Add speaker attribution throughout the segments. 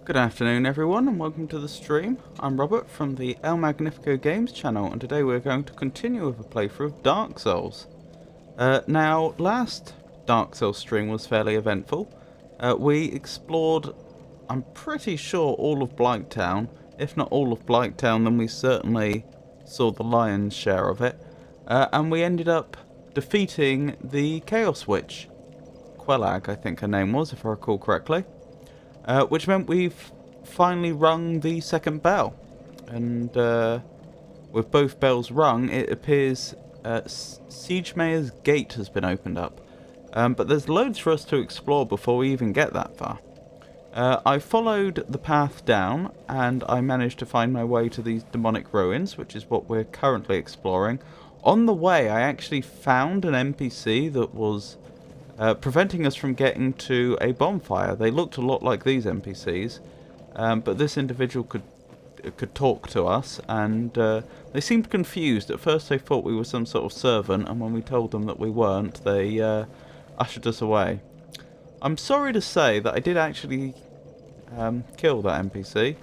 Speaker 1: Good afternoon everyone and welcome to the stream. I'm Robert from the El Magnifico Games channel and today we're going to continue with a playthrough of Dark Souls. Now, last Dark Souls stream was fairly eventful. We explored, I'm pretty sure, all of Blighttown. If not all of Blighttown, then we certainly saw the lion's share of it. And we ended up defeating the Chaos Witch. Quelag, I think her name was, if I recall correctly. Which meant we've finally rung the second bell. And with both bells rung, it appears Siege Mayor's Gate has been opened up. But there's loads for us to explore before we even get that far. I followed the path down, and I managed to find my way to these demonic ruins, which is what we're currently exploring. On the way, I actually found an NPC that was preventing us from getting to a bonfire. They looked a lot like these NPCs, but this individual could talk to us, and they seemed confused. At first they thought we were some sort of servant, and when we told them that we weren't, they ushered us away. I'm sorry to say that I did actually kill that NPC.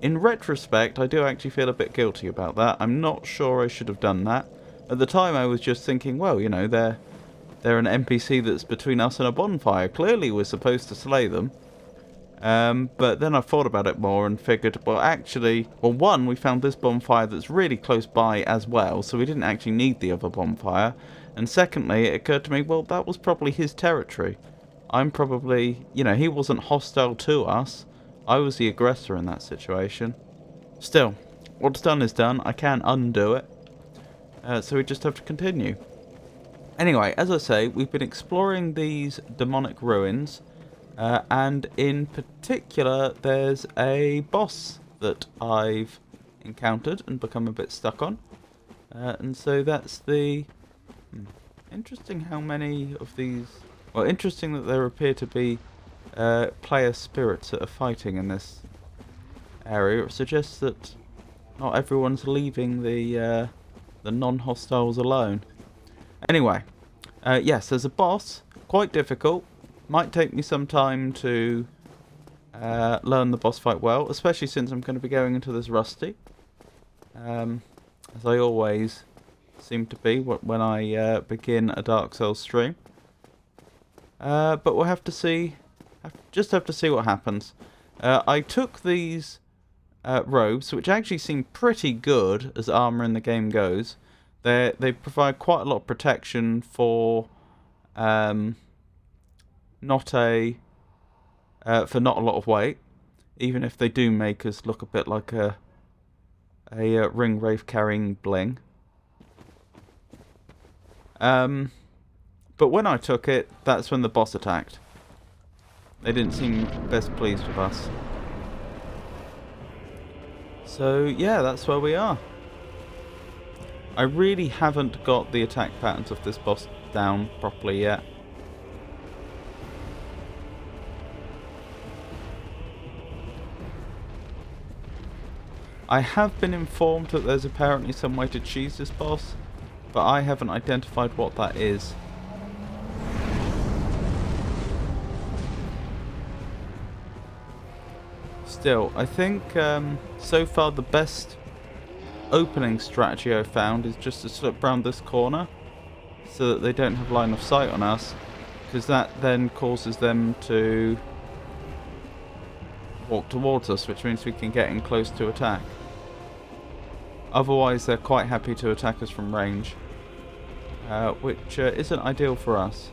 Speaker 1: In retrospect, I do actually feel a bit guilty about that. I'm not sure I should have done that. At the time I was just thinking, well, you know, they're an NPC that's between us and a bonfire. Clearly we're supposed to slay them. But then I thought about it more and figured, well, actually, well, one, we found this bonfire that's really close by as well, so we didn't actually need the other bonfire. And secondly, it occurred to me, well, that was probably his territory. I'm probably, you know, he wasn't hostile to us. I was the aggressor in that situation. Still, what's done is done. I can't undo it. So we just have to continue. Anyway, as I say, we've been exploring these demonic ruins. And in particular, there's a boss that I've encountered and become a bit stuck on. And so that's the... Interesting how many of these... Well, interesting that there appear to be player spirits that are fighting in this area. It suggests that not everyone's leaving the non-hostiles alone. Anyway, yes, there's a boss. Quite difficult. Might take me some time to learn the boss fight well, especially since I'm going to be going into this rusty. As I always seem to be when I begin a Dark Souls stream. But we'll have to see. Just have to see what happens. I took these robes, which actually seem pretty good as armor in the game goes. They provide quite a lot of protection for not a lot of weight, even if they do make us look a bit like a ring wraith carrying bling. But when I took it, that's when the boss attacked. They didn't seem best pleased with us. So yeah, that's where we are. I really haven't got the attack patterns of this boss down properly yet. I have been informed that there's apparently some way to cheese this boss, but I haven't identified what that is. Still, I think so far the best opening strategy I've found is just to slip round this corner so that they don't have line of sight on us, because that then causes them to walk towards us, which means we can get in close to attack. Otherwise they're quite happy to attack us from range, which isn't ideal for us.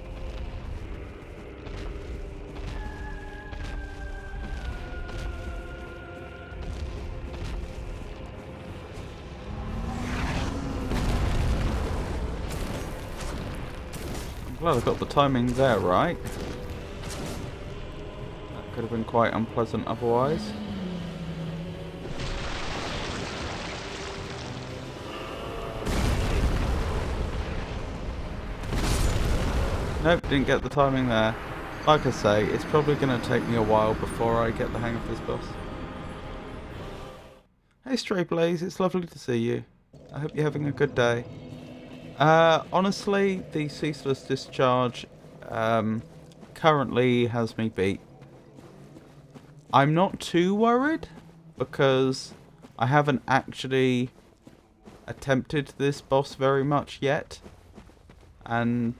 Speaker 1: Well, I got the timing there right. That could have been quite unpleasant otherwise. Nope, didn't get the timing there. Like I say, it's probably going to take me a while before I get the hang of this boss. Hey Stray Blaze, it's lovely to see you. I hope you're having a good day. Honestly, the Ceaseless Discharge currently has me beat. I'm not too worried because I haven't actually attempted this boss very much yet. And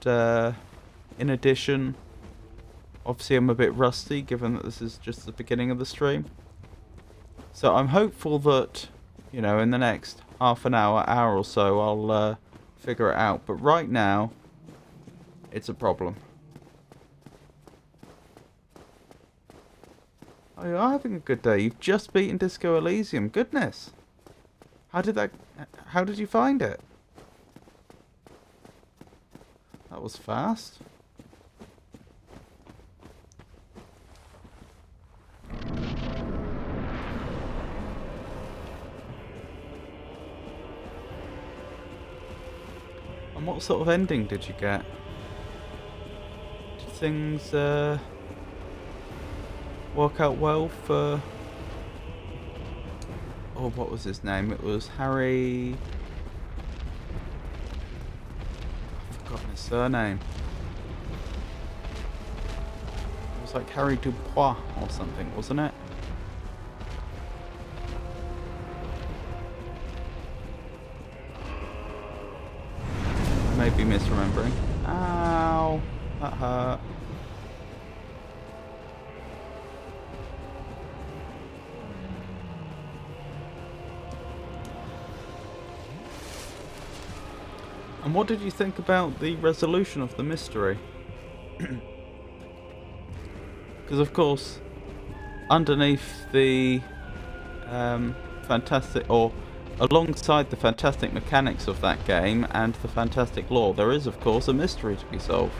Speaker 1: in addition, obviously I'm a bit rusty given that this is just the beginning of the stream. So I'm hopeful that, you know, in the next half an hour or so I'll figure it out, but right now it's a problem. Oh, you are having a good day. You've just beaten Disco Elysium. Goodness. How did you find it? That was fast. And what sort of ending did you get? Did things work out well for... Oh, what was his name? It was Harry... I've forgotten his surname. It was like Harry Dubois or something, wasn't it? I may be misremembering. Ow! That hurt. And what did you think about the resolution of the mystery? Because of course, underneath the fantastic, or alongside the fantastic mechanics of that game and the fantastic lore, there is of course a mystery to be solved.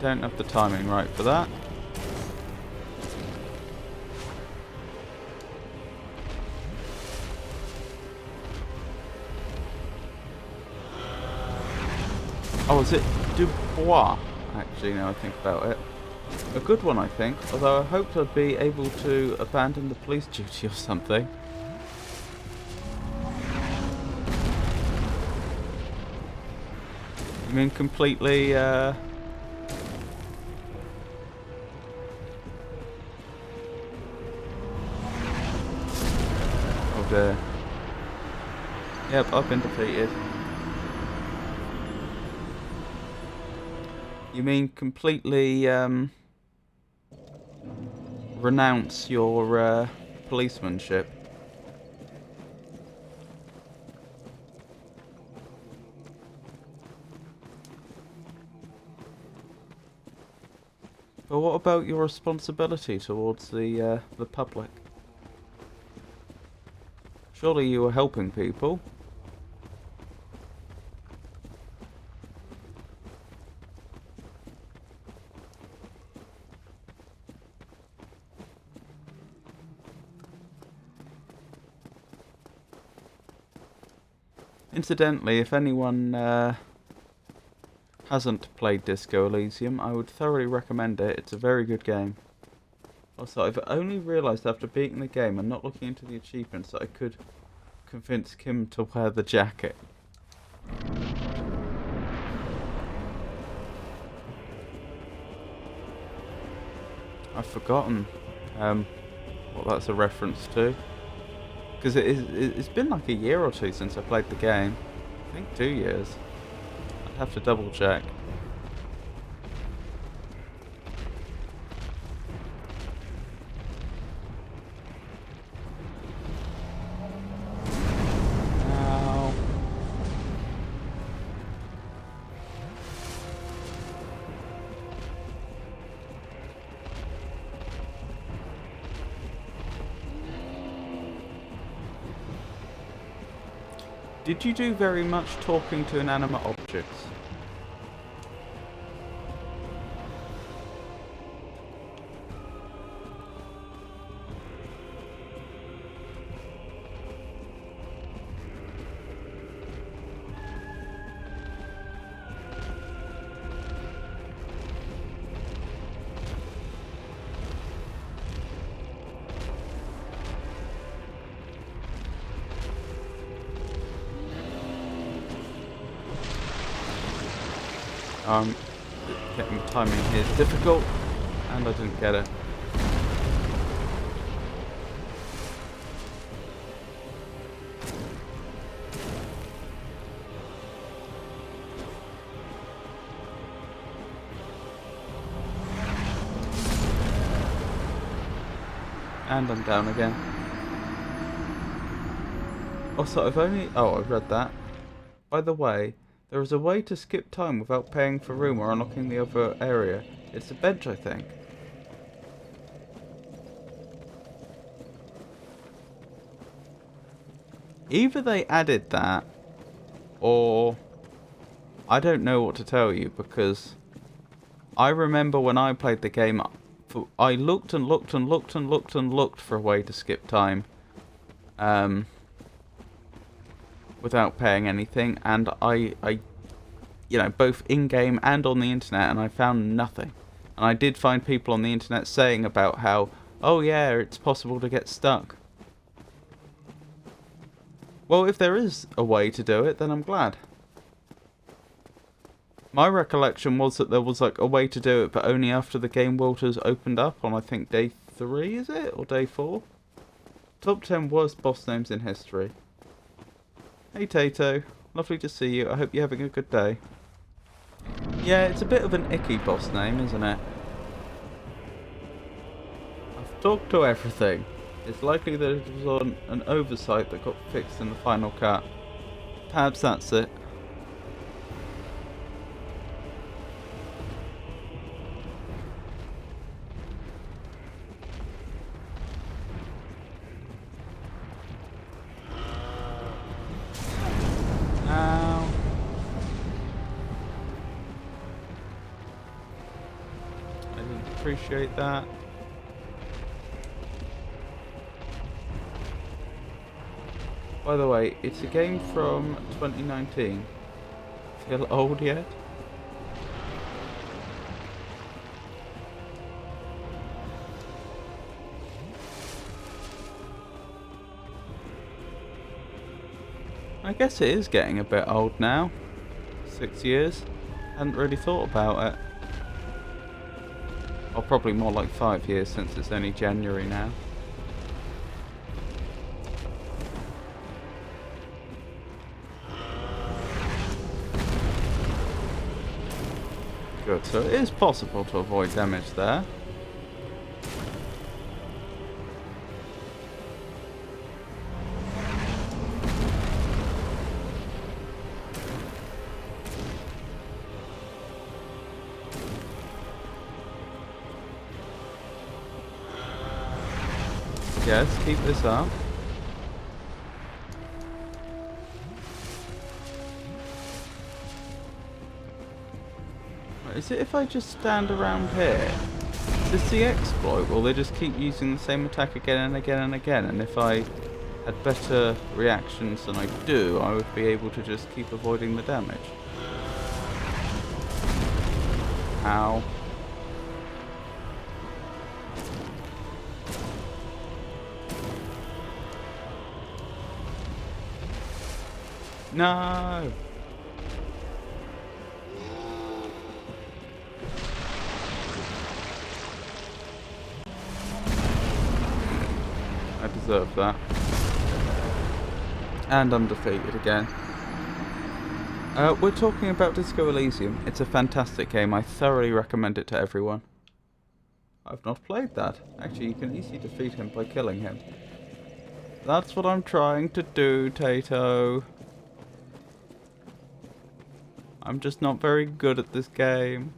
Speaker 1: don't have the timing right for that. Oh, is it Dubois? Actually, now I think about it. A good one, I think. Although I hoped I'd be able to abandon the police duty or something. You mean completely, Oh dear. Yep, I've been defeated. You mean completely, renounce your, policemanship? But what about your responsibility towards the public? Surely you were helping people. Incidentally, if anyone hasn't played Disco Elysium, I would thoroughly recommend it. It's a very good game. Also, I've only realised after beating the game and not looking into the achievements that I could convince Kim to wear the jacket. I've forgotten what that's a reference to. Because it's been like a year or two since I played the game. I think 2 years. I'd have to double check. Ow. Did you do very much talking to inanimate objects? Getting timing here is difficult, and I didn't get it. And I'm down again. Also, I've read that. By the way, there is a way to skip time without paying for room or unlocking the other area. It's a bench, I think. Either they added that, or I don't know what to tell you, because I remember when I played the game, I looked and looked and looked and looked and looked for a way to skip time. Without paying anything, and I you know, both in-game and on the internet, and I found nothing. And I did find people on the internet saying about how, oh yeah, it's possible to get stuck. Well, if there is a way to do it, then I'm glad. My recollection was that there was like a way to do it, but only after the game world has opened up on, I think, day 3, is it? Or day 4? Top 10 worst boss names in history. Hey Tato, lovely to see you. I hope you're having a good day. Yeah, it's a bit of an icky boss name, isn't it? I've talked to everything. It's likely that it was on an oversight that got fixed in the final cut. Perhaps that's it. appreciate that. By the way, it's a game from 2019. Feel old yet? I guess it is getting a bit old now. 6 years. Hadn't really thought about it. Or probably more like 5 years since it's only January now. Good, so it is possible to avoid damage there. Yes, keep this up. Is it if I just stand around here? Is this the exploit? Will they just keep using the same attack again and again and again? And if I had better reactions than I do, I would be able to just keep avoiding the damage. Ow. No! I deserve that. And I'm defeated again. We're talking about Disco Elysium. It's a fantastic game. I thoroughly recommend it to everyone. I've not played that. Actually, you can easily defeat him by killing him. That's what I'm trying to do, Tato. I'm just not very good at this game.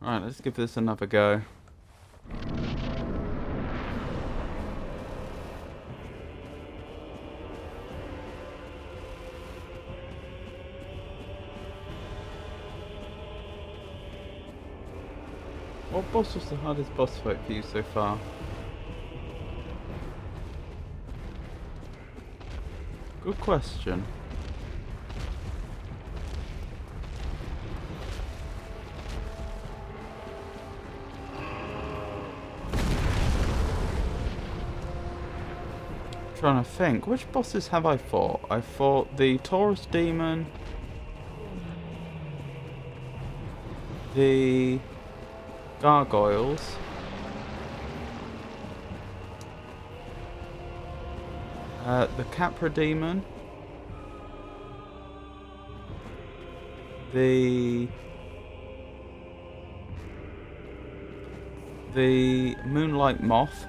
Speaker 1: Alright, let's give this another go. What boss was the hardest boss fight for you so far? Good question. Trying to think, which bosses have I fought? I fought the Taurus Demon, the Gargoyles, the Capra Demon, the Moonlight Moth.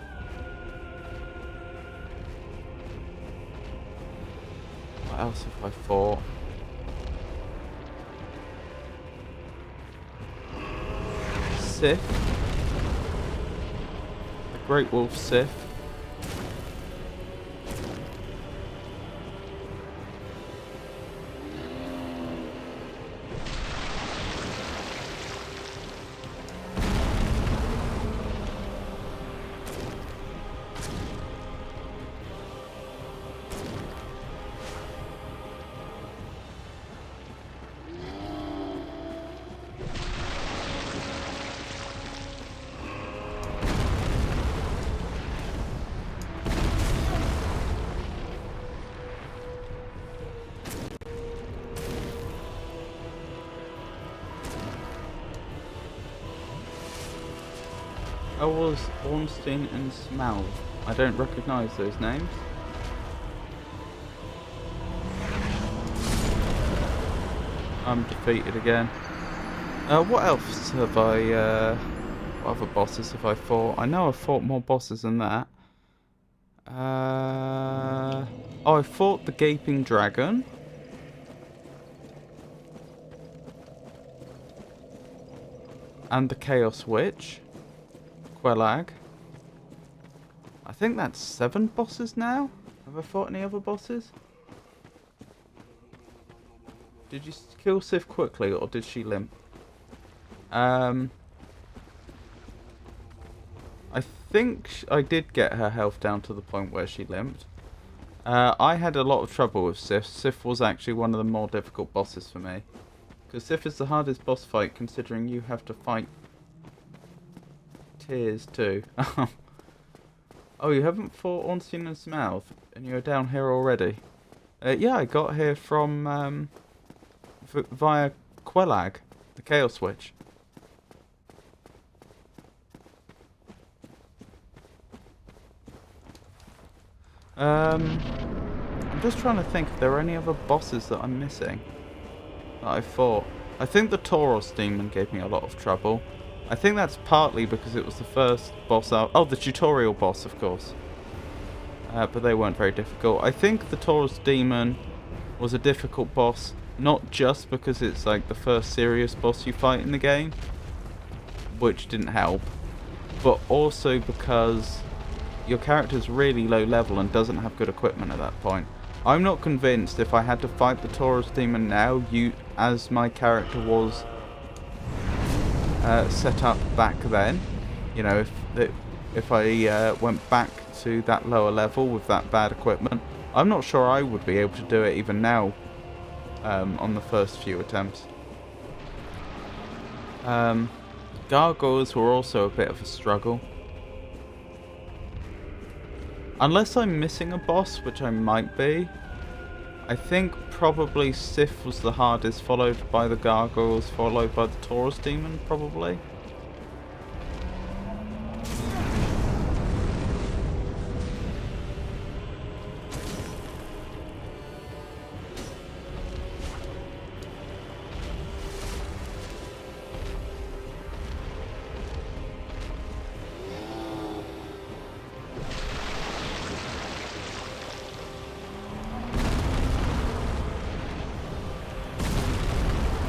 Speaker 1: What else have I fought? Sith. The Great Wolf Sith. I was Ornstein and Smaug. I don't recognise those names. I'm defeated again. What else have I, what other bosses have I fought? I know I've fought more bosses than that. Oh, I fought the Gaping Dragon. And the Chaos Witch. Quelag. I think that's 7 bosses now. Have I fought any other bosses? Did you kill Sif quickly, or did she limp? I think I did get her health down to the point where she limped. I had a lot of trouble with Sif. Sif was actually one of the more difficult bosses for me. Because Sif is the hardest boss fight, considering you have to fight Tears too. Oh, you haven't fought Ornstein and Smouth, and you're down here already? Yeah, I got here from, via Quelag, the Chaos Witch. I'm just trying to think if there are any other bosses that I'm missing that I fought. I think the Tauros demon gave me a lot of trouble. I think that's partly because it was the first boss out. Oh, the tutorial boss, of course. But they weren't very difficult. I think the Tauros demon was a difficult boss, not just because it's like the first serious boss you fight in the game, which didn't help, but also because your character's really low level and doesn't have good equipment at that point. I'm not convinced if I had to fight the Tauros demon now, as my character was set up back then. You know, if I went back to that lower level with that bad equipment, I'm not sure I would be able to do it even now on the first few attempts. Gargoyles were also a bit of a struggle. Unless I'm missing a boss, which I might be. I think probably Sif was the hardest, followed by the Gargoyles, followed by the Tauros demon, probably.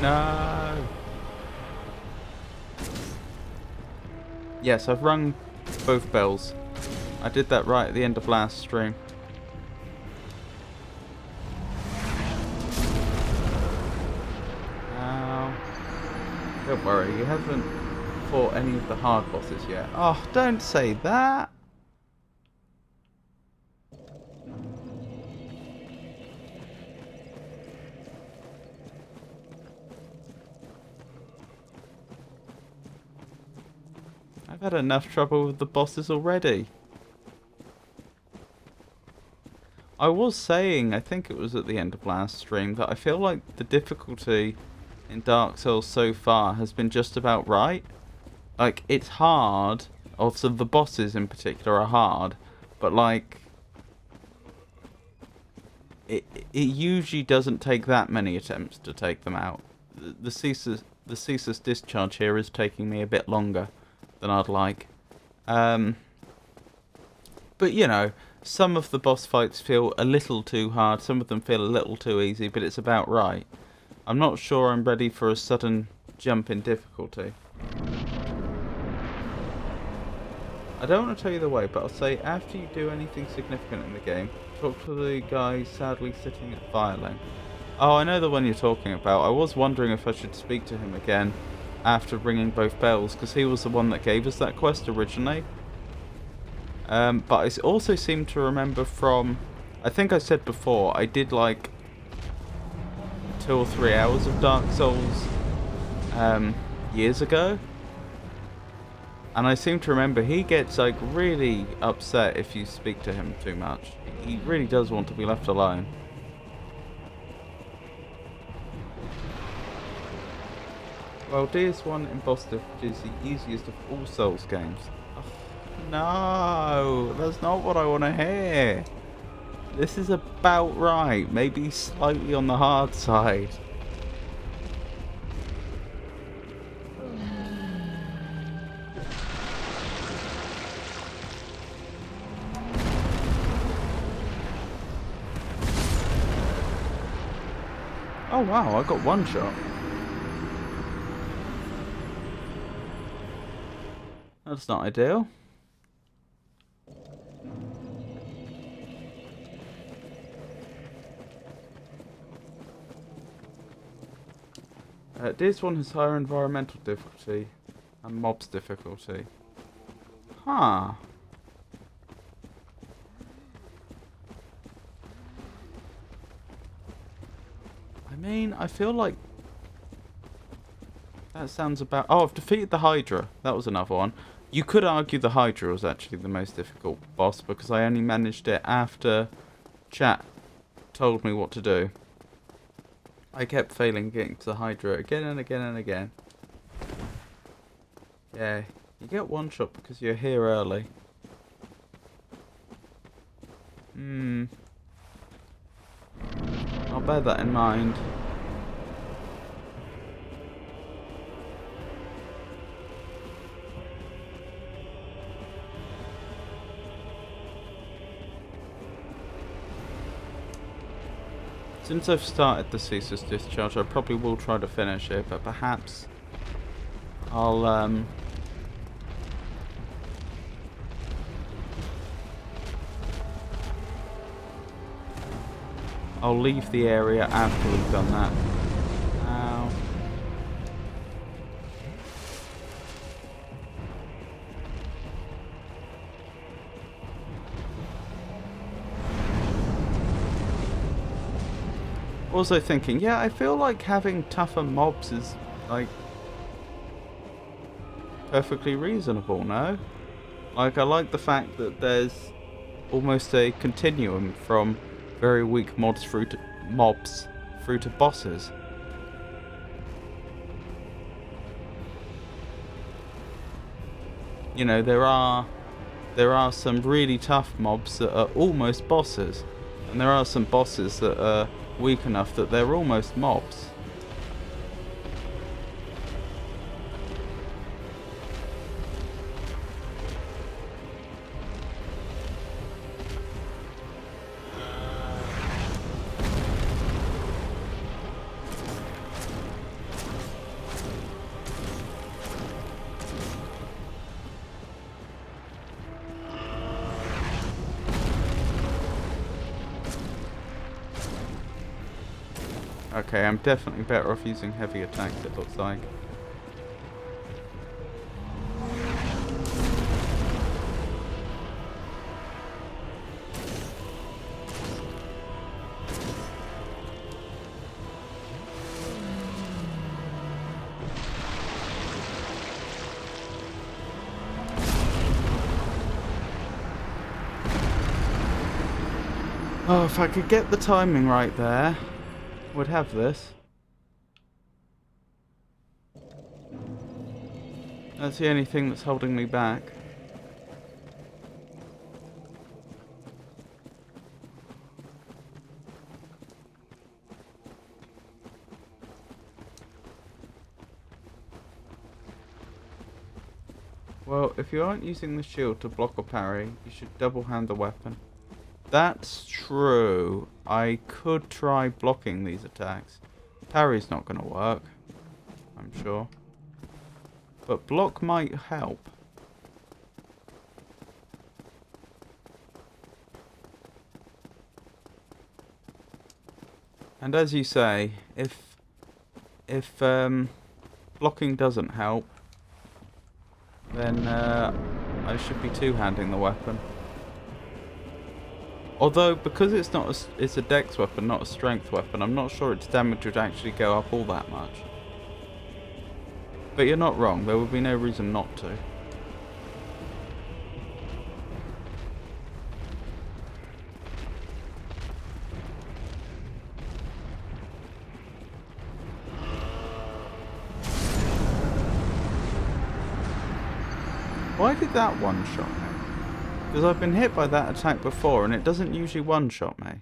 Speaker 1: No. Yes, I've rung both bells. I did that right at the end of last stream. Now, don't worry, you haven't fought any of the hard bosses yet. Oh, don't say that. I've had enough trouble with the bosses already. I was saying, I think it was at the end of last stream, that I feel like the difficulty in Dark Souls so far has been just about right. Like, it's hard. Also, the bosses in particular are hard. But, like, it usually doesn't take that many attempts to take them out. The ceaseless discharge here is taking me a bit longer than I'd like. But, you know, some of the boss fights feel a little too hard, some of them feel a little too easy, but it's about right. I'm not sure I'm ready for a sudden jump in difficulty. I don't want to tell you the way, but I'll say after you do anything significant in the game, talk to the guy sadly sitting at Firelink. Oh, I know the one you're talking about. I was wondering if I should speak to him again after ringing both bells, because he was the one that gave us that quest originally. But I also seem to remember from, I think I said before, I did like 2 or 3 hours of Dark Souls years ago. And I seem to remember he gets like really upset if you speak to him too much. He really does want to be left alone. Well, DS1 Imposter is the easiest of all Souls games. Oh, No, that's not what I want to hear. This is about right. Maybe slightly on the hard side. Oh wow, I got one shot. That's not ideal. This one has higher environmental difficulty and mobs difficulty. Huh. I mean, I feel like that sounds about... Oh, I've defeated the Hydra. That was another one. You could argue the Hydra was actually the most difficult boss because I only managed it after chat told me what to do. I kept failing getting to the Hydra again and again and again. Yeah, you get one shot because you're here early. I'll bear that in mind. Since I've started the Ceaseless Discharge, I probably will try to finish it, but perhaps I'll leave the area after we've done that. Ow. Also thinking, yeah, I feel like having tougher mobs is, like, perfectly reasonable, no? Like, I like the fact that there's almost a continuum from very weak mobs through to bosses. You know, there are some really tough mobs that are almost bosses, and there are some bosses that are weak enough that they're almost mobs. Okay, I'm definitely better off using heavy attacks, it looks like. Oh, if I could get the timing right there, would have this. That's the only thing that's holding me back. Well, if you aren't using the shield to block or parry, you should double hand the weapon. That's true. I could try blocking these attacks. Parry's not going to work, I'm sure. But block might help. And as you say, if blocking doesn't help, then I should be two-handing the weapon. Although, because it's a dex weapon, not a strength weapon, I'm not sure its damage would actually go up all that much. But you're not wrong, there would be no reason not to. Why did that one shot me? Because I've been hit by that attack before and it doesn't usually one-shot me.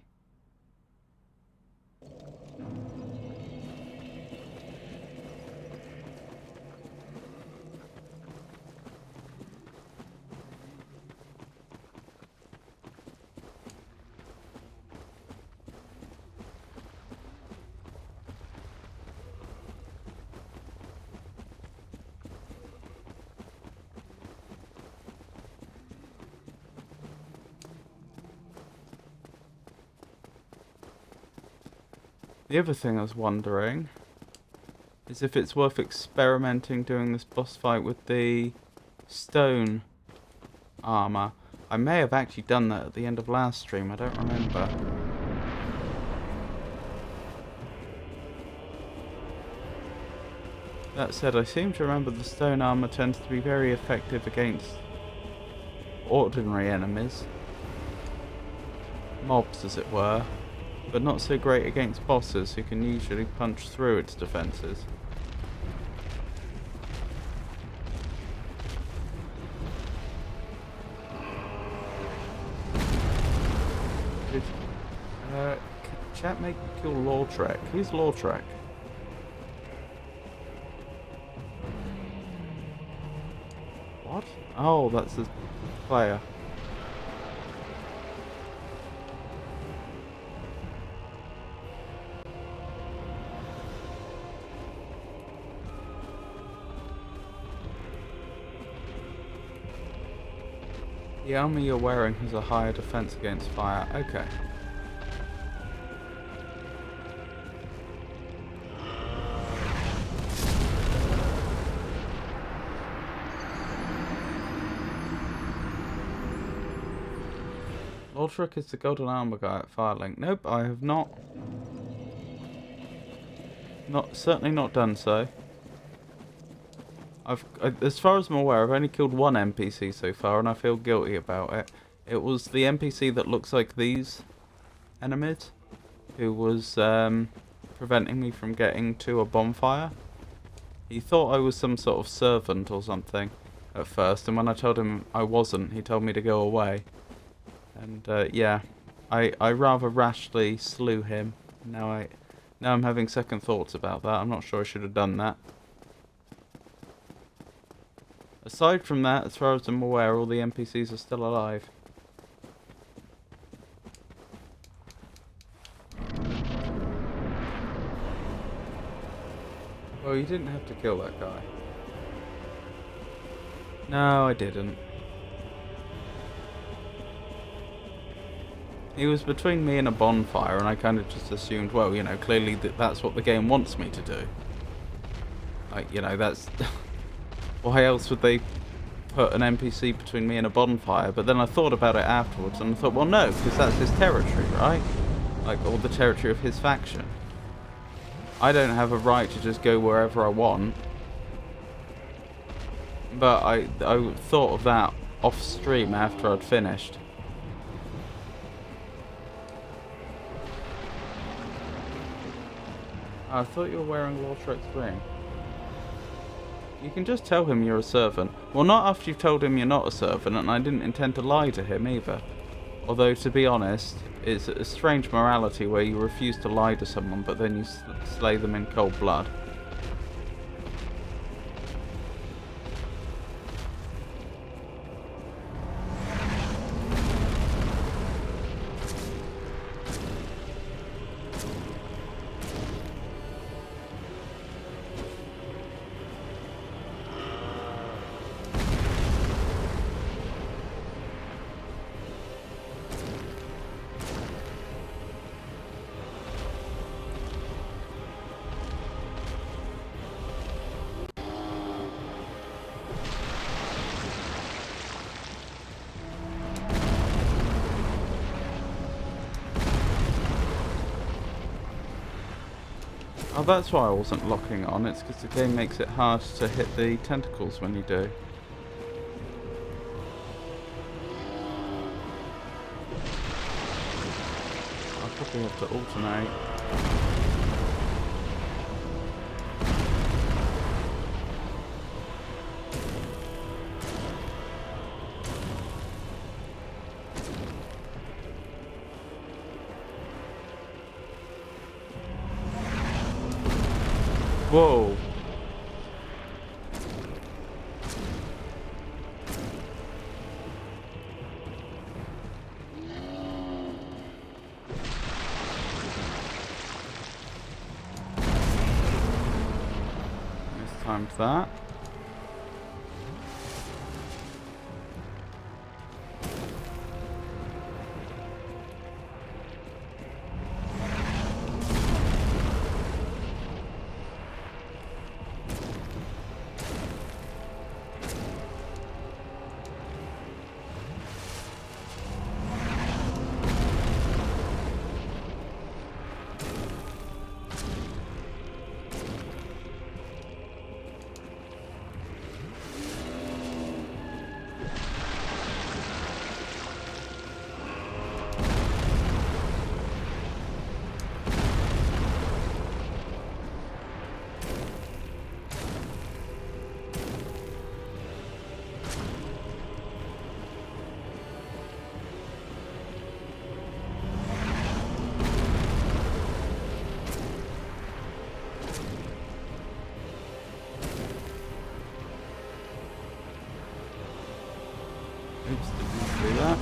Speaker 1: The other thing I was wondering is if it's worth experimenting doing this boss fight with the stone armor. I may have actually done that at the end of last stream, I don't remember. That said, I seem to remember the stone armor tends to be very effective against ordinary enemies. Mobs, as it were. But not so great against bosses who can usually punch through its defences. Did chat make me kill Lautrec? Who's Lautrec? What? Oh, that's the player. The armor you're wearing has a higher defense against fire. Okay. Lautrec is the golden armor guy at Firelink. Nope, I have not. Certainly not done so. As far as I'm aware, I've only killed one NPC so far, and I feel guilty about it. It was the NPC that looks like these enemies, who was preventing me from getting to a bonfire. He thought I was some sort of servant or something at first, and when I told him I wasn't, he told me to go away. And yeah, I rather rashly slew him. Now I'm having second thoughts about that. I'm not sure I should have done that. Aside from that, as far as I'm aware, all the NPCs are still alive. Well, you didn't have to kill that guy. No, I didn't. He was between me and a bonfire, and I kind of just assumed, well, you know, clearly that's what the game wants me to do. Like, you know, that's... Why else would they put an NPC between me and a bonfire? But then I thought about it afterwards, and I thought, well, no, because that's his territory, right? Like, or the territory of his faction. I don't have a right to just go wherever I want. But I thought of that off stream after I'd finished. I thought you were wearing Lautrec's ring. You can just tell him you're a servant. Well, not after you've told him you're not a servant, and I didn't intend to lie to him either. Although, to be honest, it's a strange morality where you refuse to lie to someone, but then you slay them in cold blood. Oh, that's why I wasn't locking on. It's because the game makes it hard to hit the tentacles when you do. I'll probably have to alternate. Whoa. It's time for that. Oops, didn't do that.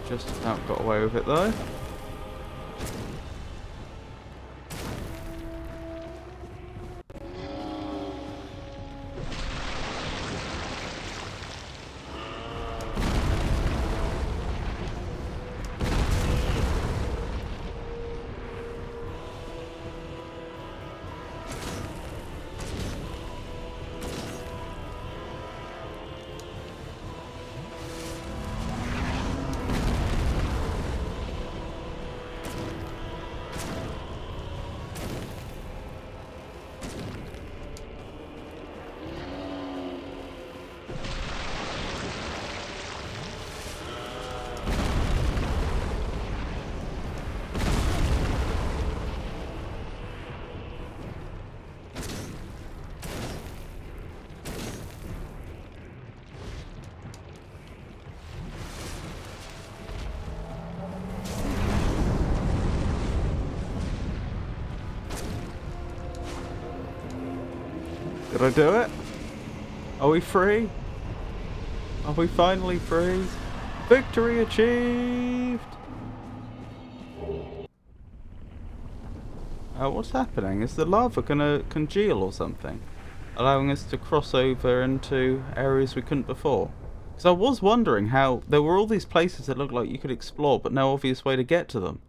Speaker 1: Just about got away with it though. Did I do it? Are we free? Are we finally free? Victory achieved! What's happening? Is the lava gonna congeal or something? Allowing us to cross over into areas we couldn't before? Because I was wondering how there were all these places that looked like you could explore, but no obvious way to get to them.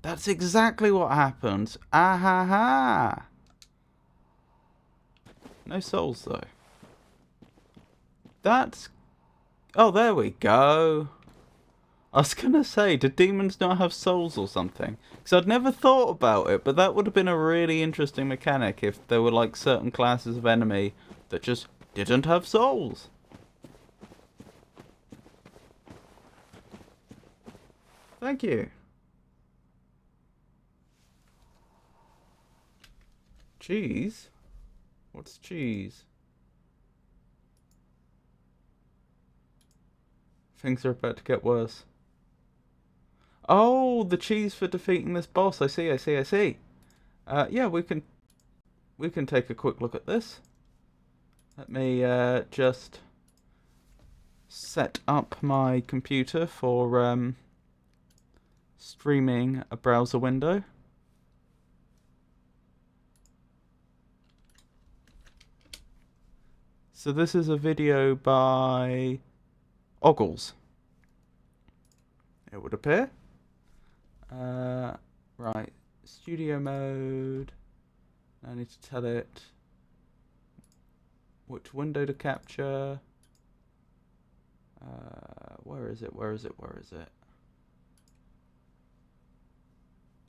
Speaker 1: That's exactly what happened. Ah ha ha! No souls though. That's... Oh, there we go. I was gonna say, do demons not have souls or something? Because I'd never thought about it, but that would have been a really interesting mechanic if there were like certain classes of enemy that just didn't have souls. Thank you. Cheese? What's cheese? Things are about to get worse. Oh, the cheese for defeating this boss. I see. Yeah, we can take a quick look at this. Let me just set up my computer for streaming a browser window. So this is a video by Ogles, it would appear. Right, studio mode. I need to tell it which window to capture. Where is it?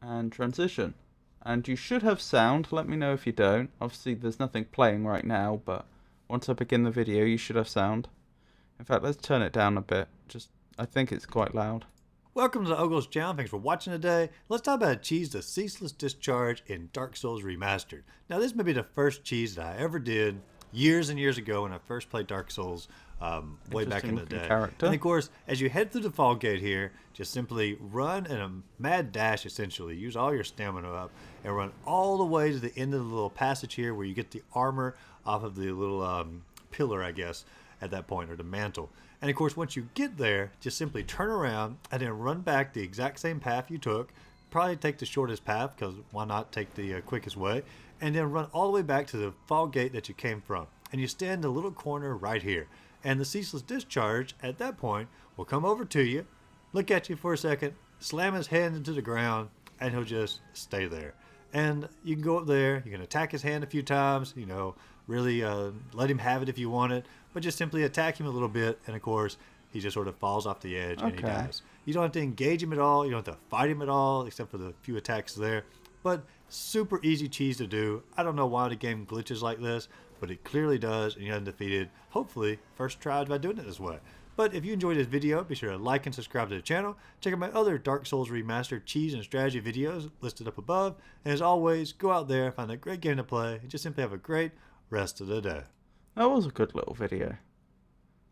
Speaker 1: And transition. And you should have sound. Let me know if you don't. Obviously, there's nothing playing right now, but once I begin the video, you should have sound. In fact, let's turn it down a bit. I think it's quite loud.
Speaker 2: Welcome to the Ogles channel. Thanks for watching today. Let's talk about cheese the ceaseless discharge in Dark Souls Remastered. Now, this may be the first cheese that I ever did years and years ago when I first played Dark Souls, way back in the
Speaker 1: Interesting-looking
Speaker 2: day.
Speaker 1: character.
Speaker 2: And of course, as you head through the Fall Gate here, just simply run in a mad dash, essentially. Use all your stamina up and run all the way to the end of the little passage here where you get the armor off of the little pillar, I guess, at that point, or the mantle. And of course, once you get there, just simply turn around and then run back the exact same path you took. Probably take the shortest path, because why not take the quickest way? And then run all the way back to the Fall Gate that you came from. And you stand in the little corner right here. And the ceaseless discharge at that point will come over to you, look at you for a second, slam his hand into the ground, and he'll just stay there. And you can go up there, you can attack his hand a few times, you know, really let him have it if you want it, but just simply attack him a little bit, and of course, he just sort of falls off the edge and he dies. You don't have to engage him at all, you don't have to fight him at all, except for the few attacks there. But super easy cheese to do. I don't know why the game glitches like this, but it clearly does, and you're undefeated. Hopefully, first try by doing it this way. But if you enjoyed this video, be sure to like and subscribe to the channel. Check out my other Dark Souls Remastered cheese and strategy videos listed up above. And as always, go out there, find a great game to play, and just simply have a great rest of the day.
Speaker 1: That was a good little video.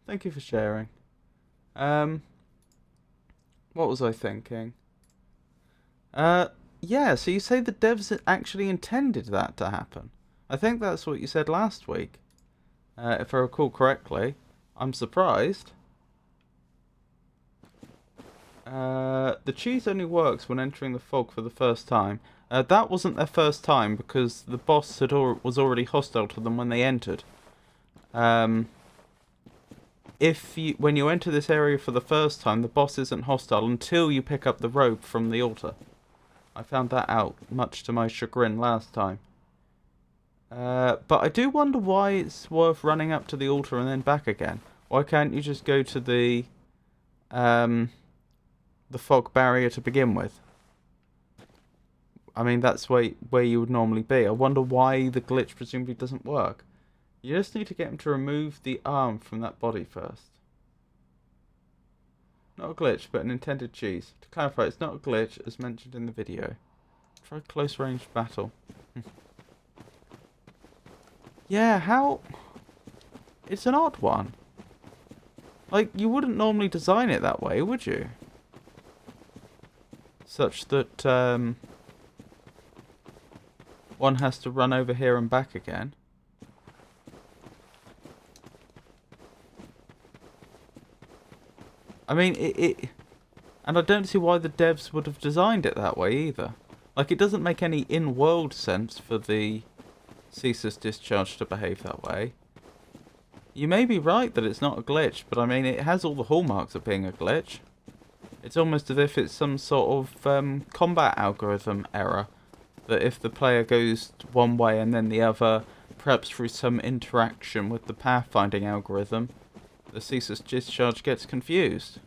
Speaker 1: Thank you for sharing. What was I thinking? Yeah, so you say the devs actually intended that to happen. I think that's what you said last week. If I recall correctly. I'm surprised. The cheese only works when entering the fog for the first time. That wasn't their first time because the boss was already hostile to them when they entered. When you enter this area for the first time, the boss isn't hostile until you pick up the robe from the altar. I found that out, much to my chagrin, last time. But I do wonder why it's worth running up to the altar and then back again. Why can't you just go to the fog barrier to begin with? I mean, that's where you would normally be. I wonder why the glitch presumably doesn't work. You just need to get him to remove the arm from that body first. Not a glitch, but an intended cheese. To clarify, it's not a glitch, as mentioned in the video. Try close range battle. Yeah, how... It's an odd one. Like, you wouldn't normally design it that way, would you? Such that, one has to run over here and back again. I mean, and I don't see why the devs would have designed it that way either. Like, it doesn't make any in-world sense for the ceaseless discharge to behave that way. You may be right that it's not a glitch, but I mean, it has all the hallmarks of being a glitch. It's almost as if it's some sort of combat algorithm error. That if the player goes one way and then the other, perhaps through some interaction with the pathfinding algorithm, the ceaseless discharge gets confused.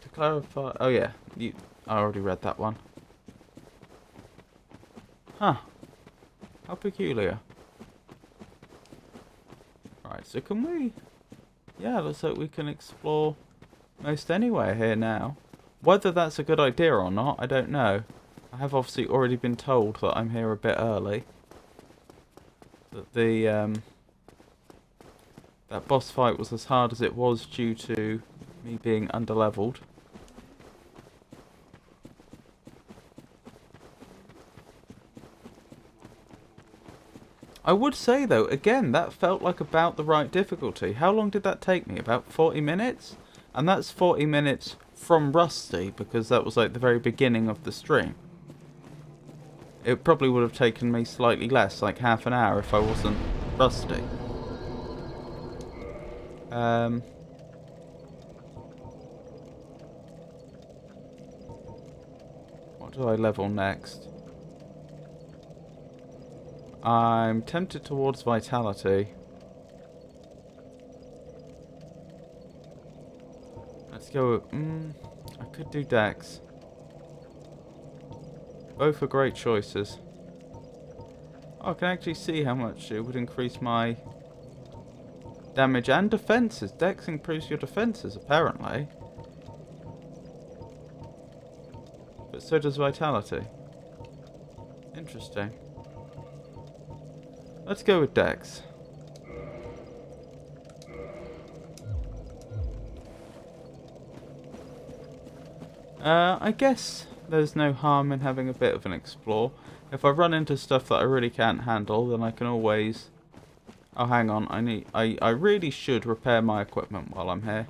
Speaker 1: To clarify... Oh yeah, I already read that one. Huh. How peculiar. Right, so can we... Yeah, looks like we can explore most anywhere here now. Whether that's a good idea or not, I don't know. I have obviously already been told that I'm here a bit early. That the, that boss fight was as hard as it was due to me being underleveled. I would say though, again, that felt like about the right difficulty. How long did that take me? About 40 minutes? And that's 40 minutes from Rusty, because that was like the very beginning of the stream. It probably would have taken me slightly less, like half an hour, if I wasn't Rusty. What do I level next? I'm tempted towards Vitality. Let's go... I could do Dex. Both are great choices. Oh, I can actually see how much it would increase my damage and defenses. Dex improves your defenses, apparently. But so does Vitality. Interesting. Let's go with Dex. I guess there's no harm in having a bit of an explore. If I run into stuff that I really can't handle, then I can always... Oh, hang on. I really should repair my equipment while I'm here.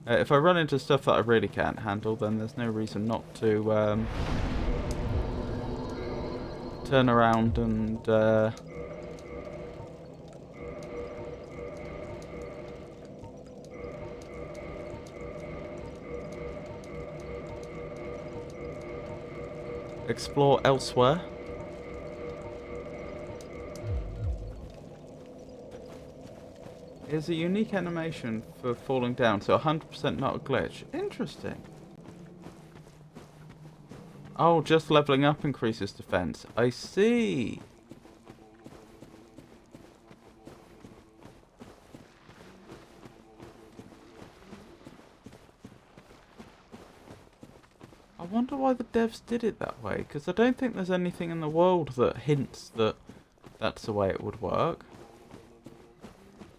Speaker 1: If I run into stuff that I really can't handle, then there's no reason not to turn around and explore elsewhere. Here's a unique animation for falling down, so 100% not a glitch. Interesting. Oh, just leveling up increases defense. I see. I wonder why the devs did it that way, because I don't think there's anything in the world that hints that that's the way it would work.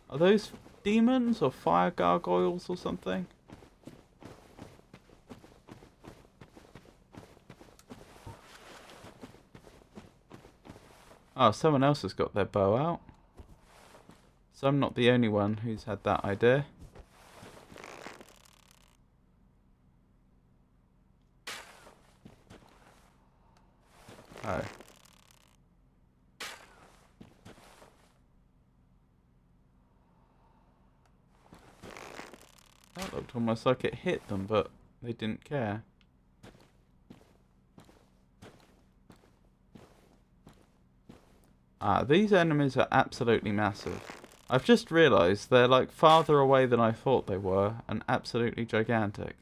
Speaker 1: Are those demons or fire gargoyles or something? Oh, someone else has got their bow out. So I'm not the only one who's had that idea. Oh. That looked almost like it hit them, but they didn't care. Ah, these enemies are absolutely massive. I've just realised they're like farther away than I thought they were, and absolutely gigantic.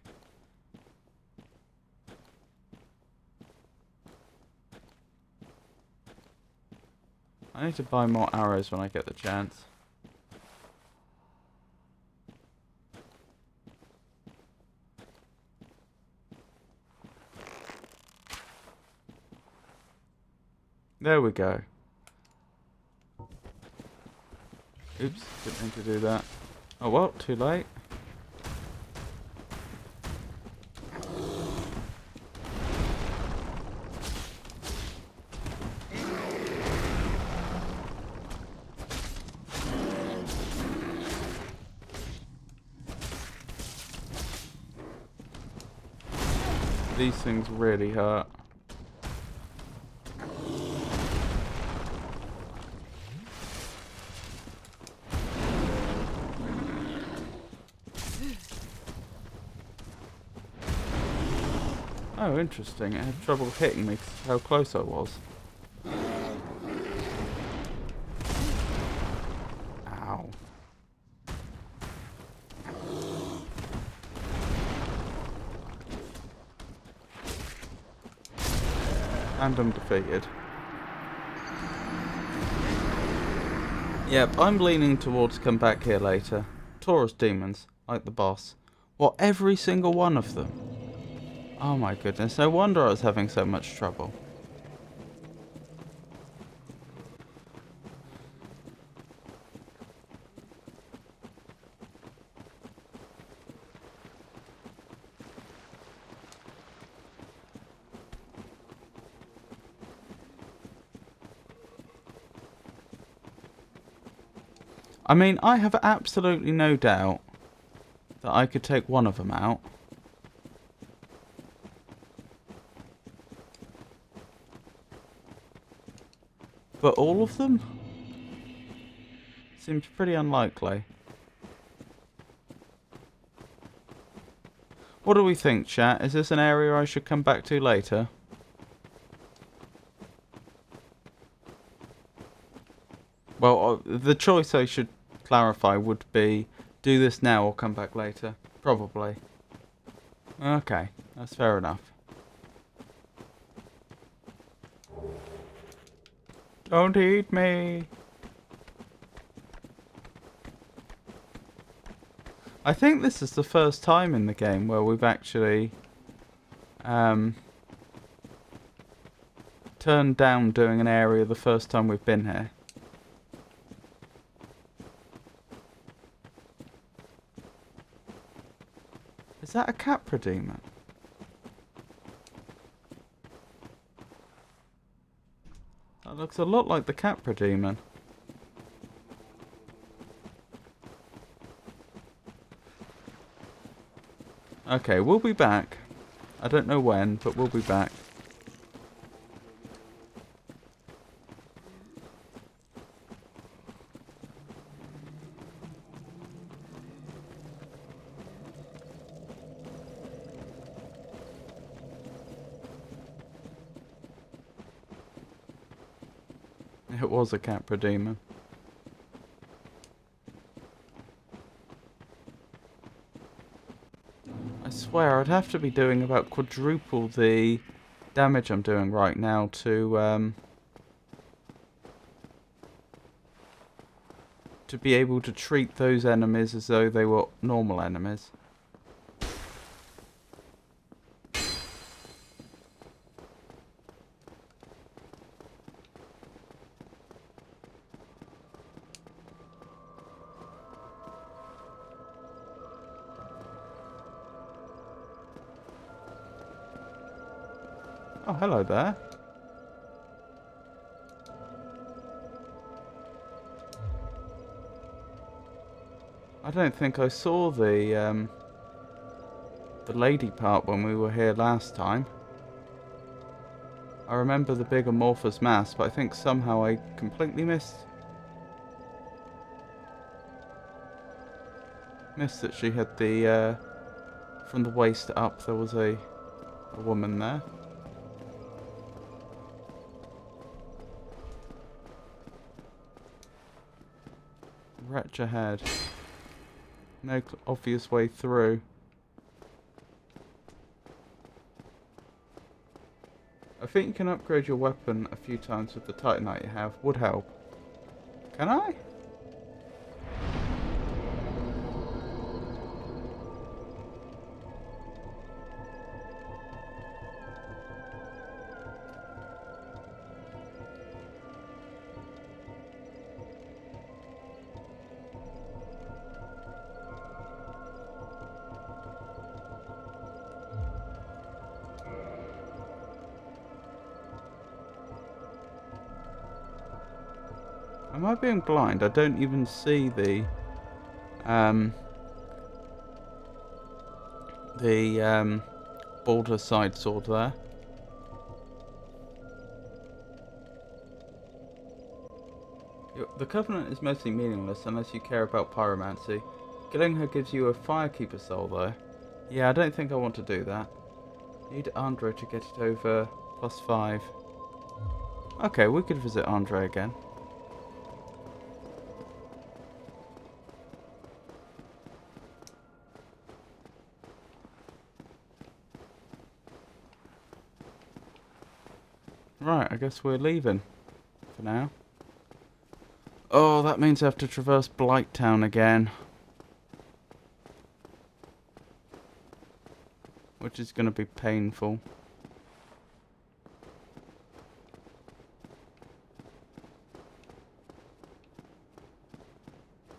Speaker 1: I need to buy more arrows when I get the chance. There we go. Oops, didn't mean to do that. Oh well, too late. These things really hurt. Oh, interesting. It had trouble hitting me 'cause of how close I was. Ow. And I'm defeated. Yep, I'm leaning towards come back here later. Taurus demons, like the boss. What, every single one of them? Oh my goodness, no wonder I was having so much trouble. I mean, I have absolutely no doubt that I could take one of them out. But all of them? Seems pretty unlikely. What do we think, chat? Is this an area I should come back to later? Well, the choice I should clarify would be do this now or come back later. Probably. Okay, that's fair enough. Don't eat me! I think this is the first time in the game where we've actually turned down doing an area the first time we've been here. Is that a Capra demon? That looks a lot like the Capra demon. Okay, we'll be back. I don't know when, but we'll be back. It was a Capra demon. I swear I'd have to be doing about quadruple the damage I'm doing right now to be able to treat those enemies as though they were normal enemies. Oh, hello there. I don't think I saw the lady part when we were here last time. I remember the big amorphous mass, but I think somehow I completely missed that she had the from the waist up there was a woman there. Wretch ahead. No obvious way through. I think you can upgrade your weapon a few times with the Titanite you have. Would help. Can I? Am I being blind? I don't even see the Balder side sword there. The Covenant is mostly meaningless unless you care about pyromancy. Killing her gives you a Firekeeper soul though. Yeah, I don't think I want to do that. Need Andre to get it over +5. Okay, we could visit Andre again. Right, I guess we're leaving for now. Oh, that means I have to traverse Blighttown again. Which is going to be painful.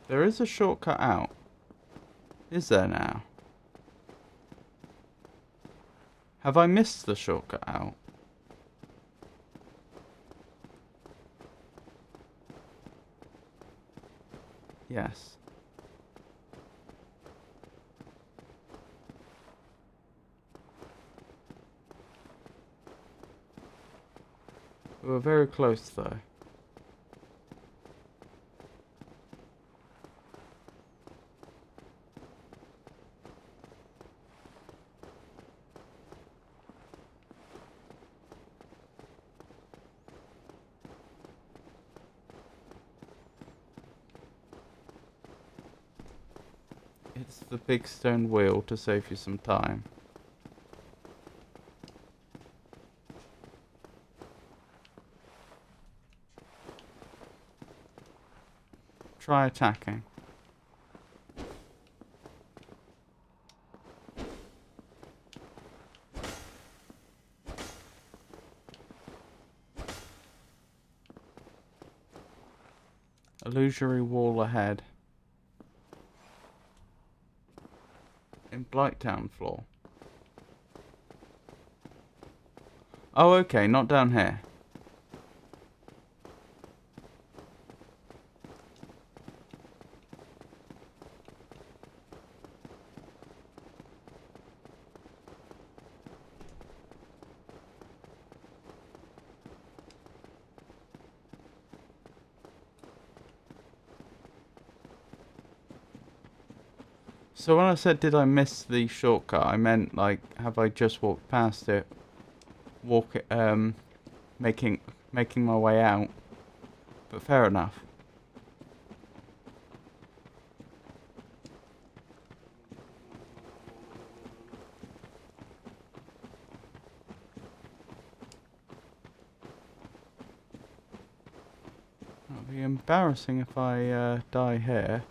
Speaker 1: There is a shortcut out. Is there now? Have I missed the shortcut out? Yes. We were very close though. It's the big stone wheel to save you some time. Try attacking. Illusory wall ahead. In Blighttown floor. Oh, okay, not down here. So when I said did I miss the shortcut, I meant like have I just walked past it, making my way out. But fair enough. It'll be embarrassing if I die here.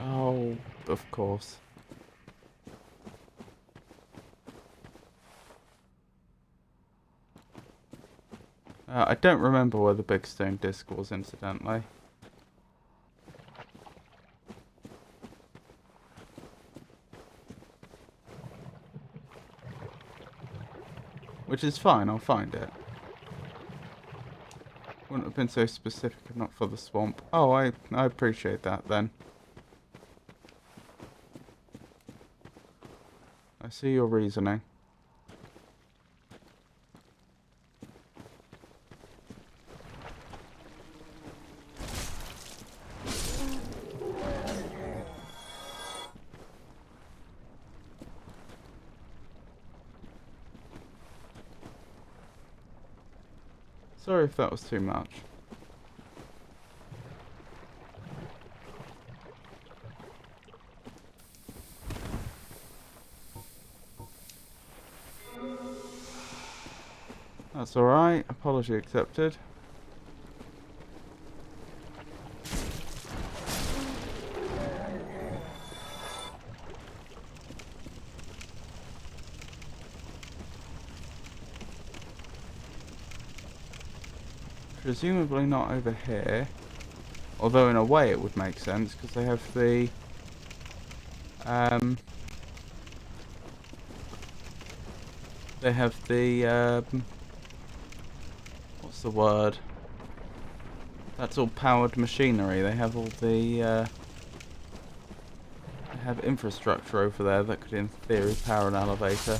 Speaker 1: Oh, of course. I don't remember where the big stone disc was, incidentally. Which is fine, I'll find it. Wouldn't have been so specific if not for the swamp. Oh, I appreciate that then. I see your reasoning. Sorry if that was too much. That's alright, apology accepted. Presumably not over here. Although in a way it would make sense because they have the what's the word? That's all powered machinery. They have all the they have infrastructure over there that could in theory power an elevator.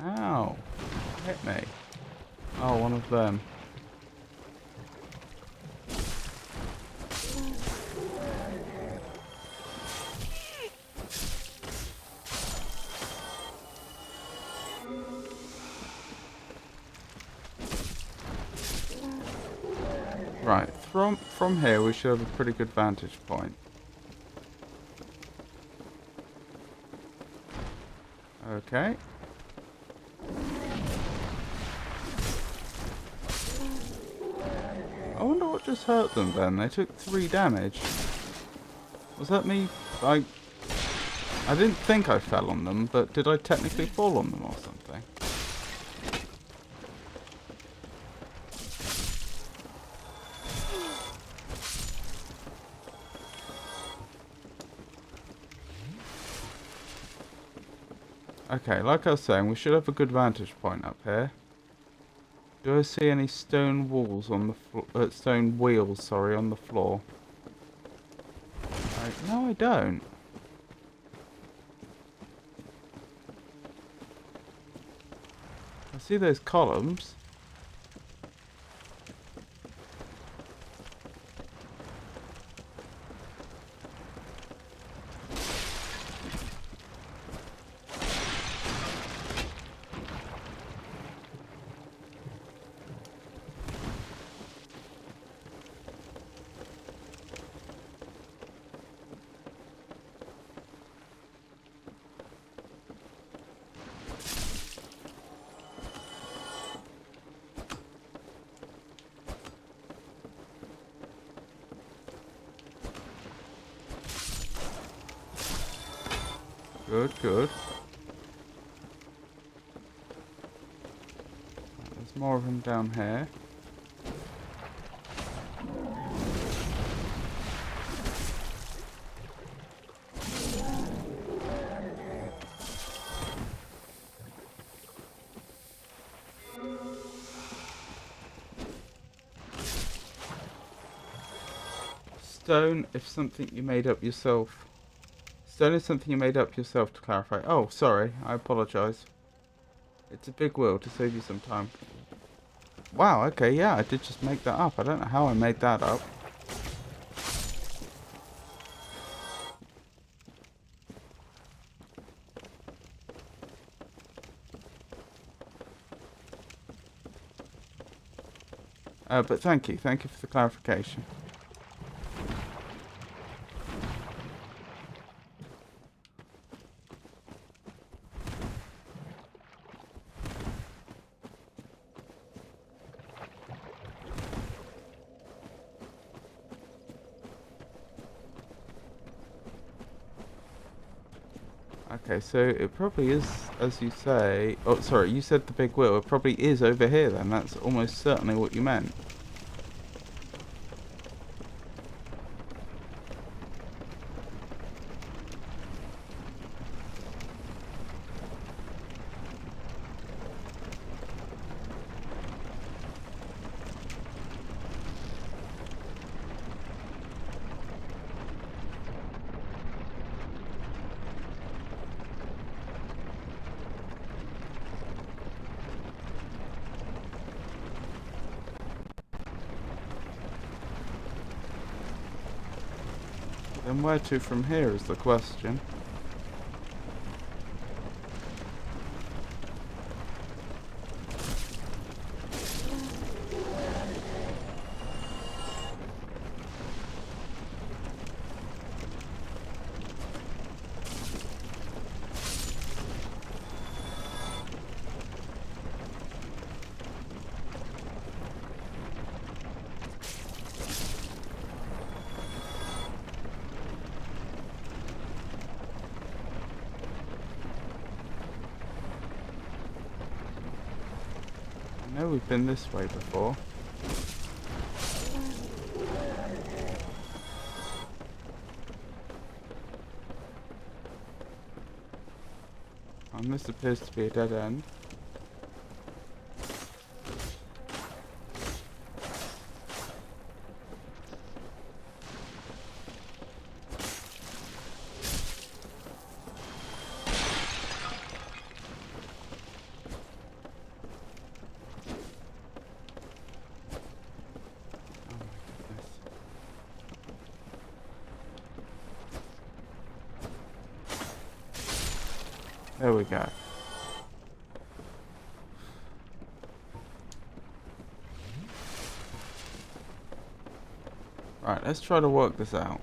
Speaker 1: Ow! Hit me. Oh, one of them. Right, from here we should have a pretty good vantage point. Okay. I wonder what just hurt them then. They took 3 damage. Was that me? I didn't think I fell on them, but did I technically fall on them or something? Okay, like I was saying, we should have a good vantage point up here. Do I see any stone walls on the stone wheels, sorry, on the floor? No, I don't. I see those columns. Good, good. There's more of them down here. Stone if something you made up yourself. Stone is something you made up yourself, to clarify. Oh, sorry. I apologise. It's a big wheel to save you some time. Wow, okay, yeah, I did just make that up. I don't know how I made that up. But thank you. Thank you for the clarification. Okay, so it probably is, as you say... Oh, sorry, you said the big wheel. It probably is over here then. That's almost certainly what you meant. Then where to from here is the question. I know we've been this way before. And this appears to be a dead end. There we go. Right, let's try to work this out.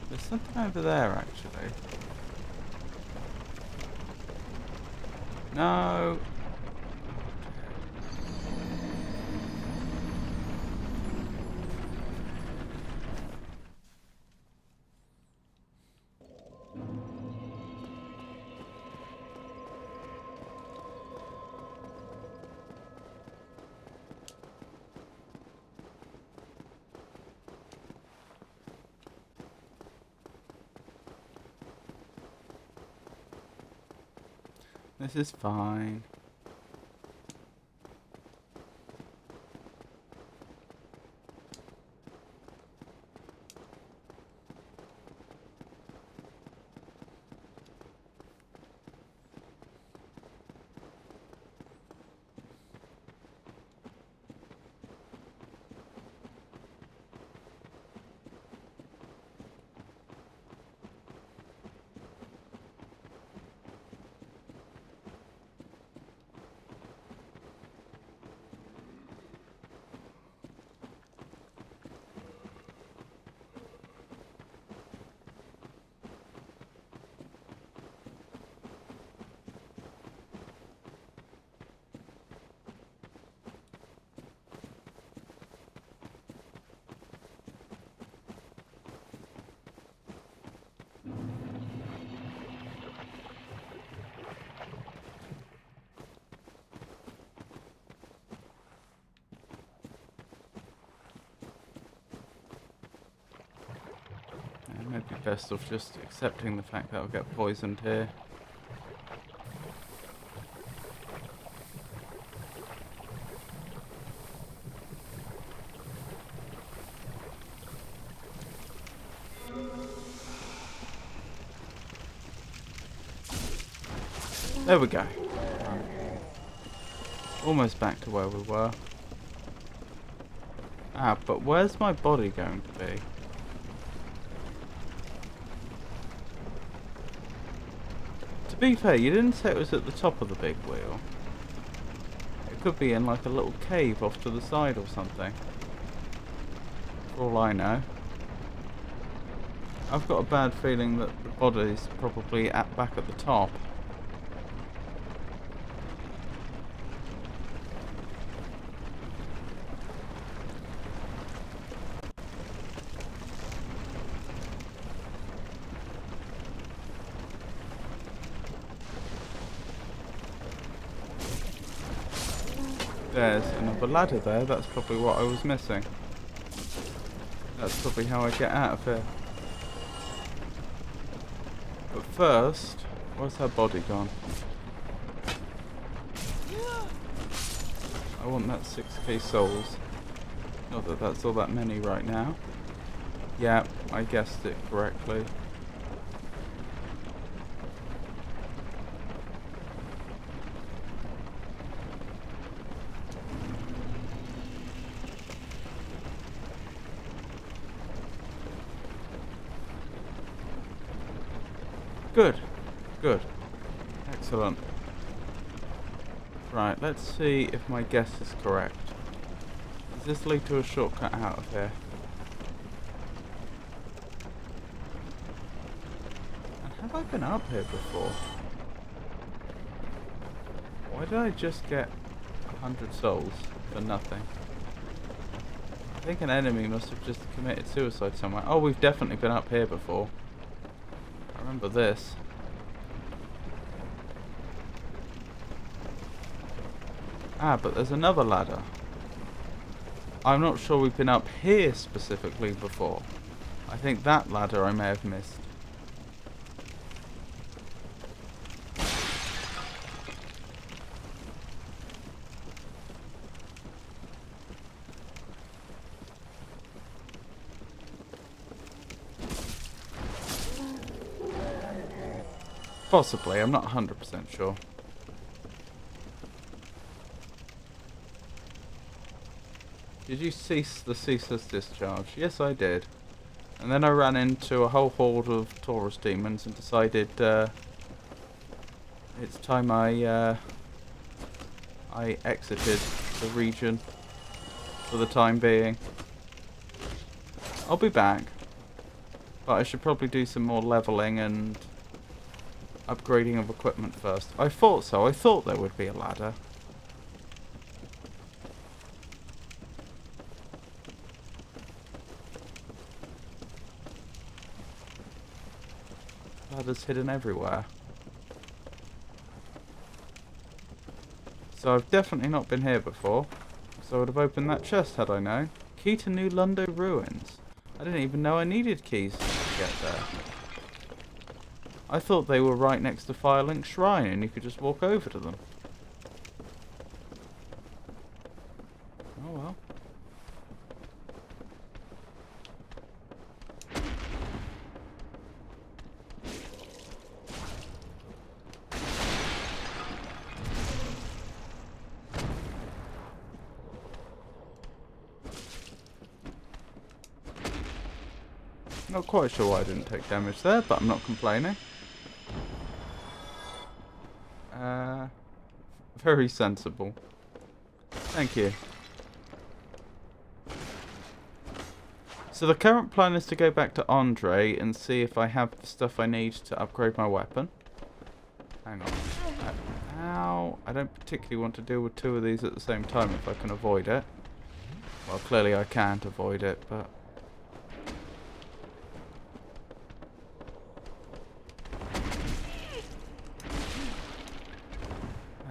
Speaker 1: There's something over there, actually. No. This is fine. Maybe best off just accepting the fact that I'll get poisoned here. There we go. Right. Almost back to where we were. Ah, but where's my body going to be? To be fair, you didn't say it was at the top of the big wheel. It could be in like a little cave off to the side or something. For all I know. I've got a bad feeling that the body's probably back at the top. There's another ladder there, that's probably what I was missing. That's probably how I get out of here. But first, where's her body gone? I want that 6k souls. Not that that's all that many right now. Yeah, I guessed it correctly. Good. Good. Excellent. Right, let's see if my guess is correct. Does this lead to a shortcut out of here? And have I been up here before? Why did I just get 100 souls for nothing? I think an enemy must have just committed suicide somewhere. Oh, we've definitely been up here before. I remember this. Ah, but there's another ladder. I'm not sure we've been up here specifically before. I think that ladder I may have missed. Possibly, I'm not 100% sure. Did you cease the ceaseless discharge? Yes, I did. And then I ran into a whole horde of Taurus demons and decided it's time I exited the region for the time being. I'll be back, but I should probably do some more leveling and upgrading of equipment first. I thought so. I thought there would be a ladder. Ladders hidden everywhere. So I've definitely not been here before. So I would have opened that chest had I known. Key to New Lundo ruins. I didn't even know I needed keys to get there. I thought they were right next to Firelink Shrine and you could just walk over to them. Oh well. Not quite sure why I didn't take damage there, but I'm not complaining. Very sensible. Thank you. So the current plan is to go back to Andre and see if I have the stuff I need to upgrade my weapon. Hang on. Ow. I don't particularly want to deal with two of these at the same time if I can avoid it. Well, clearly I can't avoid it, but...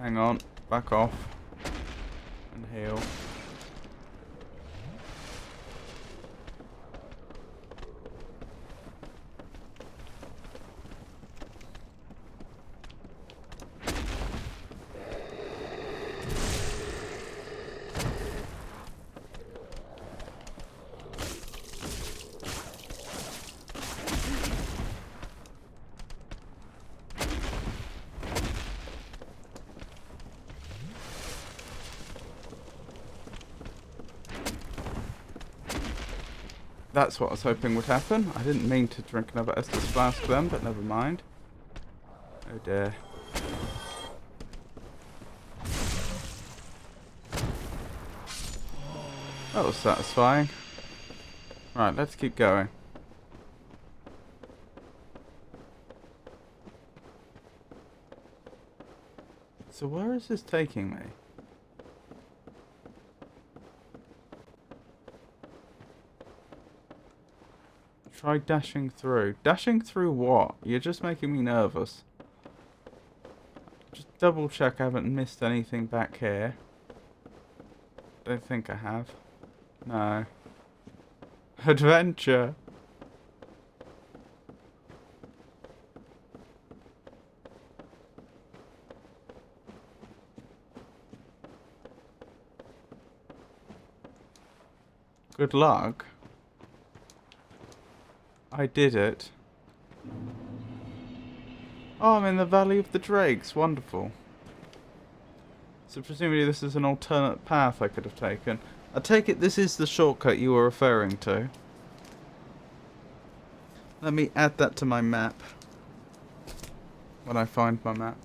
Speaker 1: Hang on, back off and heal. That's what I was hoping would happen. I didn't mean to drink another Estus flask then, but never mind. Oh dear. That was satisfying. Right, let's keep going. So where is this taking me? Try dashing through. Dashing through what? You're just making me nervous. Just double check I haven't missed anything back here. Don't think I have. No. Adventure! Good luck. I did it. Oh, I'm in the Valley of the Drakes. Wonderful. So presumably this is an alternate path I could have taken. I take it this is the shortcut you were referring to. Let me add that to my map. When I find my map.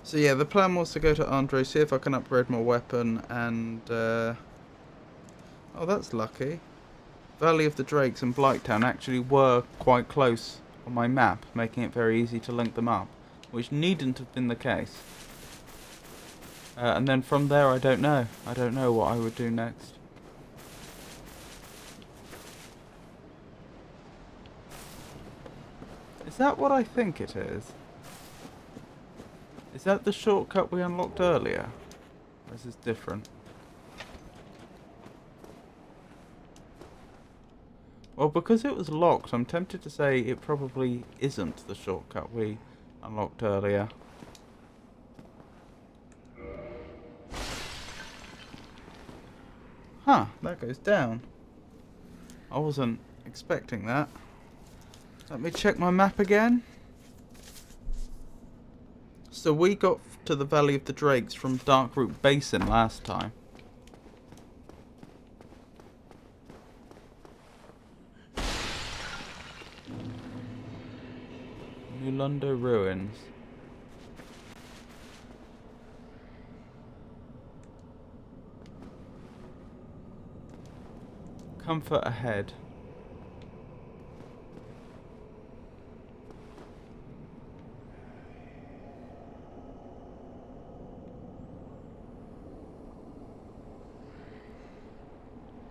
Speaker 1: So yeah, the plan was to go to Andre, see if I can upgrade my weapon, and oh, that's lucky. Valley of the Drakes and Blighttown actually were quite close on my map, making it very easy to link them up, which needn't have been the case. And then from there, I don't know. I don't know what I would do next. Is that what I think it is? Is that the shortcut we unlocked earlier? Or is this different? Well, because it was locked, I'm tempted to say it probably isn't the shortcut we unlocked earlier. Huh, that goes down. I wasn't expecting that. Let me check my map again. So we got to the Valley of the Drakes from Darkroot Basin last time. Nulundo Ruins. Comfort ahead.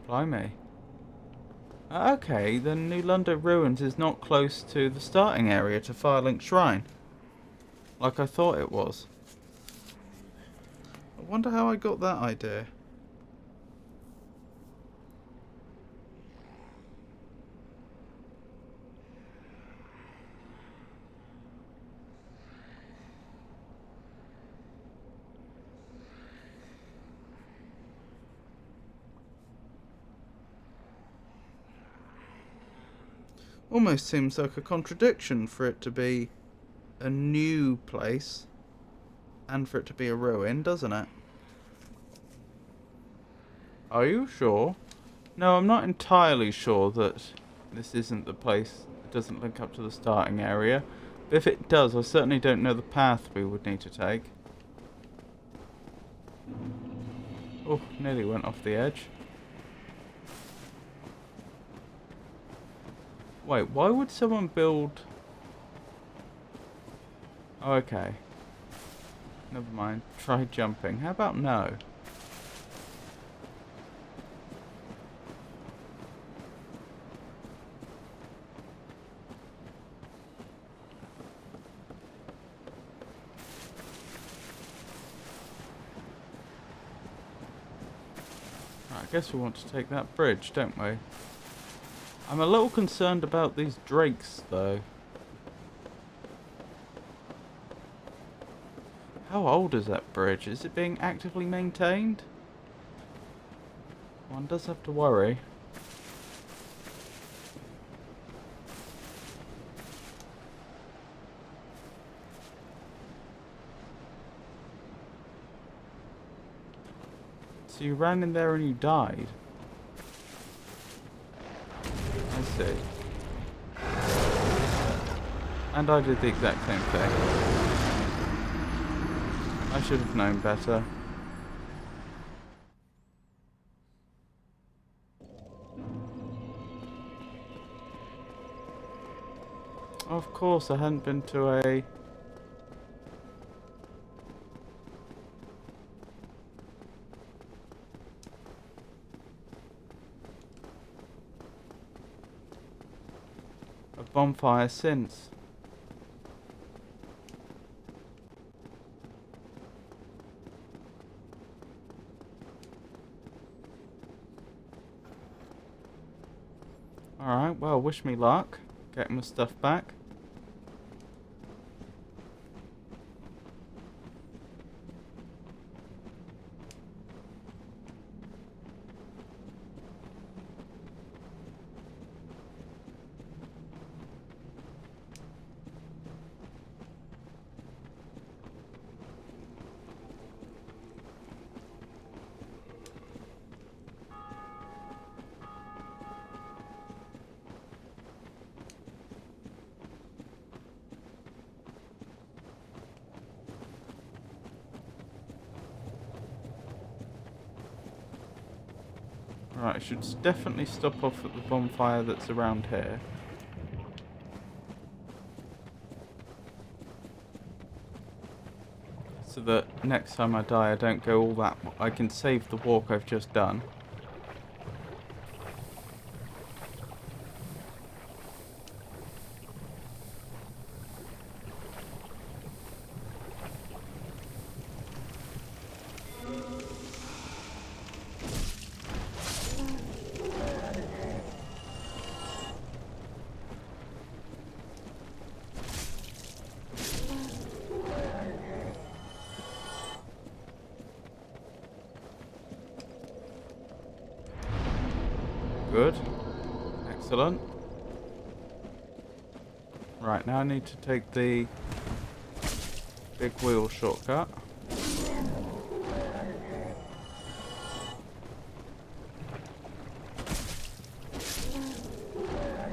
Speaker 1: Blimey. Okay, the Nulundo Ruins is not close to the starting area to Firelink Shrine. Like I thought it was. I wonder how I got that idea. Almost seems like a contradiction for it to be a new place and for it to be a ruin, doesn't it? Are you sure? No, I'm not entirely sure that this isn't the place. It doesn't link up to the starting area. But if it does, I certainly don't know the path we would need to take. Oh, nearly went off the edge. Wait, why would someone build... Oh, okay. Never mind. Try jumping. How about no? Right, I guess we want to take that bridge, don't we? I'm a little concerned about these drakes, though. How old is that bridge? Is it being actively maintained? One does have to worry. So you ran in there and you died. I see. And I did the exact same thing. I should have known better. Of course, I hadn't been to a bonfire since. Alright, well, wish me luck. Getting my stuff back. Right, I should definitely stop off at the bonfire that's around here. So that next time I die I don't go all that... I can save the walk I've just done. Good. Excellent. Right, now I need to take the big wheel shortcut.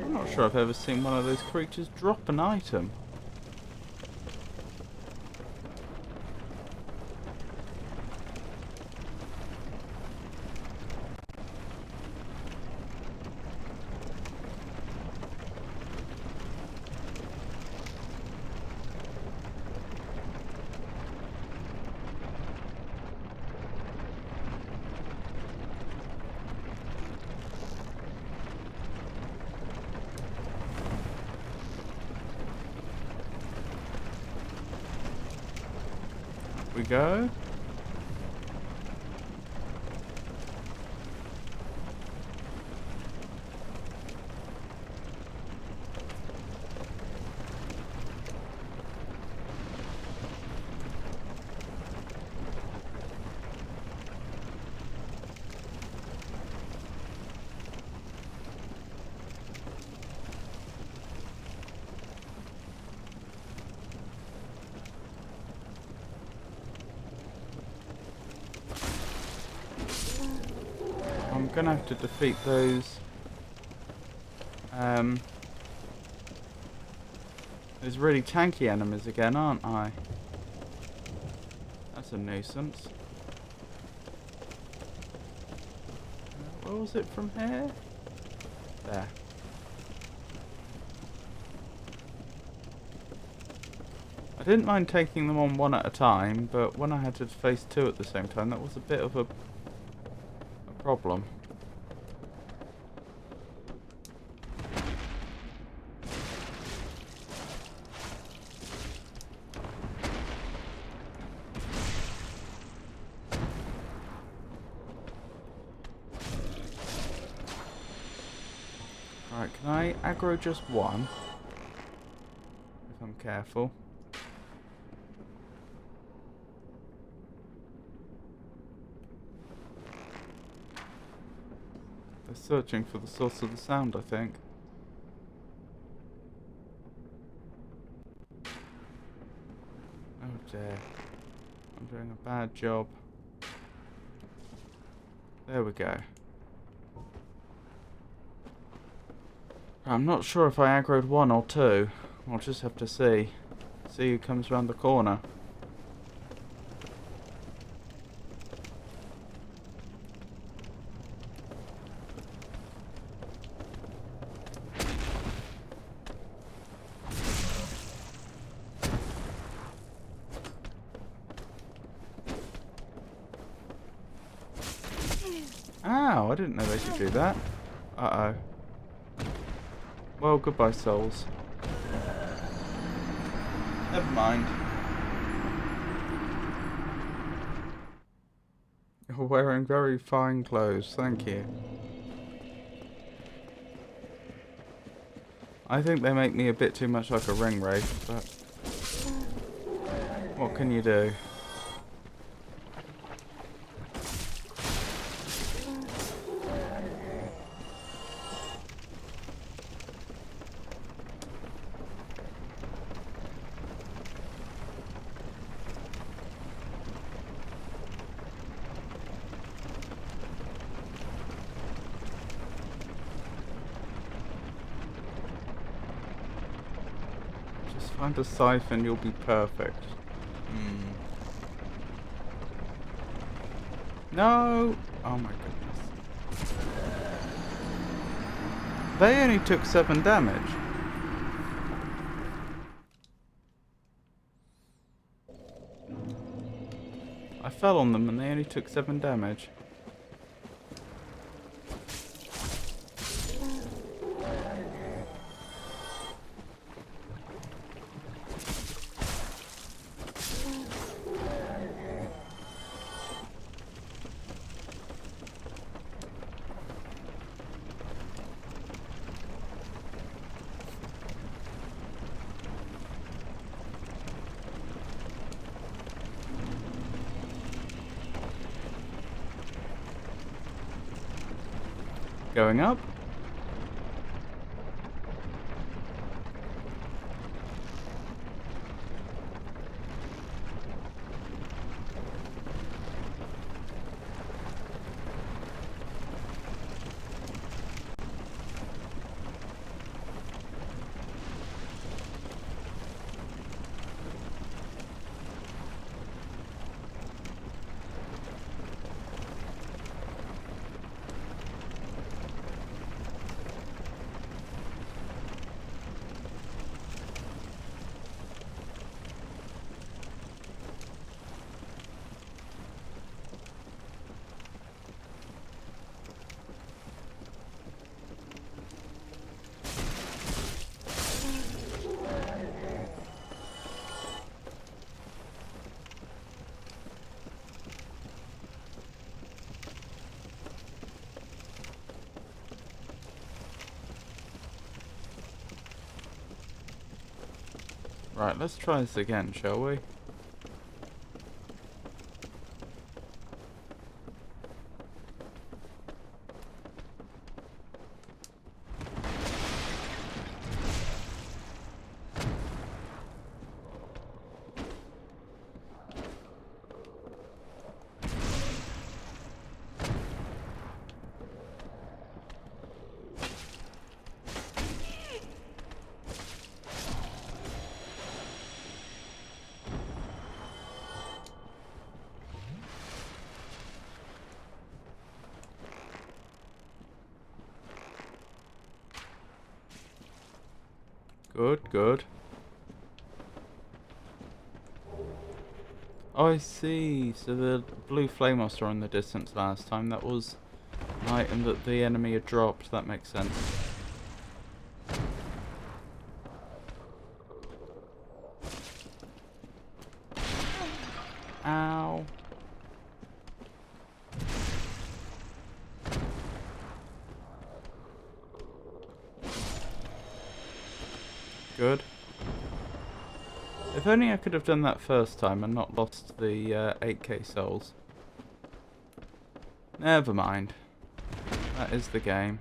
Speaker 1: I'm not sure I've ever seen one of those creatures drop an item. We go. I'm gonna have to defeat those really tanky enemies again, aren't I? That's a nuisance. Where was it from here? There. I didn't mind taking them on one at a time, but when I had to face two at the same time, that was a bit of a problem. Right, can I aggro just one? If I'm careful. They're searching for the source of the sound, I think. Oh dear. I'm doing a bad job. There we go. I'm not sure if I aggroed one or two. We'll just have to see. See who comes around the corner. Ow, I didn't know they could do that. Uh-oh. Well, goodbye, souls. Never mind. You're wearing very fine clothes, thank you. I think they make me a bit too much like a ring wraith, but what can you do? Just find a siphon, you'll be perfect. No! Oh my goodness. They only took 7 damage. I fell on them and they only took 7 damage. Going up. Right, let's try this again, shall we? Good, good. Oh, I see. So the blue flame I saw in the distance last time, that was an item that the enemy had dropped. That makes sense. Ow. Good. If only I could have done that first time and not lost the 8k souls. Never mind. That is the game.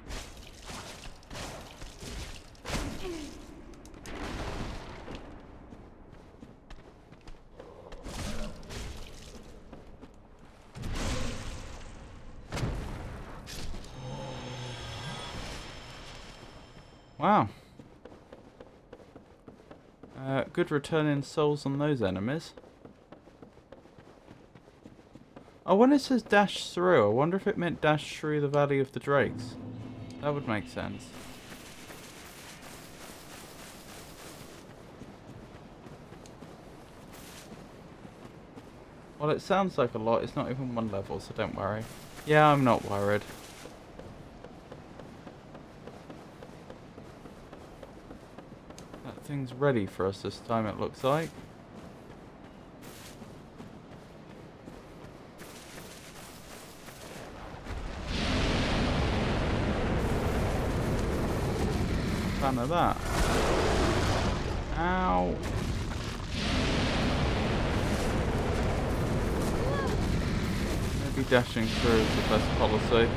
Speaker 1: Wow. Good return in souls on those enemies. Oh, when it says dash through, I wonder if it meant dash through the Valley of the Drakes. That would make sense. Well, it sounds like a lot. It's not even one level, so don't worry. Yeah, I'm not worried. That thing's ready for us this time, it looks like. Fan of that. Ow. Maybe dashing through is the best policy.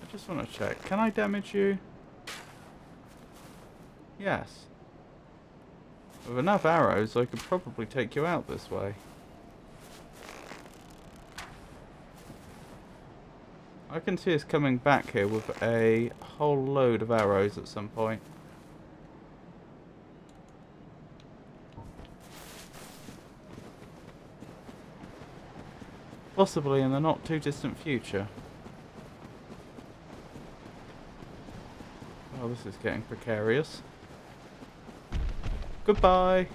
Speaker 1: I just want to check. Can I damage you? Yes. With enough arrows, I could probably take you out this way. I can see us coming back here with a whole load of arrows at some point. Possibly in the not too distant future. Oh, this is getting precarious. Goodbye.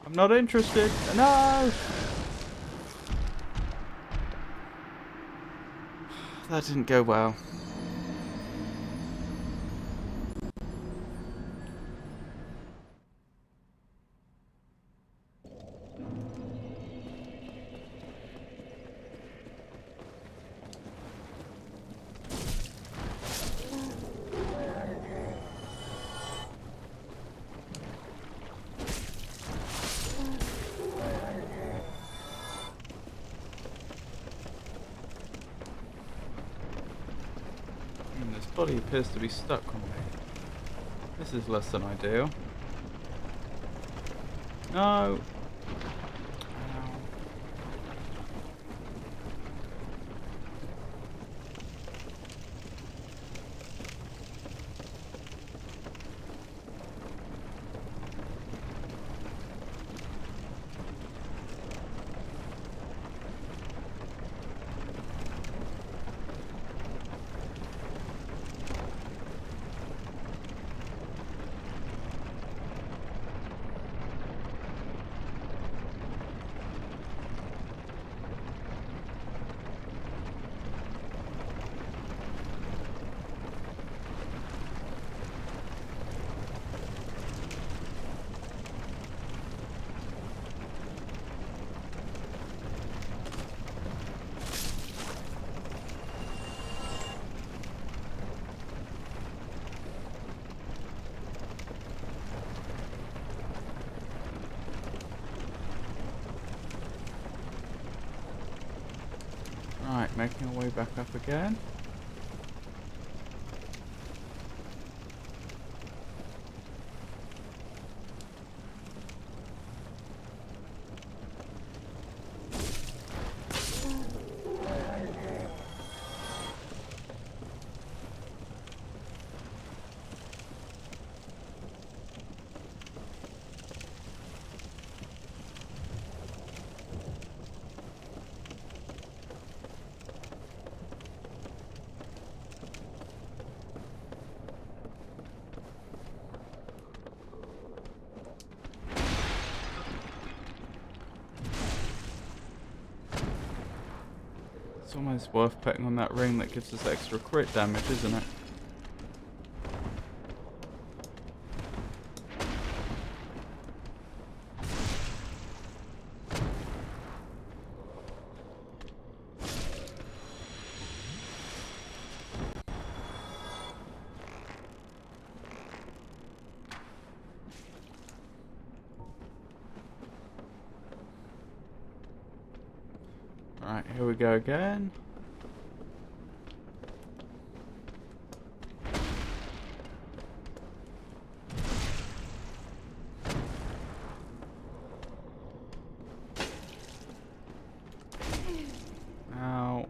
Speaker 1: I'm not interested. No! That didn't go well. This body appears to be stuck on me. This is less than ideal. No! Ow. Right, making our way back up again. It's almost worth putting on that ring that gives us extra crit damage, isn't it? Right, here we go again. Ow.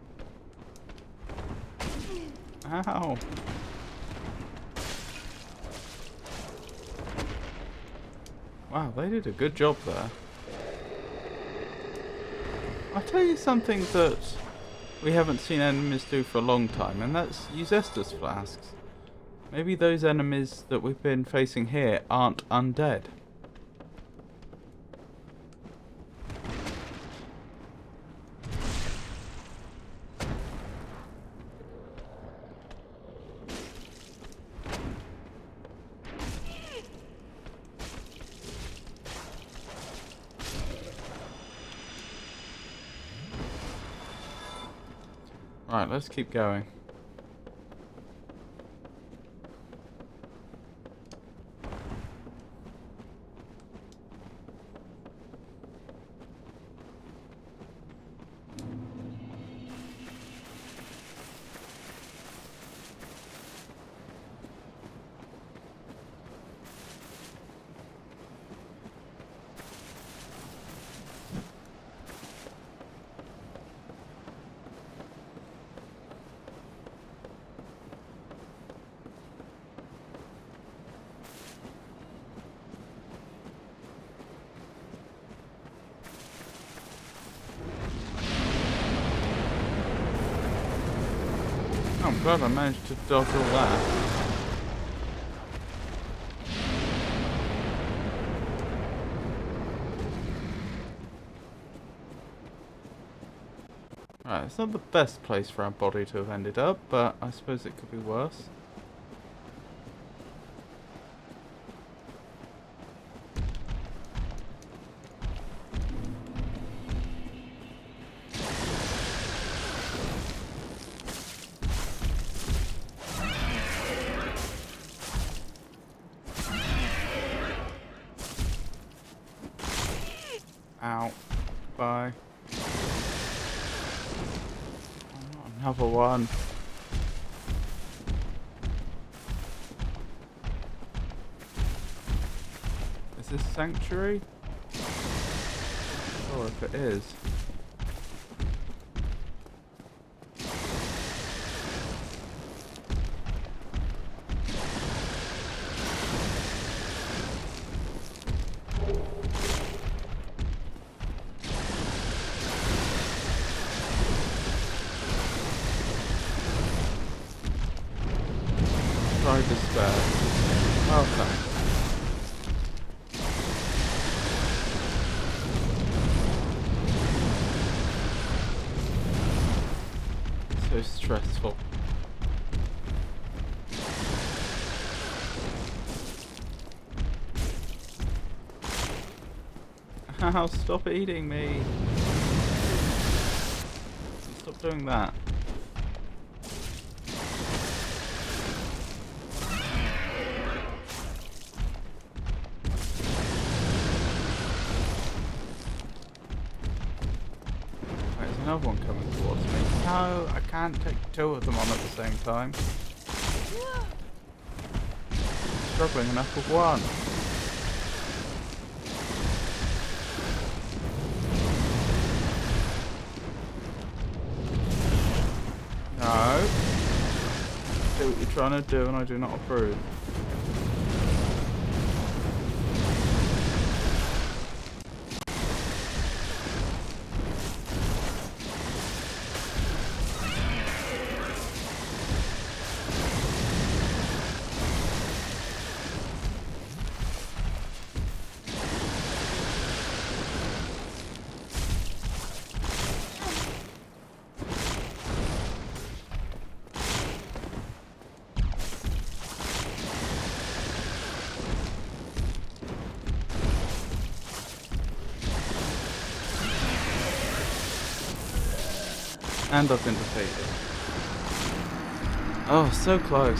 Speaker 1: Ow. Wow, they did a good job there. I'll tell you something that we haven't seen enemies do for a long time, and that's use Estus flasks. Maybe those enemies that we've been facing here aren't undead. Right, let's keep going. Oh, I'm glad I managed to dodge all that. Right, it's not the best place for our body to have ended up, but I suppose it could be worse. Ow. Bye. Oh, another one. Is this sanctuary? Or if it is. Try despair. Oh, thanks. So stressful. Ow, stop eating me. Stop doing that. There's another one coming towards me. No, I can't take two of them on at the same time. I'm struggling enough with one. No. See what you're trying to do and I do not approve. And I've been defeated. Oh, so close.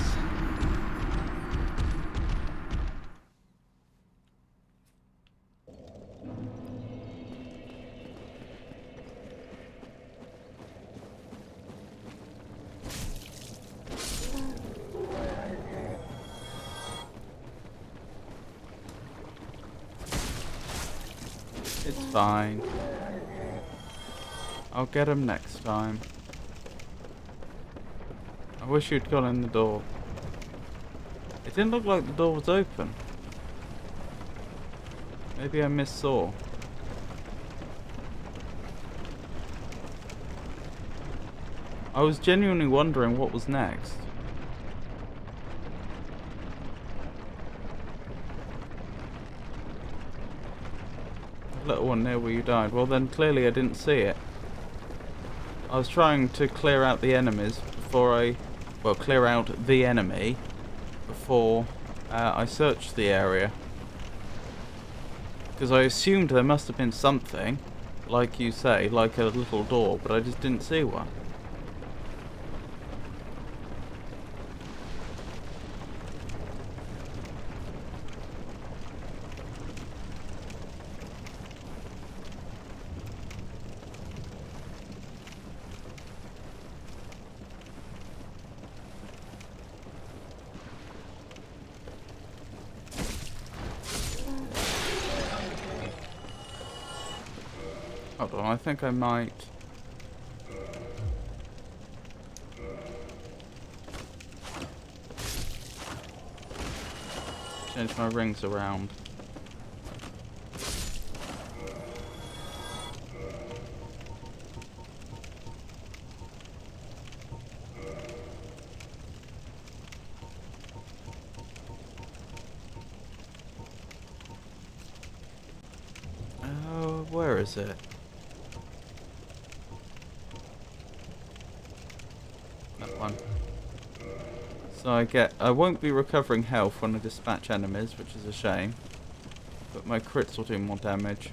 Speaker 1: It's fine. I'll get him next time. I wish you'd gone in the door. It didn't look like the door was open. Maybe I missaw. I was genuinely wondering what was next. The little one near where you died. Well then, clearly I didn't see it. I was trying to clear out the enemies before I... Well, clear out the enemy before I searched the area. Because I assumed there must have been something, like you say, like a little door, but I just didn't see one. Hold on, I think I might... change my rings around. Oh, where is it? That one. So I won't be recovering health when I dispatch enemies, which is a shame. But my crits will do more damage.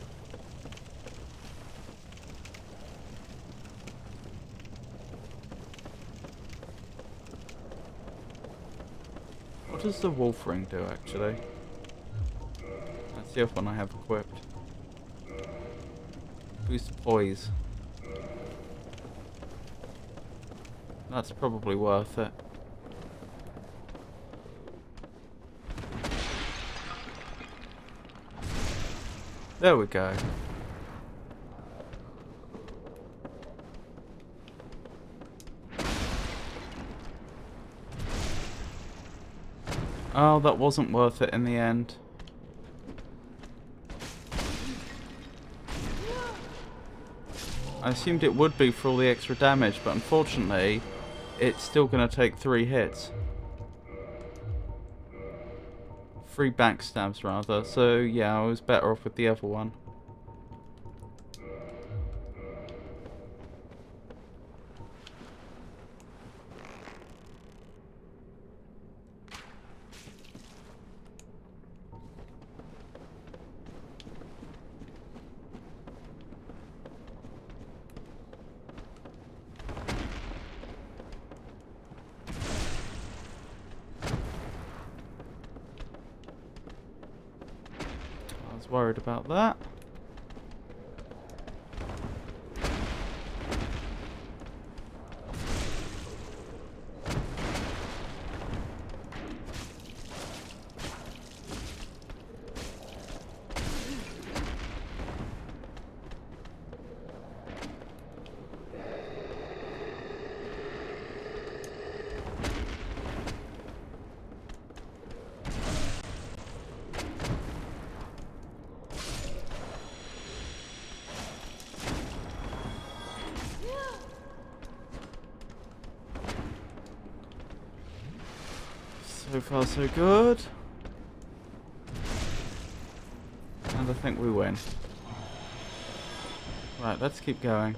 Speaker 1: What does the wolf ring do, actually? That's the other one I have equipped. Boost poise. That's probably worth it. There we go. Oh, that wasn't worth it in the end. I assumed it would be for all the extra damage, but unfortunately, it's still going to take 3 hits. 3 backstabs, rather. So, yeah, I was better off with the other one. I was worried about that. So far, so good. And I think we win. Right, let's keep going.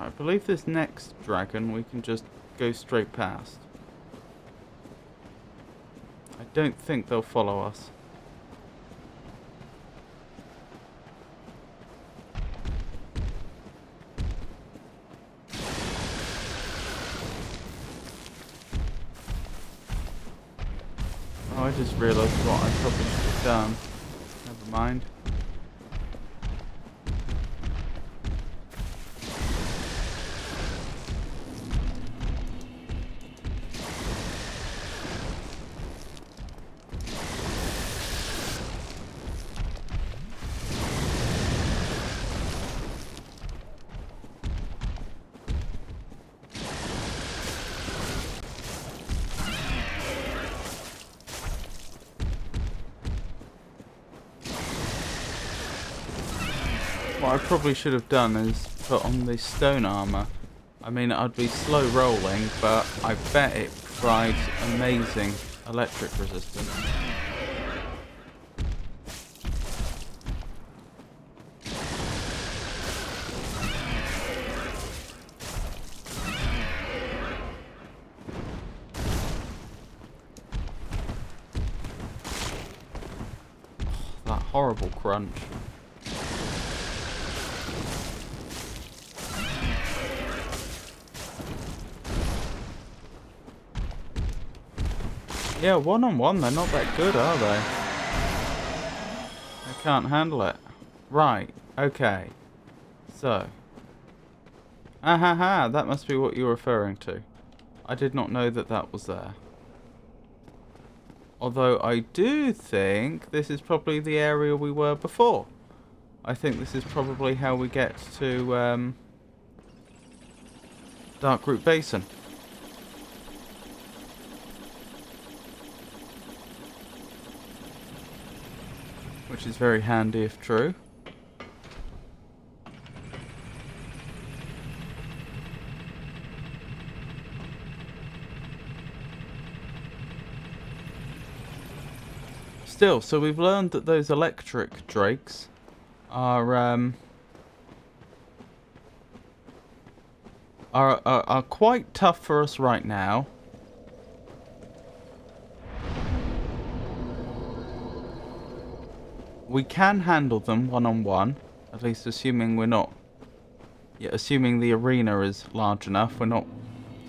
Speaker 1: I believe this next dragon we can just go straight past. I don't think they'll follow us. Oh, I just realised what I probably should have done. Never mind. What I probably should have done is put on the stone armor. I mean, I'd be slow rolling, but I bet it provides amazing electric resistance. That horrible crunch. Yeah, one-on-one, they're not that good, are they? They can't handle it. Right, okay. So. Ahaha, that must be what you're referring to. I did not know that that was there. Although I do think this is probably the area we were before. I think this is probably how we get to Darkroot Basin. Which is very handy if true. Still, so we've learned that those electric drakes are quite tough for us right now. We can handle them one-on-one, at least assuming we're not... Yeah, assuming the arena is large enough, we're not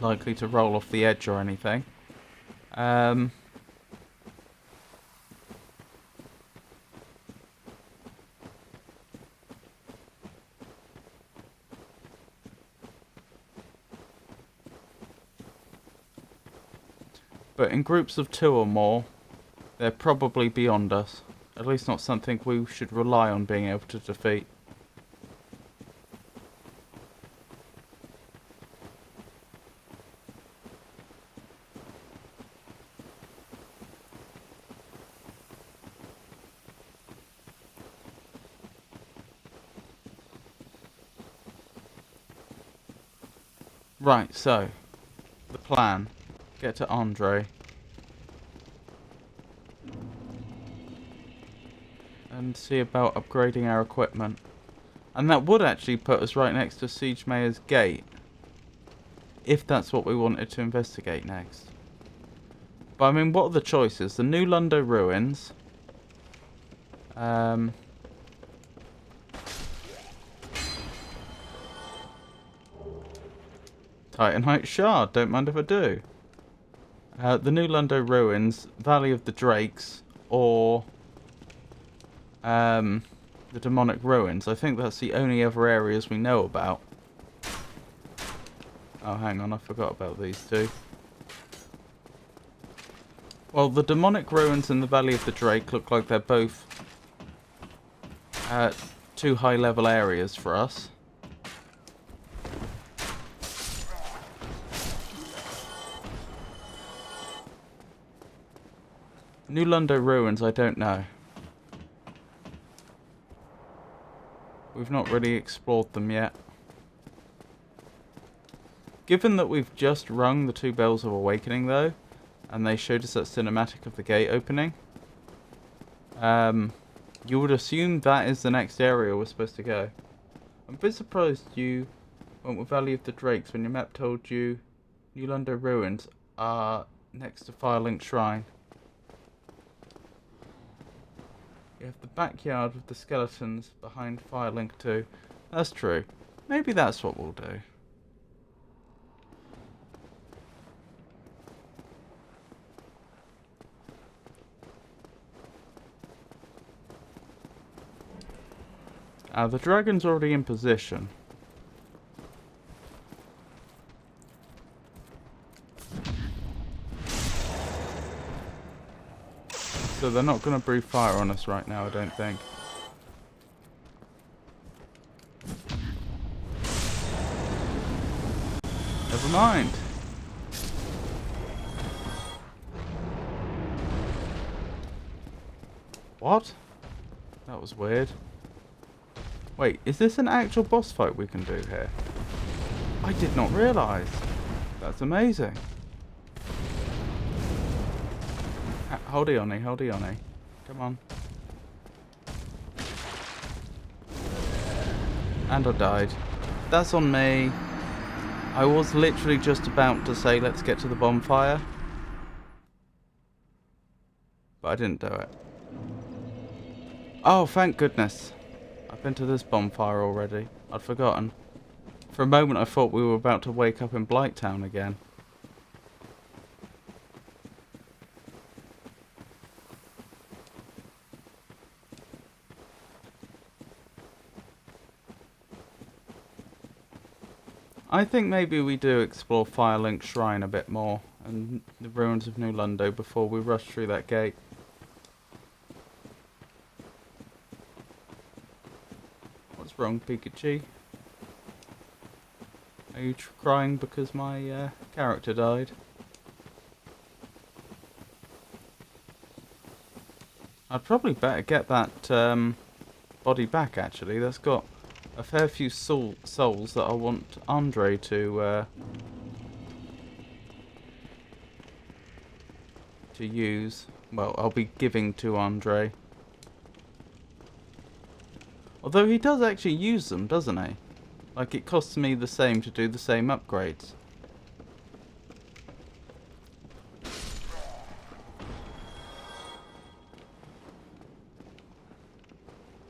Speaker 1: likely to roll off the edge or anything. But in groups of 2 or more, they're probably beyond us. At least not something we should rely on being able to defeat. Right, so, the plan. Get to Andre. And see about upgrading our equipment. And that would actually put us right next to Siege Mayor's Gate. If that's what we wanted to investigate next. But I mean, what are the choices? The New Lundo Ruins. Titanite Shard, don't mind if I do. The New Lundo Ruins, Valley of the Drakes, or the Demonic Ruins. I think that's the only other areas we know about. Oh, hang on, I forgot about these two. Well, the Demonic Ruins and the Valley of the Drake look like they're both 2 high-level areas for us. New Lundo Ruins, I don't know. We've not really explored them yet. Given that we've just rung the 2 bells of awakening, though, and they showed us that cinematic of the gate opening, you would assume that is the next area we're supposed to go. I'm a bit surprised you What were value of the drakes when your map told you New London ruins are next to Firelink Shrine? You have the backyard with the skeletons behind Firelink 2. That's true. Maybe that's what we'll do. The dragon's already in position. So they're not going to breathe fire on us right now, I don't think. Never mind. What? That was weird. Wait, is this an actual boss fight we can do here? I did not realise. That's amazing. Hold on, hold on. Come on. And I died. That's on me. I was literally just about to say let's get to the bonfire. But I didn't do it. Oh, thank goodness. I've been to this bonfire already. I'd forgotten. For a moment I thought we were about to wake up in Blighttown again. I think maybe we do explore Firelink Shrine a bit more and the ruins of New Lundo before we rush through that gate. What's wrong, Pikachu? Are you crying because my character died? I'd probably better get that body back, actually. That's got a fair few souls that I want Andre to use. Well, I'll be giving to Andre. Although he does actually use them, doesn't he? Like, it costs me the same to do the same upgrades.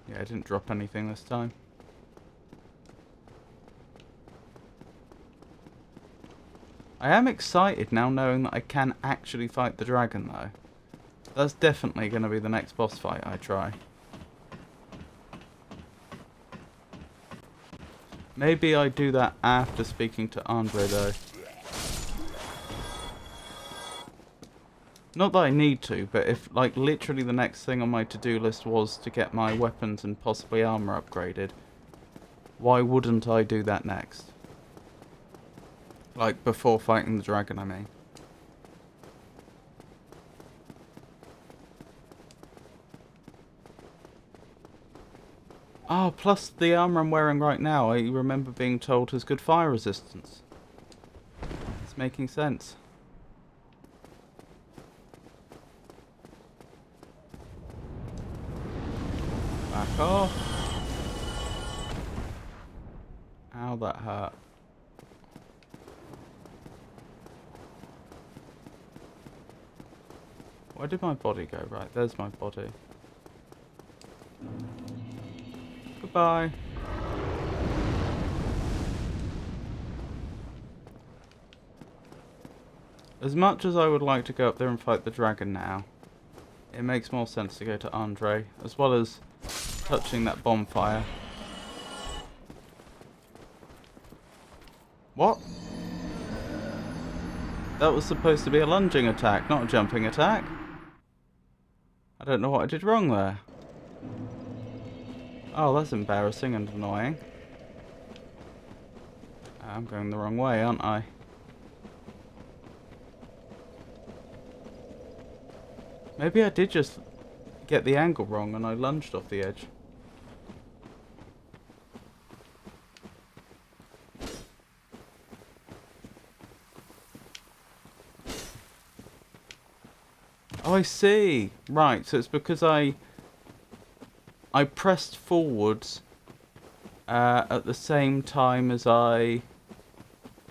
Speaker 1: Yeah, I didn't drop anything this time. I am excited now knowing that I can actually fight the dragon, though. That's definitely going to be the next boss fight I try. Maybe I do that after speaking to Andre, though. Not that I need to, but if, like, literally the next thing on my to-do list was to get my weapons and possibly armor upgraded, why wouldn't I do that next? Like, before fighting the dragon, I mean. Oh, plus the armor I'm wearing right now, I remember being told has good fire resistance. It's making sense. Back off. Ow, that hurt. Where did my body go? Right, there's my body. Goodbye. As much as I would like to go up there and fight the dragon now, it makes more sense to go to Andre, as well as touching that bonfire. What? That was supposed to be a lunging attack, not a jumping attack. I don't know what I did wrong there. Oh, that's embarrassing and annoying. I'm going the wrong way, aren't I? Maybe I did just get the angle wrong and I lunged off the edge. Oh, I see. Right, so it's because I pressed forwards at the same time as I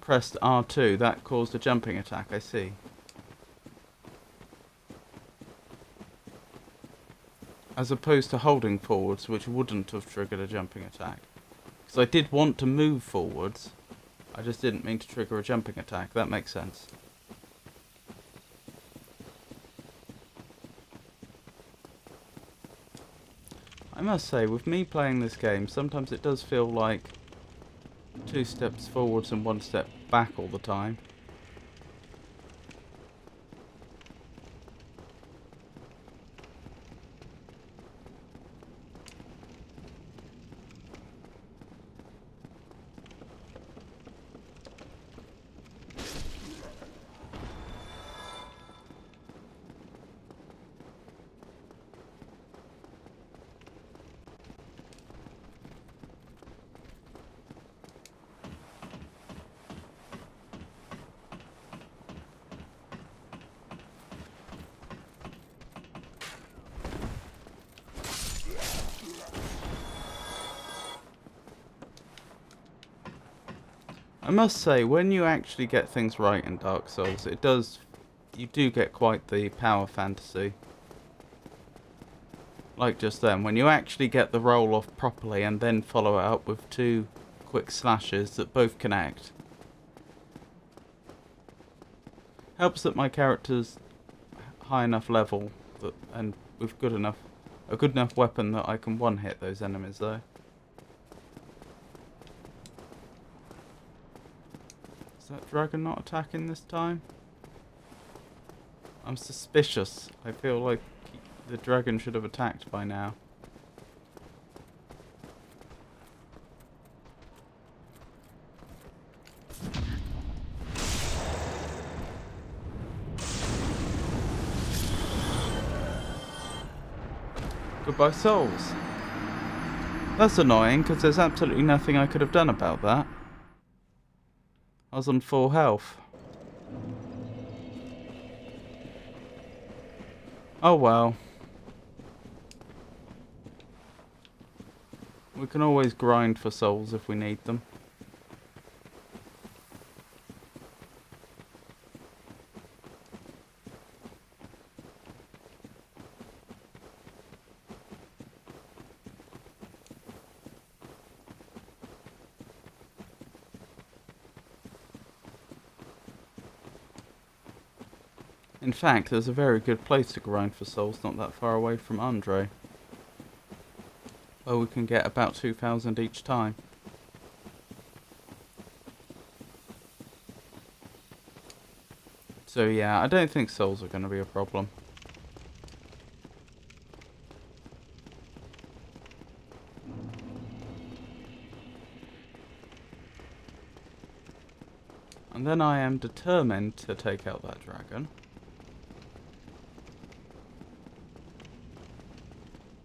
Speaker 1: pressed R2. That caused a jumping attack, I see. As opposed to holding forwards, which wouldn't have triggered a jumping attack. Because I did want to move forwards, I just didn't mean to trigger a jumping attack. That makes sense. I must say, with me playing this game, sometimes it does feel like 2 steps forwards and 1 step back all the time. I must say, when you actually get things right in Dark Souls, you do get quite the power fantasy. Like just then, when you actually get the roll off properly and then follow it up with 2 quick slashes that both connect. Helps that my character's high enough level and with a good enough weapon that I can one-hit those enemies though. Is that dragon not attacking this time? I'm suspicious. I feel like the dragon should have attacked by now. Goodbye, souls. That's annoying, because there's absolutely nothing I could have done about that. I was on full health. Oh well. We can always grind for souls if we need them. In fact, there's a very good place to grind for souls not that far away from Andre, where we can get about 2,000 each time. So yeah, I don't think souls are going to be a problem. And then I am determined to take out that dragon.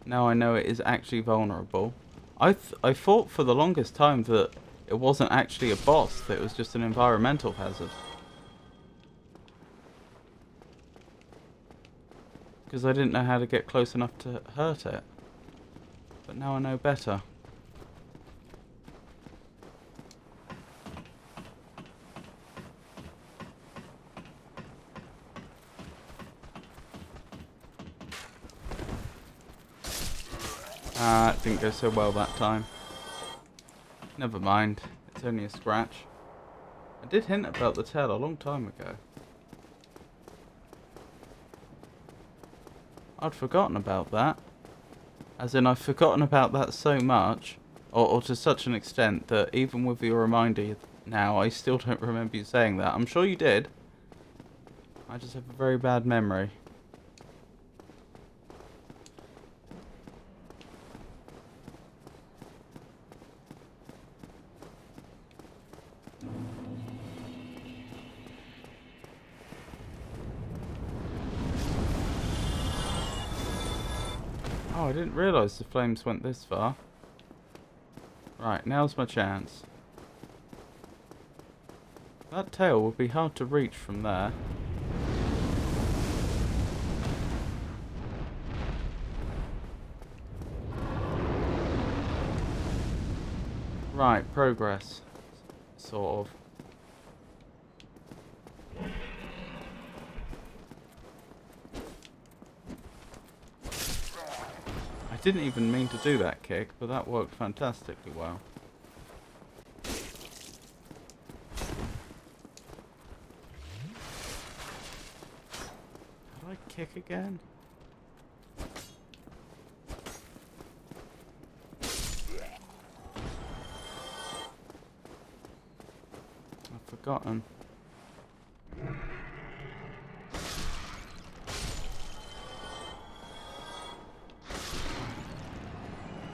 Speaker 1: Now I know it is actually vulnerable. I thought for the longest time that it wasn't actually a boss, that it was just an environmental hazard. Because I didn't know how to get close enough to hurt it. But now I know better. It didn't go so well that time. Never mind, it's only a scratch. I did hint about the tail a long time ago. I'd forgotten about that. As in, I've forgotten about that so much, or to such an extent, that even with your reminder now, I still don't remember you saying that. I'm sure you did. I just have a very bad memory. Oh, I didn't realise the flames went this far. Right, now's my chance. That tail would be hard to reach from there. Right, progress. Sort of. I didn't even mean to do that kick, but that worked fantastically well. How do I kick again? I've forgotten.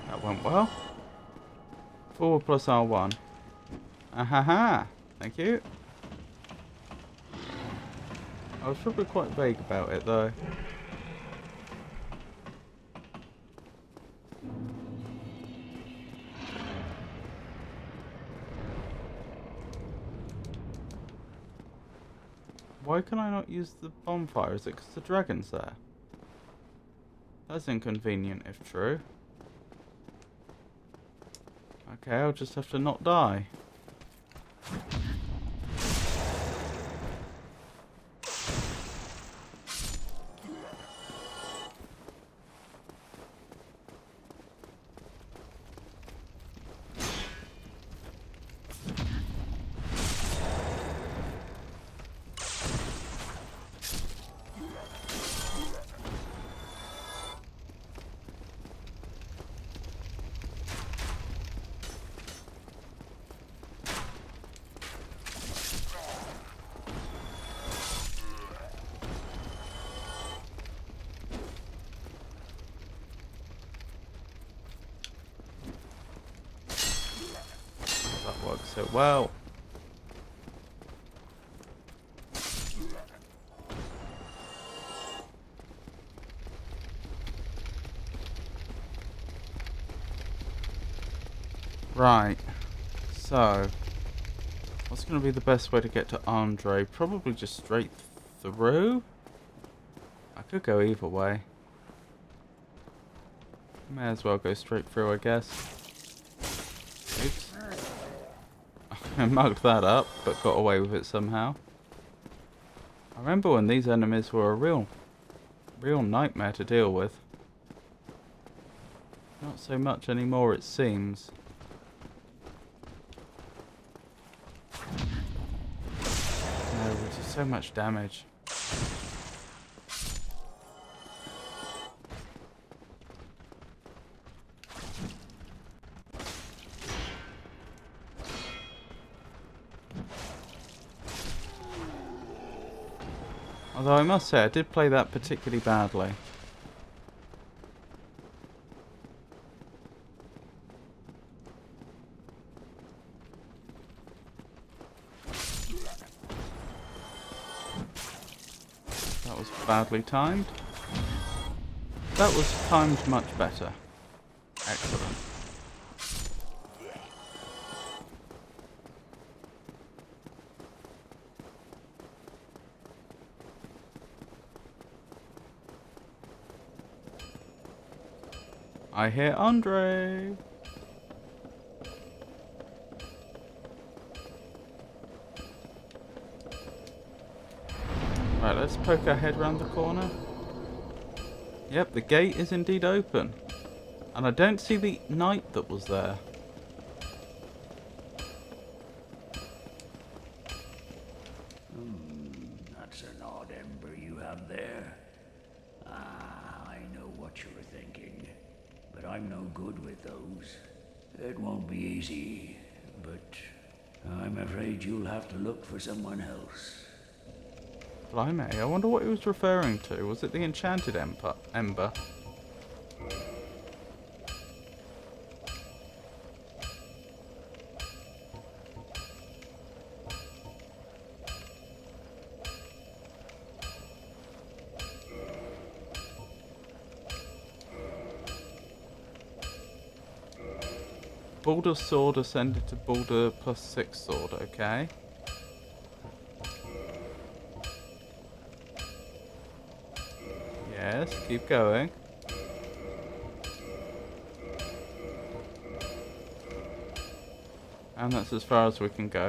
Speaker 1: That went well. Forward plus R1. Ahaha! Thank you. I was probably quite vague about it though. Why can I not use the bonfire? Is it because the dragon's there? That's inconvenient if true. Okay, I'll just have to not die. That works so well. Right. So, what's going to be the best way to get to Andre? Probably just straight through? I could go either way. May as well go straight through, I guess. Oops. I mugged that up, but got away with it somehow. I remember when these enemies were a real nightmare to deal with. Not so much anymore, it seems. No, we do so much damage. Although I must say, I did play that particularly badly. That was badly timed. That was timed much better. Excellent. I hear Andre. Right, let's poke our head round the corner. Yep, the gate is indeed open. And I don't see the knight that was there.
Speaker 3: That's an odd ember you have there. I know what you were thinking, but I'm no good with those. It won't be easy, but I'm afraid you'll have to look for someone else.
Speaker 1: Blimey, I wonder what he was referring to. Was it the enchanted ember? Baldur's sword ascended to Baldur +6 sword, okay. Yes, keep going. And that's as far as we can go.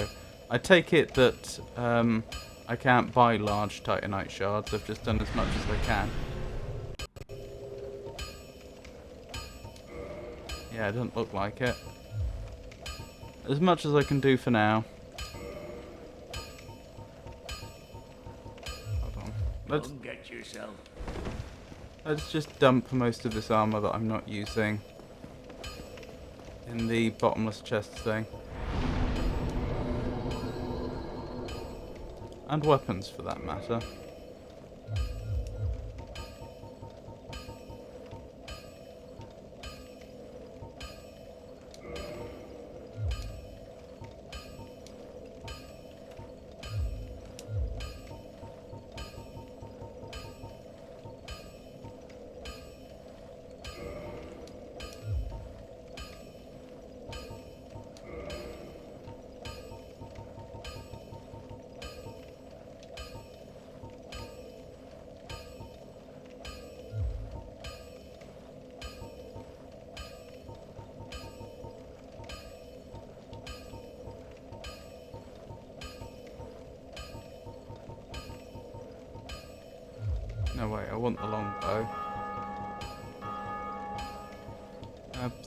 Speaker 1: I take it that I can't buy large titanite shards. I've just done as much as I can. Yeah, it doesn't look like it. As much as I can do for now. Hold on.
Speaker 3: Don't get yourself.
Speaker 1: Let's just dump most of this armor that I'm not using in the bottomless chest thing. And weapons, for that matter. No, wait, I want the longbow.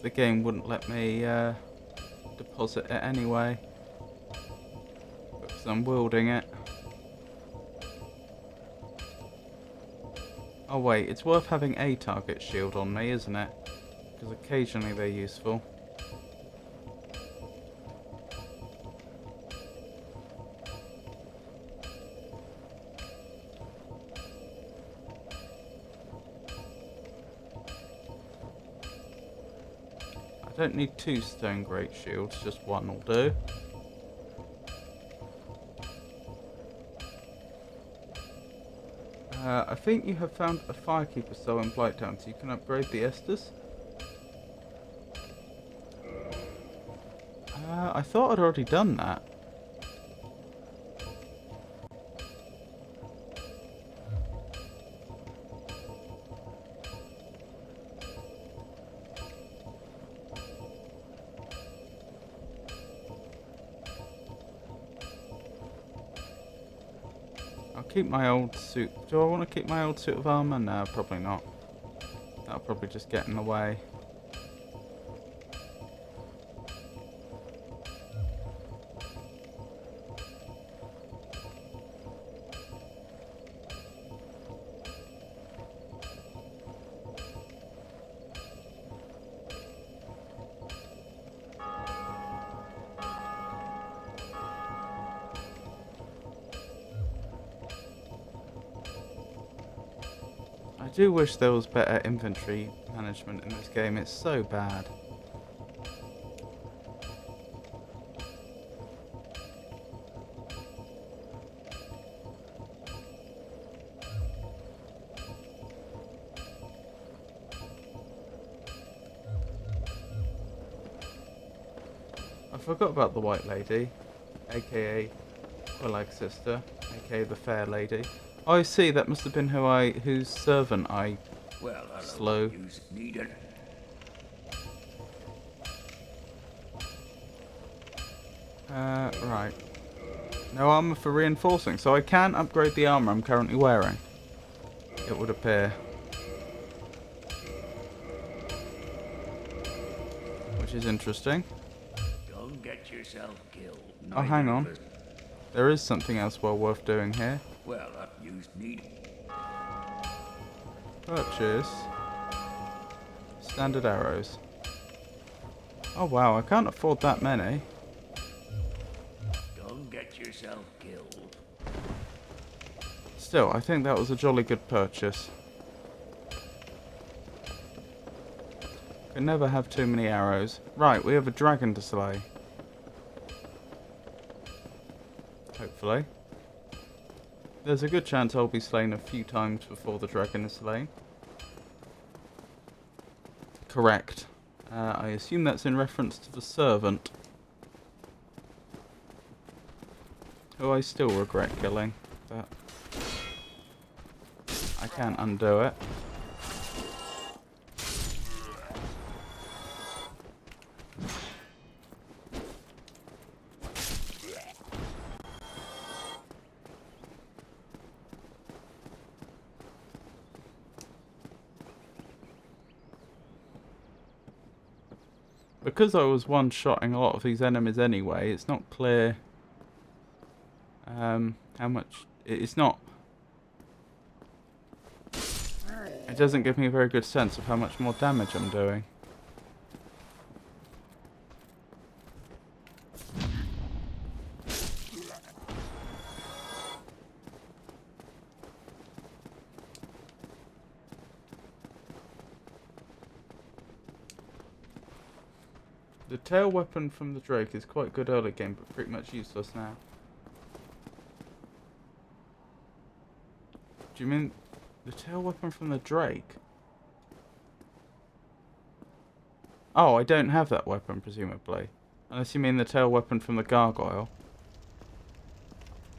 Speaker 1: The game wouldn't let me deposit it anyway, because I'm wielding it. Oh wait, it's worth having a target shield on me, isn't it? Because occasionally they're useful. I don't need 2 stone great shields, just 1 will do. I think you have found a firekeeper soul in Blighttown, so you can upgrade the Estus. I thought I'd already done that. I'll keep my old suit. Do I want to keep my old suit of armour? No, probably not. That'll probably just get in the way. I do wish there was better inventory management in this game. It's so bad. I forgot about the White Lady, aka Quilag's sister, aka the Fair Lady. Oh, I see. That must have been whose servant I slew. Right. No armor for reinforcing, so I can upgrade the armor I'm currently wearing. It would appear. Which is interesting.
Speaker 3: Don't get yourself killed.
Speaker 1: Oh, hang on. There is something else well worth doing here.
Speaker 3: Well, you need.
Speaker 1: Purchase standard arrows. Oh wow, I can't afford that many.
Speaker 3: Don't get yourself killed.
Speaker 1: Still, I think that was a jolly good purchase. Can never have too many arrows. Right, we have a dragon to slay. Hopefully. There's a good chance I'll be slain a few times before the dragon is slain. Correct. I assume that's in reference to the servant, who I still regret killing, but I can't undo it. because I was one-shotting a lot of these enemies anyway, it's not clear how much... It's not... It doesn't give me a very good sense of how much more damage I'm doing. The tail weapon from the Drake is quite good early game, but pretty much useless now. Do you mean the tail weapon from the Drake? Oh, I don't have that weapon, presumably. Unless you mean the tail weapon from the gargoyle.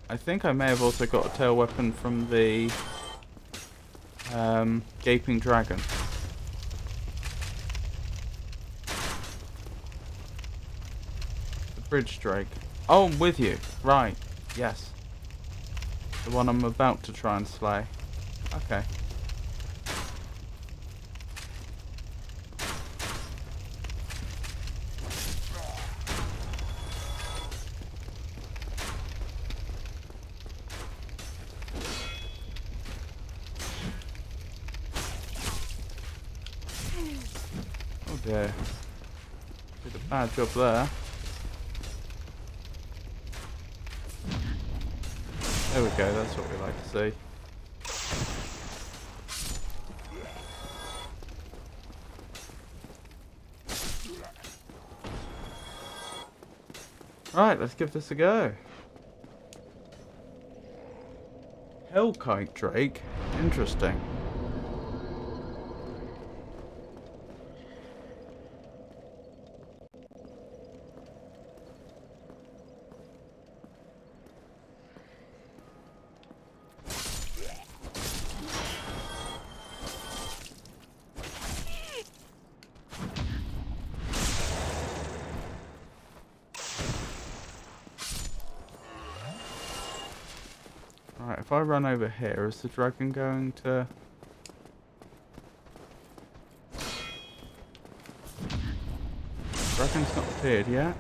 Speaker 1: I think I may have also got a tail weapon from the gaping dragon. Bridge Drake. Oh, I'm with you. Right. Yes. The one I'm about to try and slay. Okay. Oh dear. Did a bad job there. There we go, that's what we like to see. Right, let's give this a go. Hellkite Drake? Interesting. Right, if I run over here, is the dragon going to... Dragon's not appeared yet.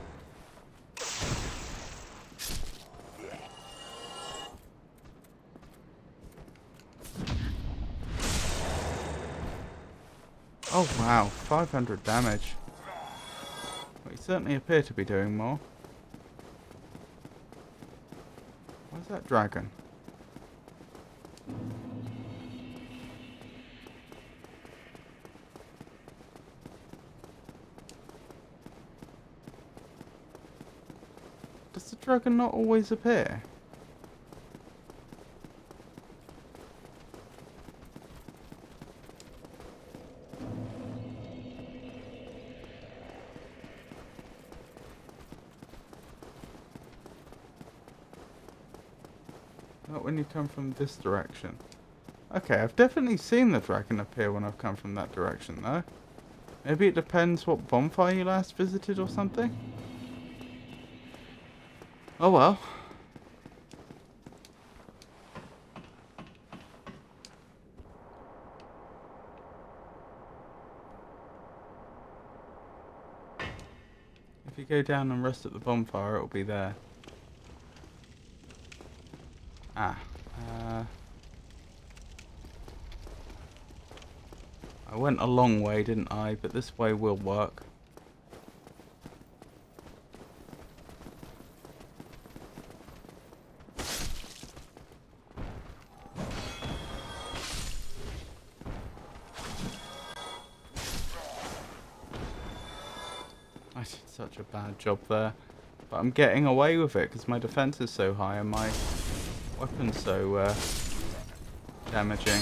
Speaker 1: Oh wow, 500 damage. We certainly appear to be doing more. Where's that dragon? Does the dragon not always appear? Not when you come from this direction. Okay, I've definitely seen the dragon appear when I've come from that direction though. Maybe it depends what bonfire you last visited or something? Oh well. If you go down and rest at the bonfire, it'll be there. Ah. I went a long way, didn't I? But this way will work. I did such a bad job there. But I'm getting away with it because my defense is so high and my weapon's so damaging.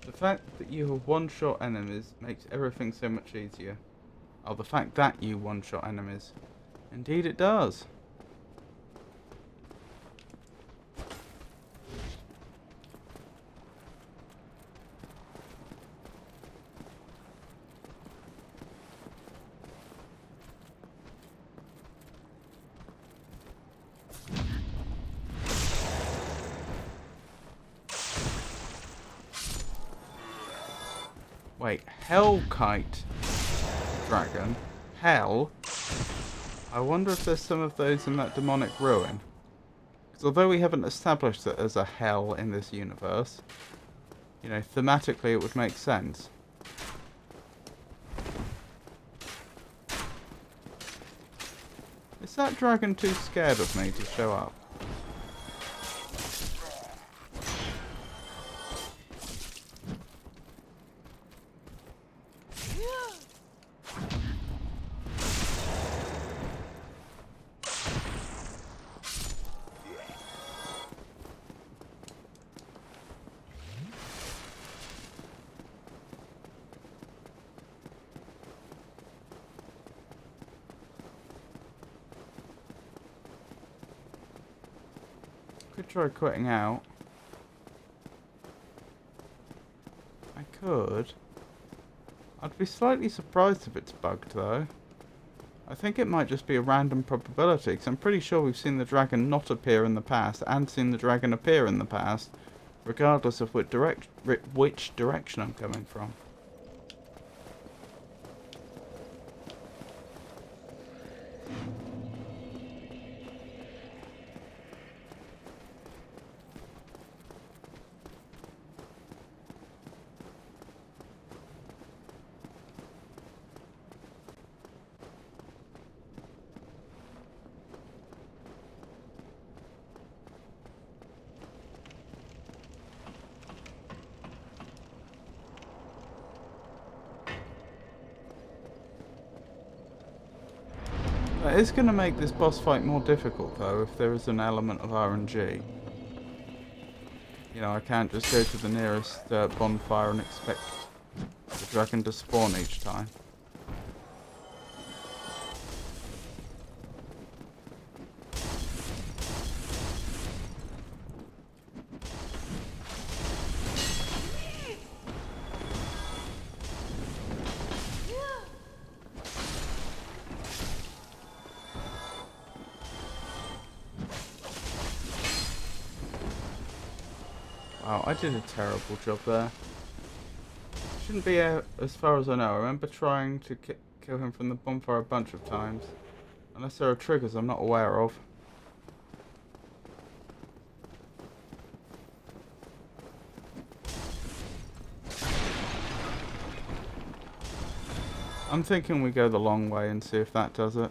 Speaker 1: The fact that you have one-shot enemies makes everything so much easier. Oh, the fact that you one-shot enemies. Indeed it does. Wait, Hellkite Dragon? Hell? I wonder if there's some of those in that demonic ruin. Because although we haven't established it as a hell in this universe, you know, thematically it would make sense. Is that dragon too scared of me to show up? Could try quitting out. I could. I'd be slightly surprised if it's bugged though. I think it might just be a random probability, because I'm pretty sure we've seen the dragon not appear in the past and seen the dragon appear in the past, regardless of which direction I'm coming from. That is going to make this boss fight more difficult though, if there is an element of RNG. You know, I can't just go to the nearest bonfire and expect the dragon to spawn each time. Wow, I did a terrible job there. Shouldn't be out as far as I know. I remember trying to kill him from the bonfire a bunch of times. Unless there are triggers I'm not aware of. I'm thinking we go the long way and see if that does it.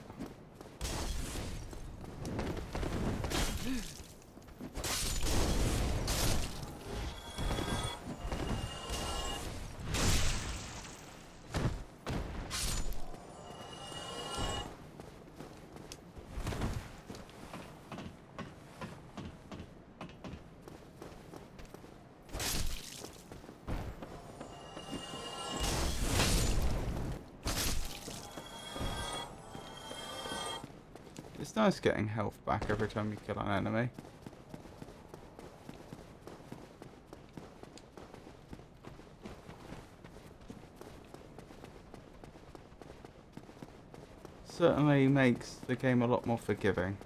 Speaker 1: It's nice getting health back every time you kill an enemy. Certainly makes the game a lot more forgiving.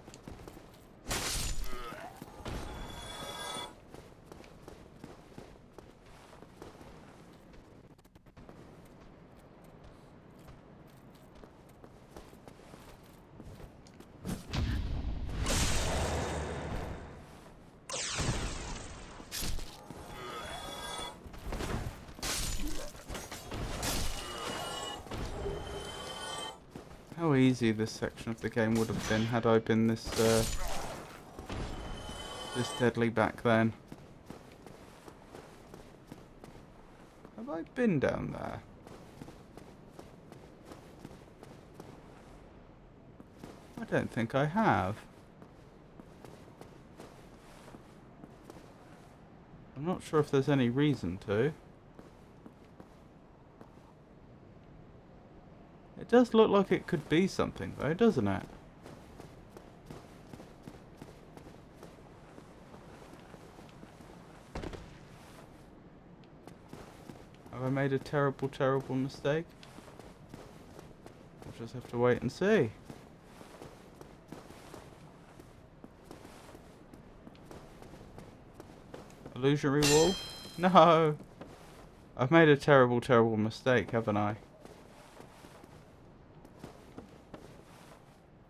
Speaker 1: How easy this section of the game would have been had I been this deadly back then. Have I been down there? I don't think I have. I'm not sure if there's any reason to. It does look like it could be something though, doesn't it? Have I made a terrible, terrible mistake? We'll just have to wait and see. Illusionary wall? No! I've made a terrible, terrible mistake, haven't I?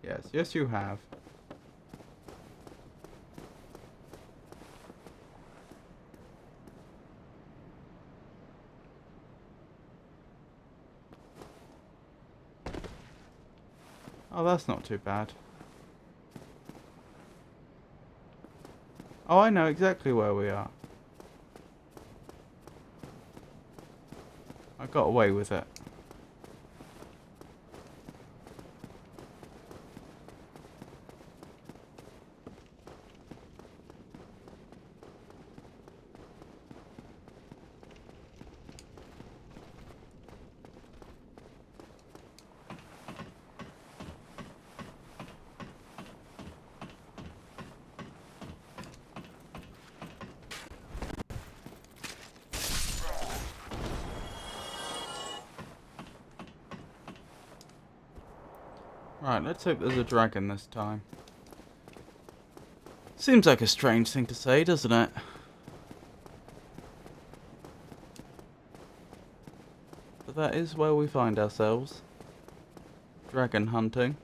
Speaker 1: Yes, yes you have. Oh, that's not too bad. Oh, I know exactly where we are. I got away with it. Right, let's hope there's a dragon this time. Seems like a strange thing to say, doesn't it? But that is where we find ourselves. Dragon hunting.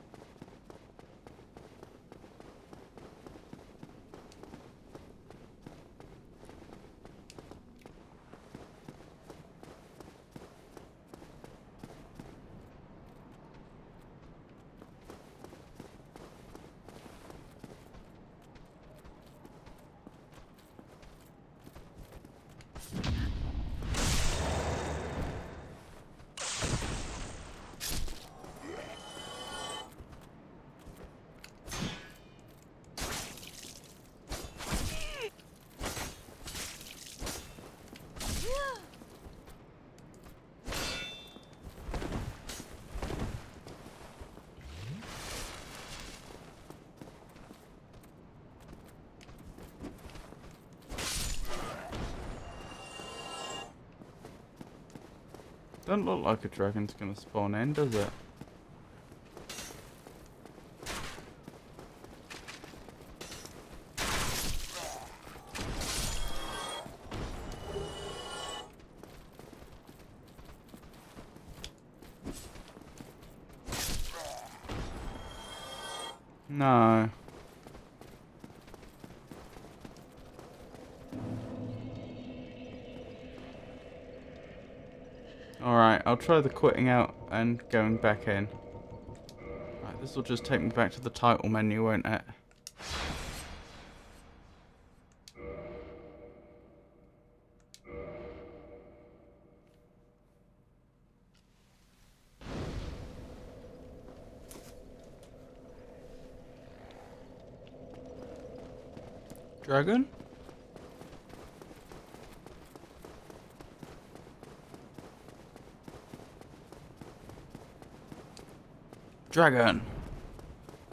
Speaker 1: Doesn't look like a dragon's gonna spawn in, does it? No. Alright, I'll try the quitting out and going back in. Right, this will just take me back to the title menu, won't it? Dragon? Dragon!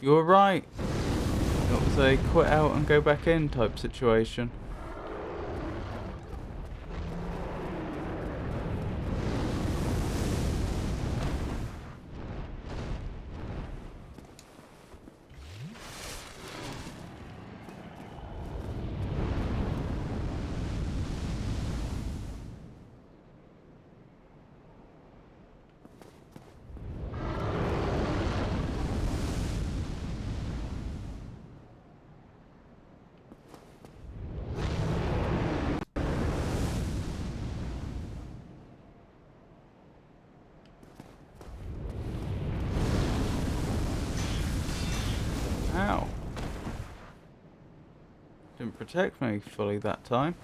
Speaker 1: You were right. It was a quit out and go back in type situation. Ow. Didn't protect me fully that time.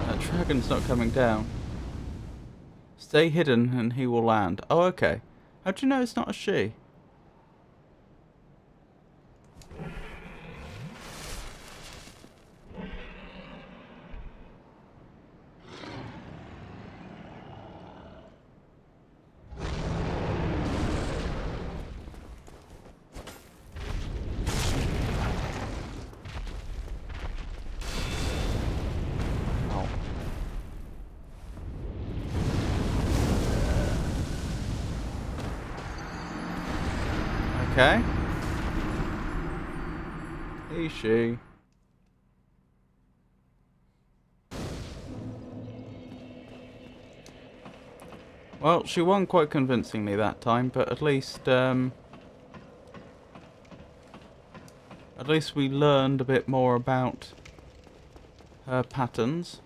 Speaker 1: That dragon's not coming down. Stay hidden and he will land. Oh, okay. How do you know it's not a she? Okay. He, she. Well, she won quite convincingly that time, but at least we learned a bit more about her patterns.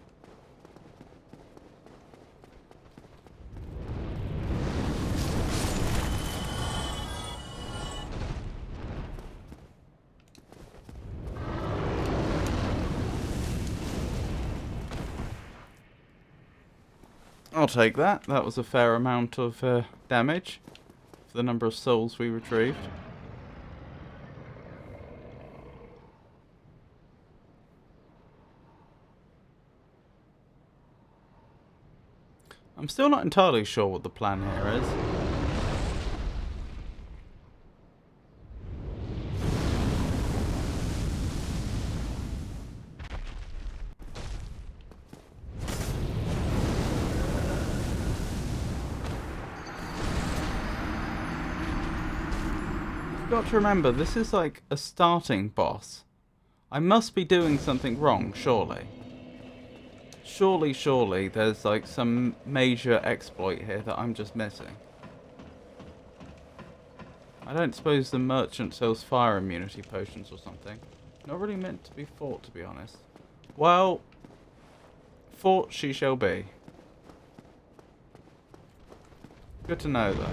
Speaker 1: I'll take that. That was a fair amount of damage for the number of souls we retrieved. I'm still not entirely sure what the plan here is. You've got to remember, this is like a starting boss. I must be doing something wrong, surely. Surely, there's like some major exploit here that I'm just missing. I don't suppose the merchant sells fire immunity potions or something. Not really meant to be fought, to be honest. Well, fought she shall be. Good to know, though.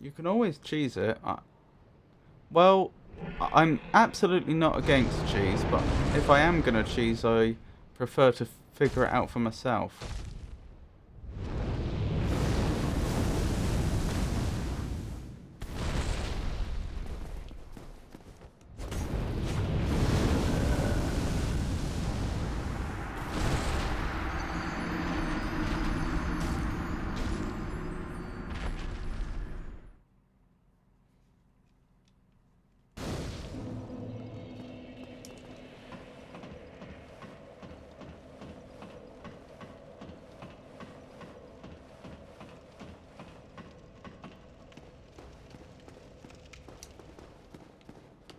Speaker 1: You can always cheese it. Well, I'm absolutely not against cheese, but if I am going to cheese, I prefer to figure it out for myself.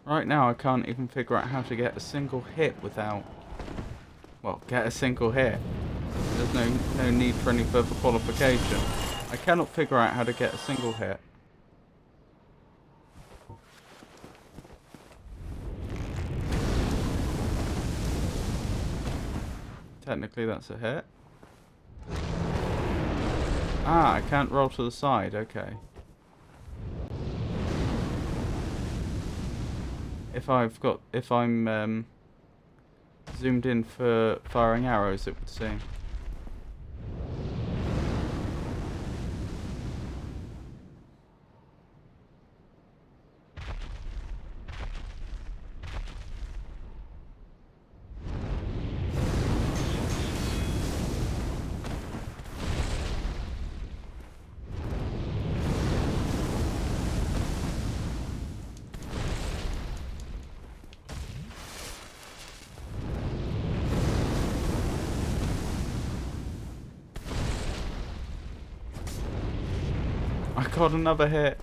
Speaker 1: Right now I can't even figure out how to get a single hit without... Well, get a single hit. There's no need for any further qualification. I cannot figure out how to get a single hit. Technically that's a hit. Ah, I can't roll to the side, okay. If I'm zoomed in for firing arrows, it would seem. I got another hit.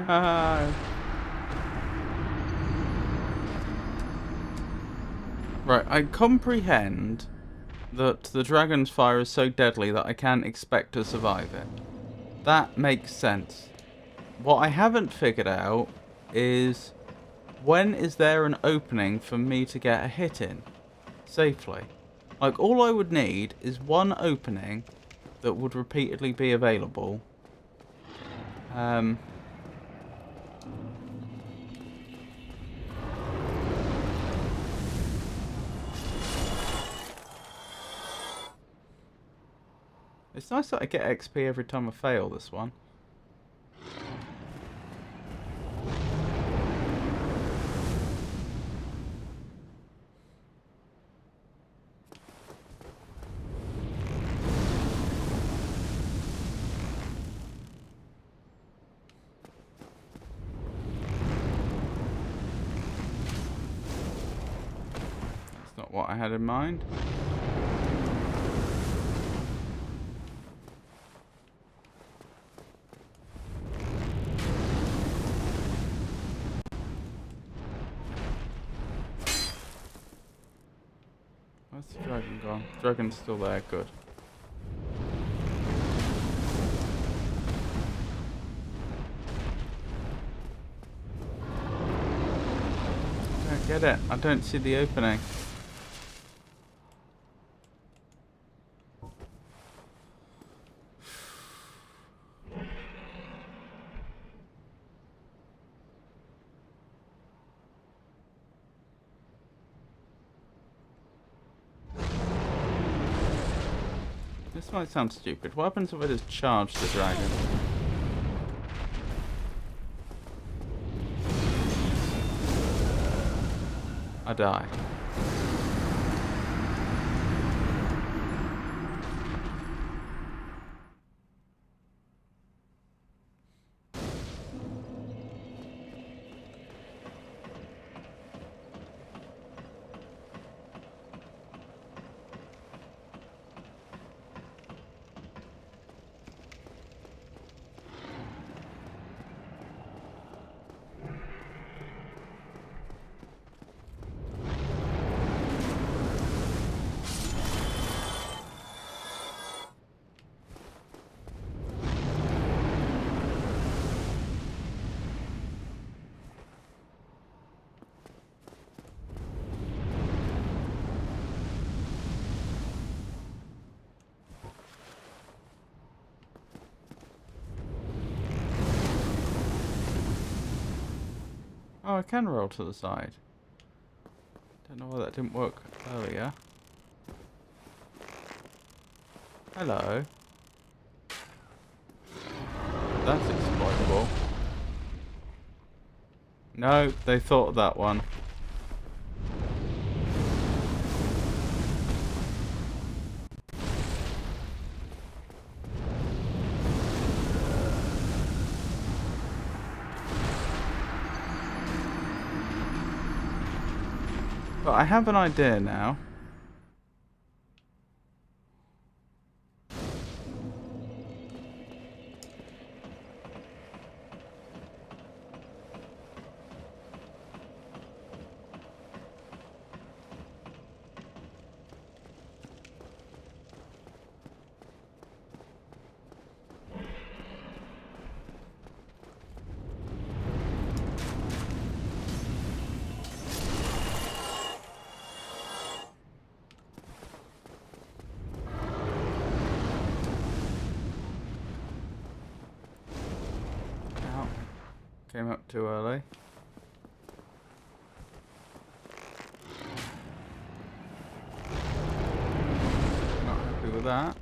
Speaker 1: No. Right, I comprehend that the dragon's fire is so deadly that I can't expect to survive it. That makes sense. What I haven't figured out is when is there an opening for me to get a hit in safely? Like, all I would need is one opening that would repeatedly be available. It's nice that I get XP every time I fail this one. That's not what I had in mind. Where's the dragon gone? Dragon's still there, good. I don't get it. I don't see the opening. This might sound stupid. What happens if I just charge the dragon? I die. Oh, I can roll to the side. Don't know why that didn't work earlier. Hello. That's exploitable. No, they thought of that one. But I have an idea now. Came up too early. Not happy with that.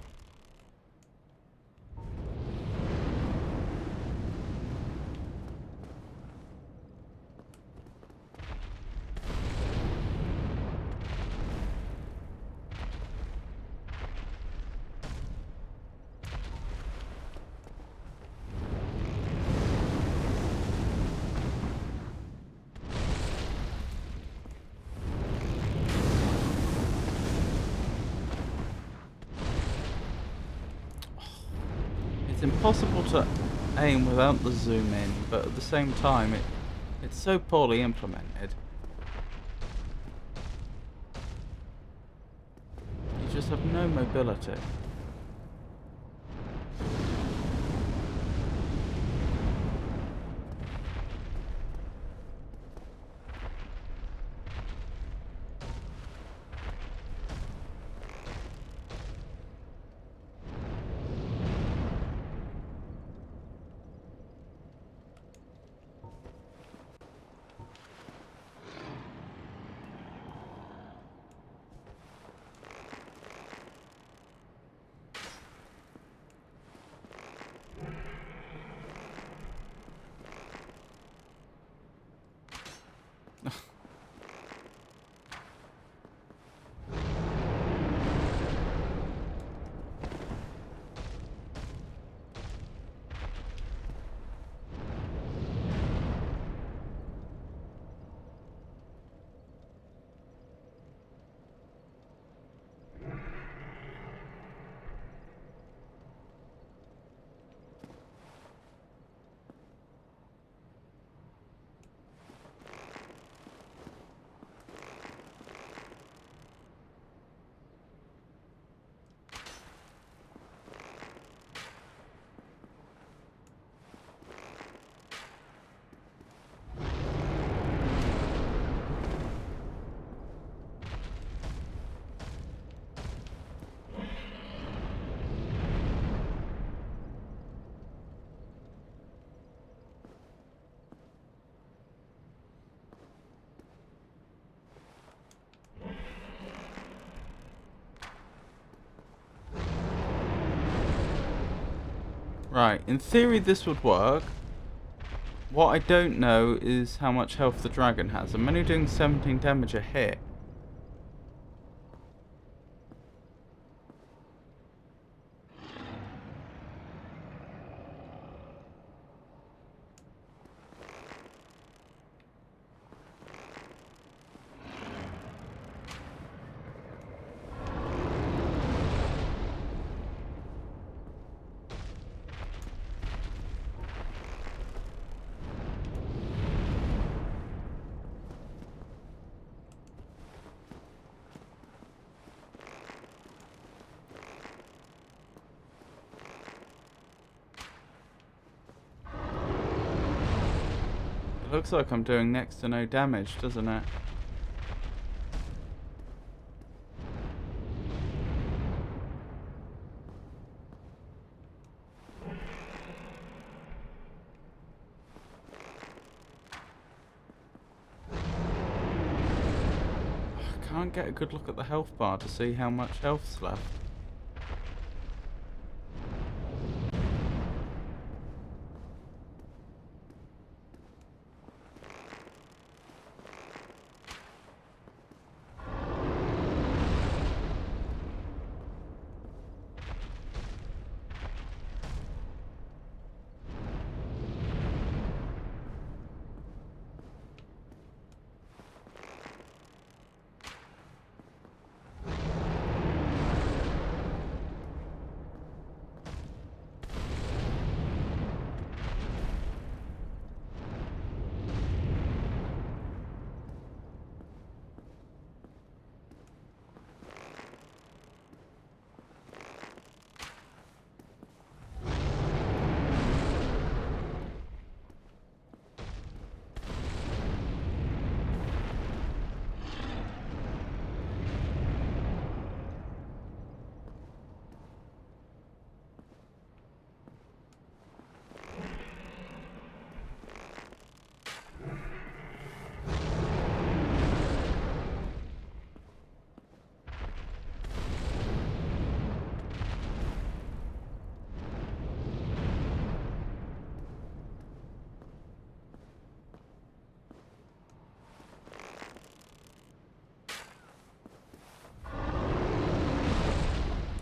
Speaker 1: It's impossible to aim without the zoom in, but at the same time it's so poorly implemented. You just have no mobility. Right, in theory this would work. What I don't know is how much health the dragon has. I'm only doing 17 damage a hit. It looks like I'm doing next to no damage, doesn't it? I can't get a good look at the health bar to see how much health's left.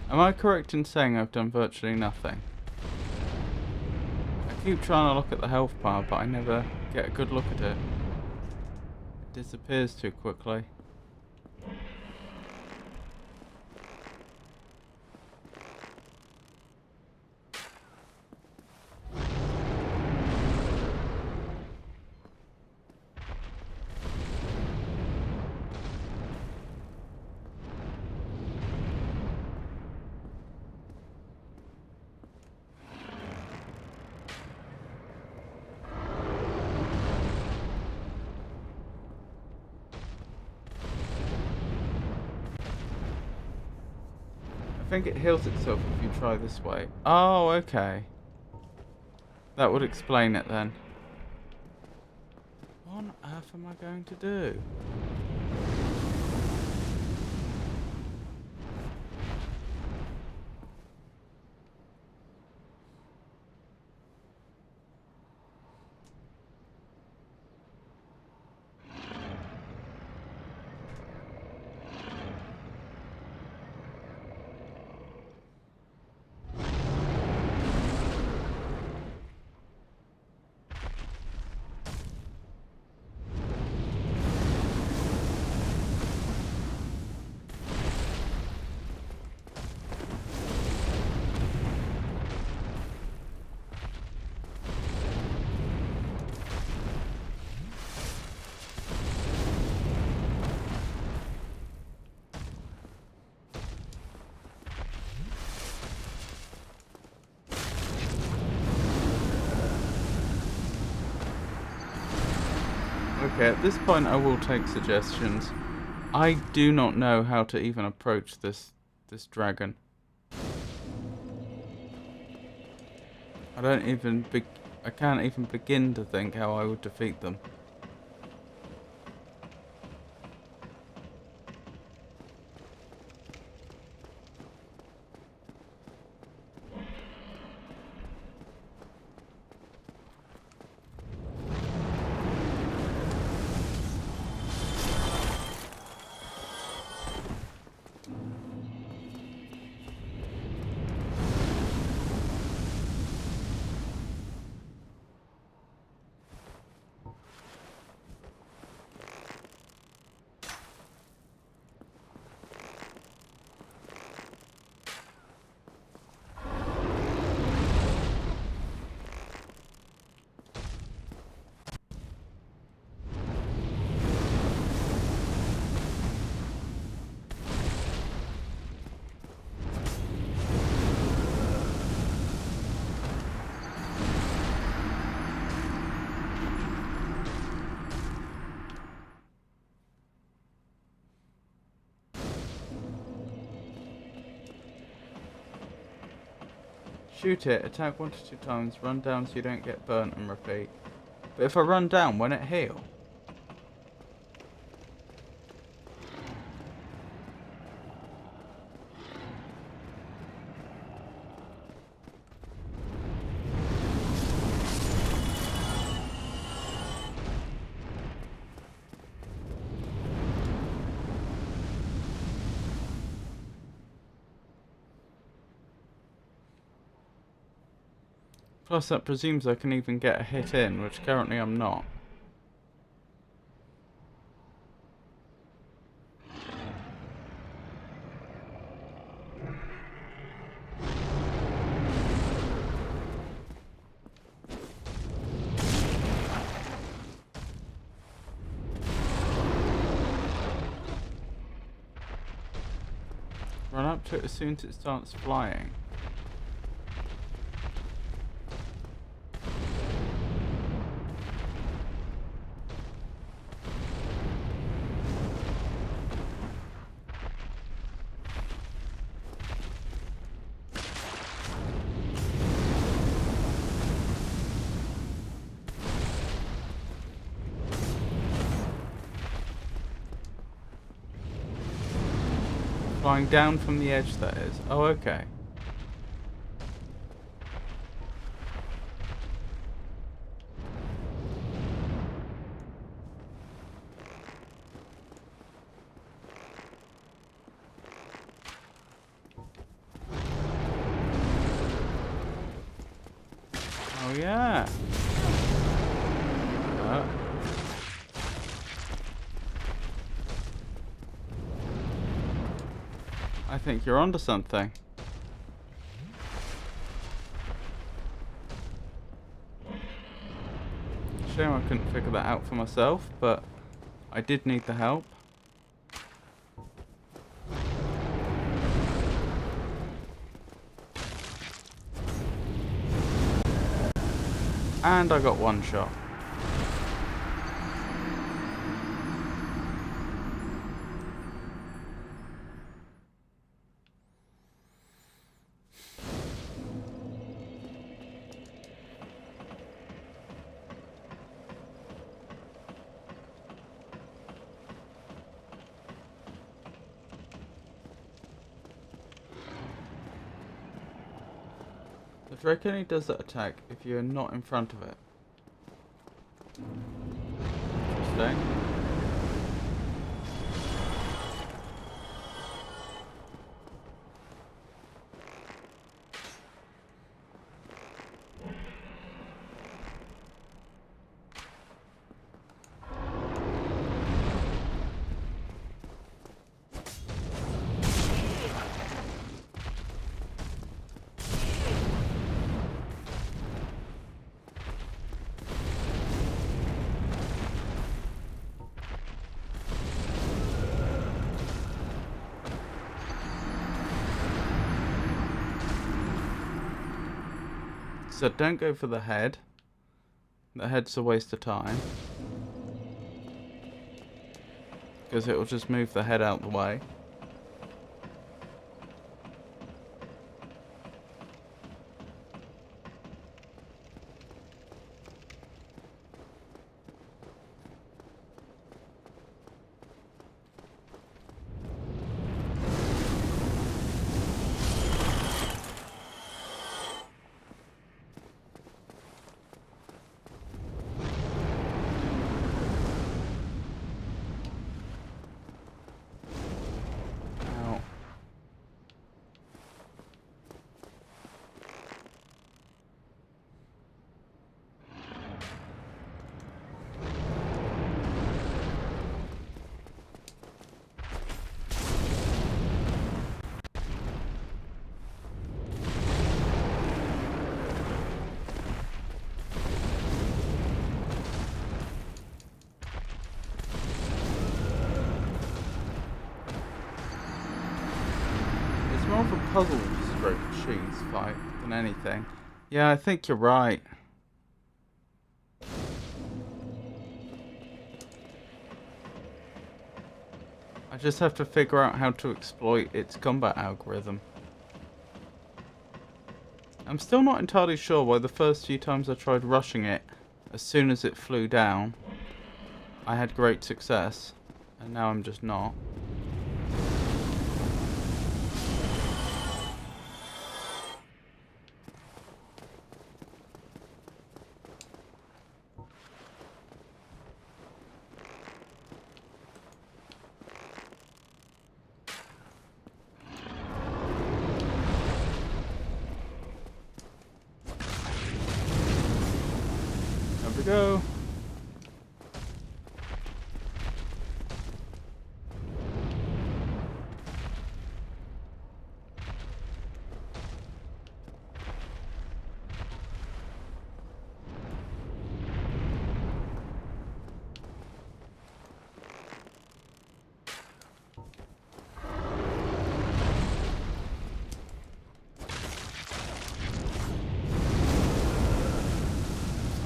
Speaker 1: Am I correct in saying I've done virtually nothing? I keep trying to look at the health bar, but I never get a good look at it. It disappears too quickly. I think it heals itself if you try this way. Oh, okay. That would explain it then. What on earth am I going to do? Okay, at this point I will take suggestions. I do not know how to even approach this dragon. I can't even begin to think how I would defeat them. Shoot it, attack 1 to 2 times, run down so you don't get burnt and repeat. But if I run down, won't it heal? Plus that presumes I can even get a hit in, which currently I'm not. Run up to it as soon as it starts flying. Flying down from the edge, that is. Oh, okay. Oh, yeah. I think you're onto something. Shame I couldn't figure that out for myself, but I did need the help. And I got one shot. The Drake only does that attack if you're not in front of it. Interesting. So don't go for the head. The head's a waste of time. Because it will just move the head out the way. More of a puzzle stroke cheese fight than anything. Yeah, I think you're right. I just have to figure out how to exploit its combat algorithm. I'm still not entirely sure why the first few times I tried rushing it, as soon as it flew down, I had great success, and now I'm just not. There we go.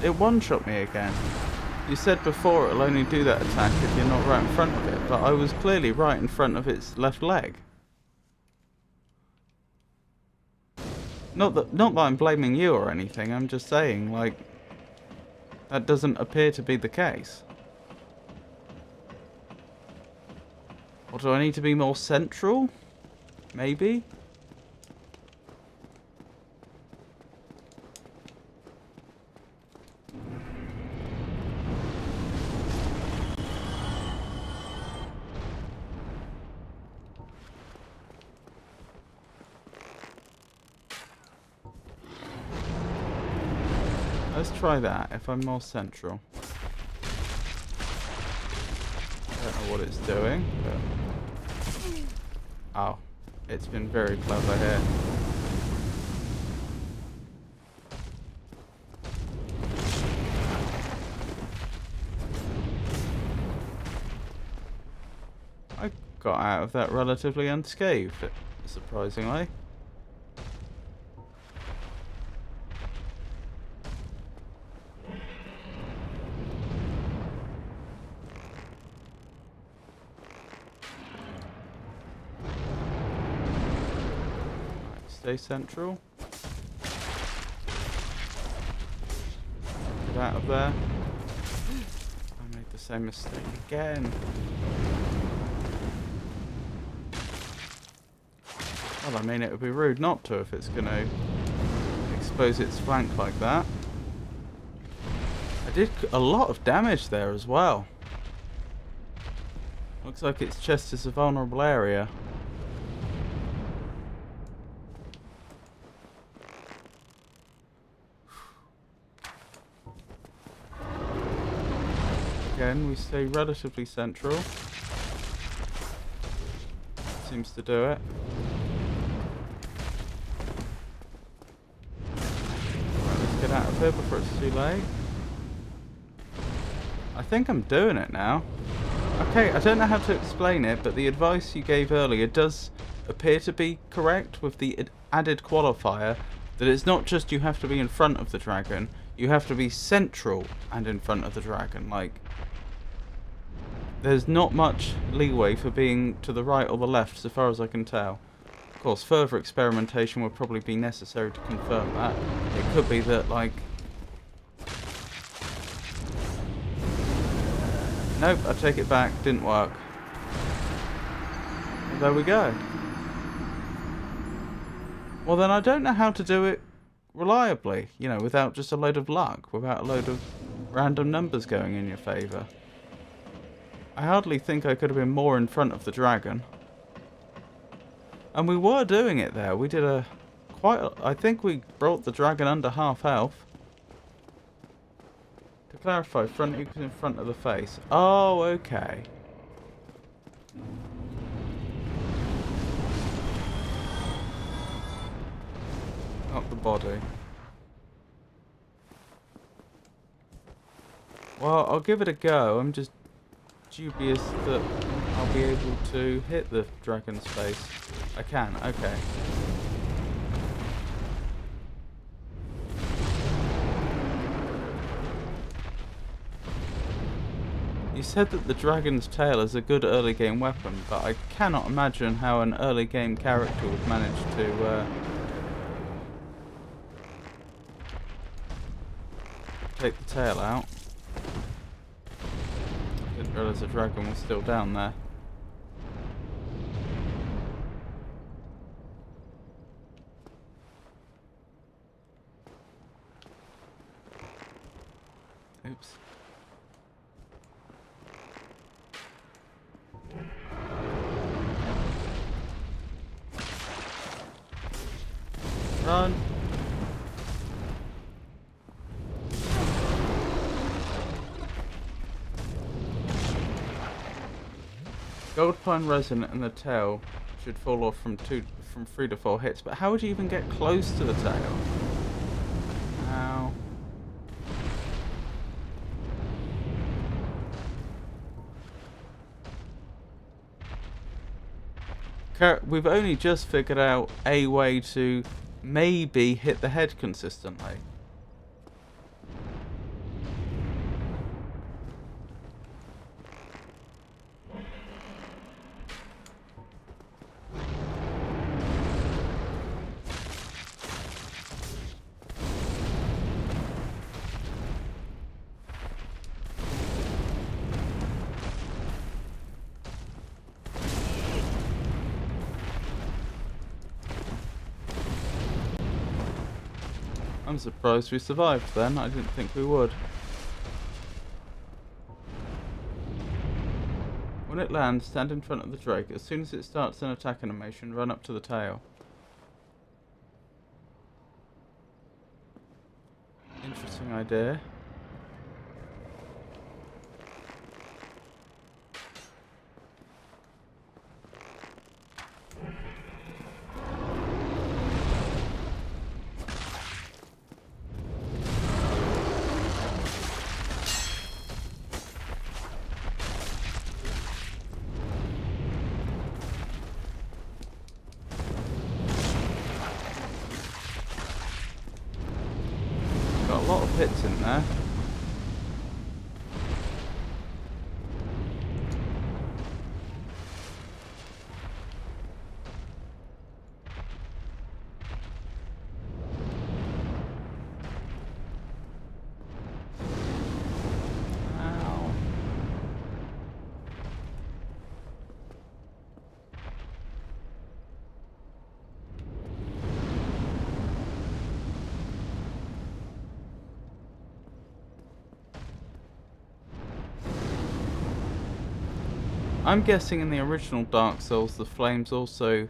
Speaker 1: It one-shot me again. You said before it'll only do that attack if you're not right in front of it, but I was clearly right in front of its left leg. Not that I'm blaming you or anything, I'm just saying, like, that doesn't appear to be the case. Or do I need to be more central? Maybe? Let's try that, if I'm more central. I don't know what it's doing, but... Oh, it's been very clever here. I got out of that relatively unscathed, surprisingly. Stay central. Get out of there. I made the same mistake again. Well, I mean, it would be rude not to if it's going to expose its flank like that. I did a lot of damage there as well. Looks like its chest is a vulnerable area. Again, we stay relatively central. Seems to do it. Right, let's get out of here before it's too late. I think I'm doing it now. Okay, I don't know how to explain it, but the advice you gave earlier does appear to be correct with the added qualifier that it's not just you have to be in front of the dragon, you have to be central and in front of the dragon. Like, there's not much leeway for being to the right or the left, so far as I can tell. Of course, further experimentation would probably be necessary to confirm that. It could be that, like... Nope, I take it back. Didn't work. Well, there we go. Well, then I don't know how to do it reliably, you know, without just a load of luck, without a load of random numbers going in your favour. I hardly think I could have been more in front of the dragon. And we were doing it there. We did I think we brought the dragon under half health. To clarify, front equals in front of the face. Oh, okay. Not the body. Well, I'll give it a go. I'm just dubious that I'll be able to hit the dragon's face. I can, okay. You said that the dragon's tail is a good early game weapon, but I cannot imagine how an early game character would manage to take the tail out. Didn't realise the dragon was still down there. Oops. Run! Gold pine resin and the tail should fall off from 3 to 4 hits, but how would you even get close to the tail? Ow. We've only just figured out a way to maybe hit the head consistently. I'm surprised we survived then. I didn't think we would. When it lands, stand in front of the drake. As soon as it starts an attack animation, run up to the tail. Interesting idea. Got a lot of hits in there. Ow. I'm guessing in the original Dark Souls the flames also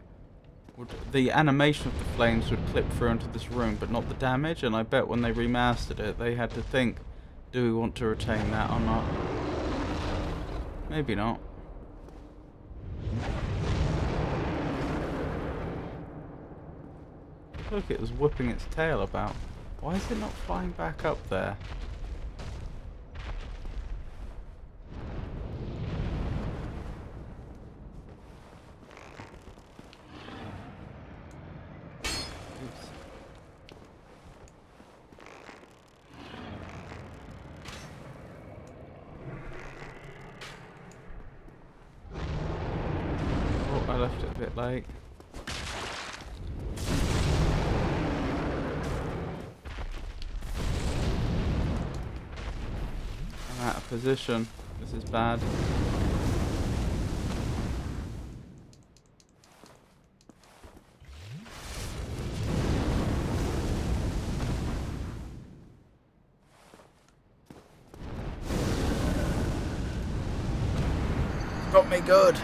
Speaker 1: the animation of the flames would clip through into this room, but not the damage, and I bet when they remastered it they had to think, do we want to retain that or not? Maybe not. Look, it was whipping its tail about. Why is it not flying back up there? I left it a bit late. I'm out of position. This is bad. Got me good.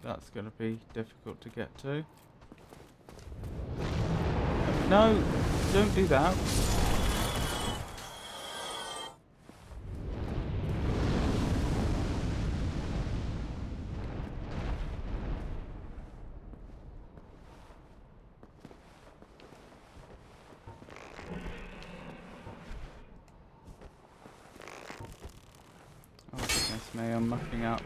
Speaker 1: That's going to be difficult to get to. No, don't do that. Excuse me, I'm mucking up.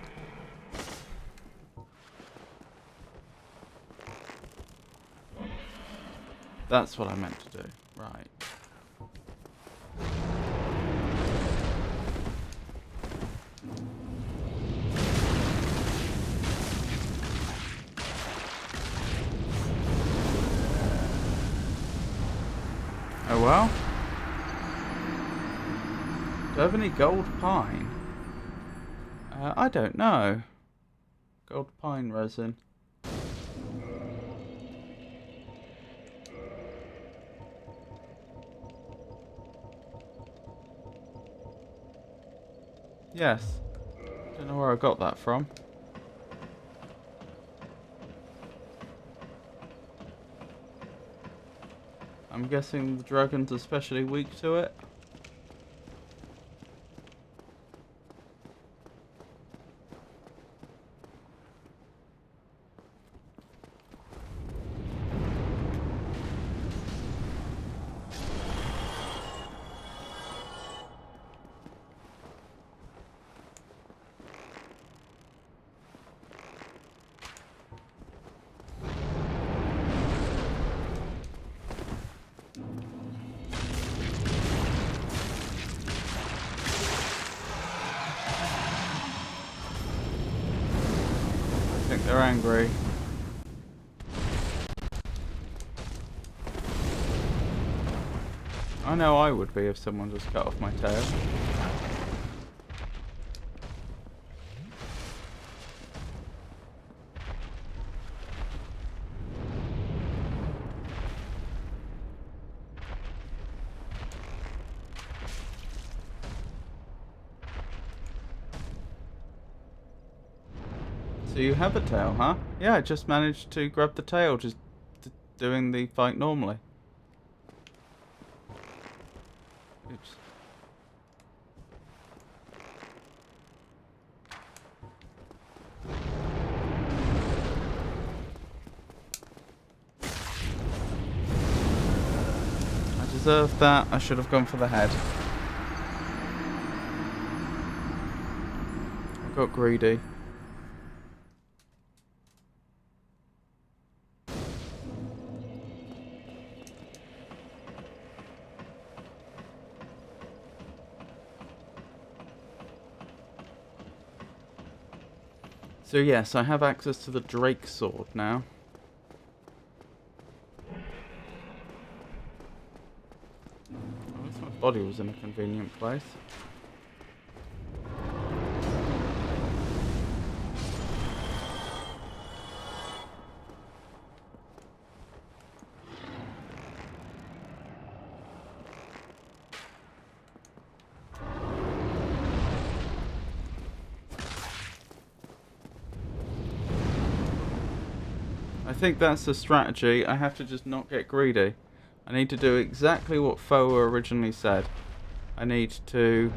Speaker 1: That's what I meant to do. Right. Oh well. Do I have any gold pine? I don't know. Gold pine resin. Yes. Don't know where I got that from. I'm guessing the dragon's especially weak to it. I think they're angry. I know I would be if someone just cut off my tail. So you have a tail, huh? Yeah, I just managed to grab the tail, just doing the fight normally. Oops. I deserved that. I should have gone for the head. I got greedy. So yes, I have access to the Drake sword now. At least my body was in a convenient place. I think that's the strategy. I have to just not get greedy. I need to do exactly what Foe originally said. I need to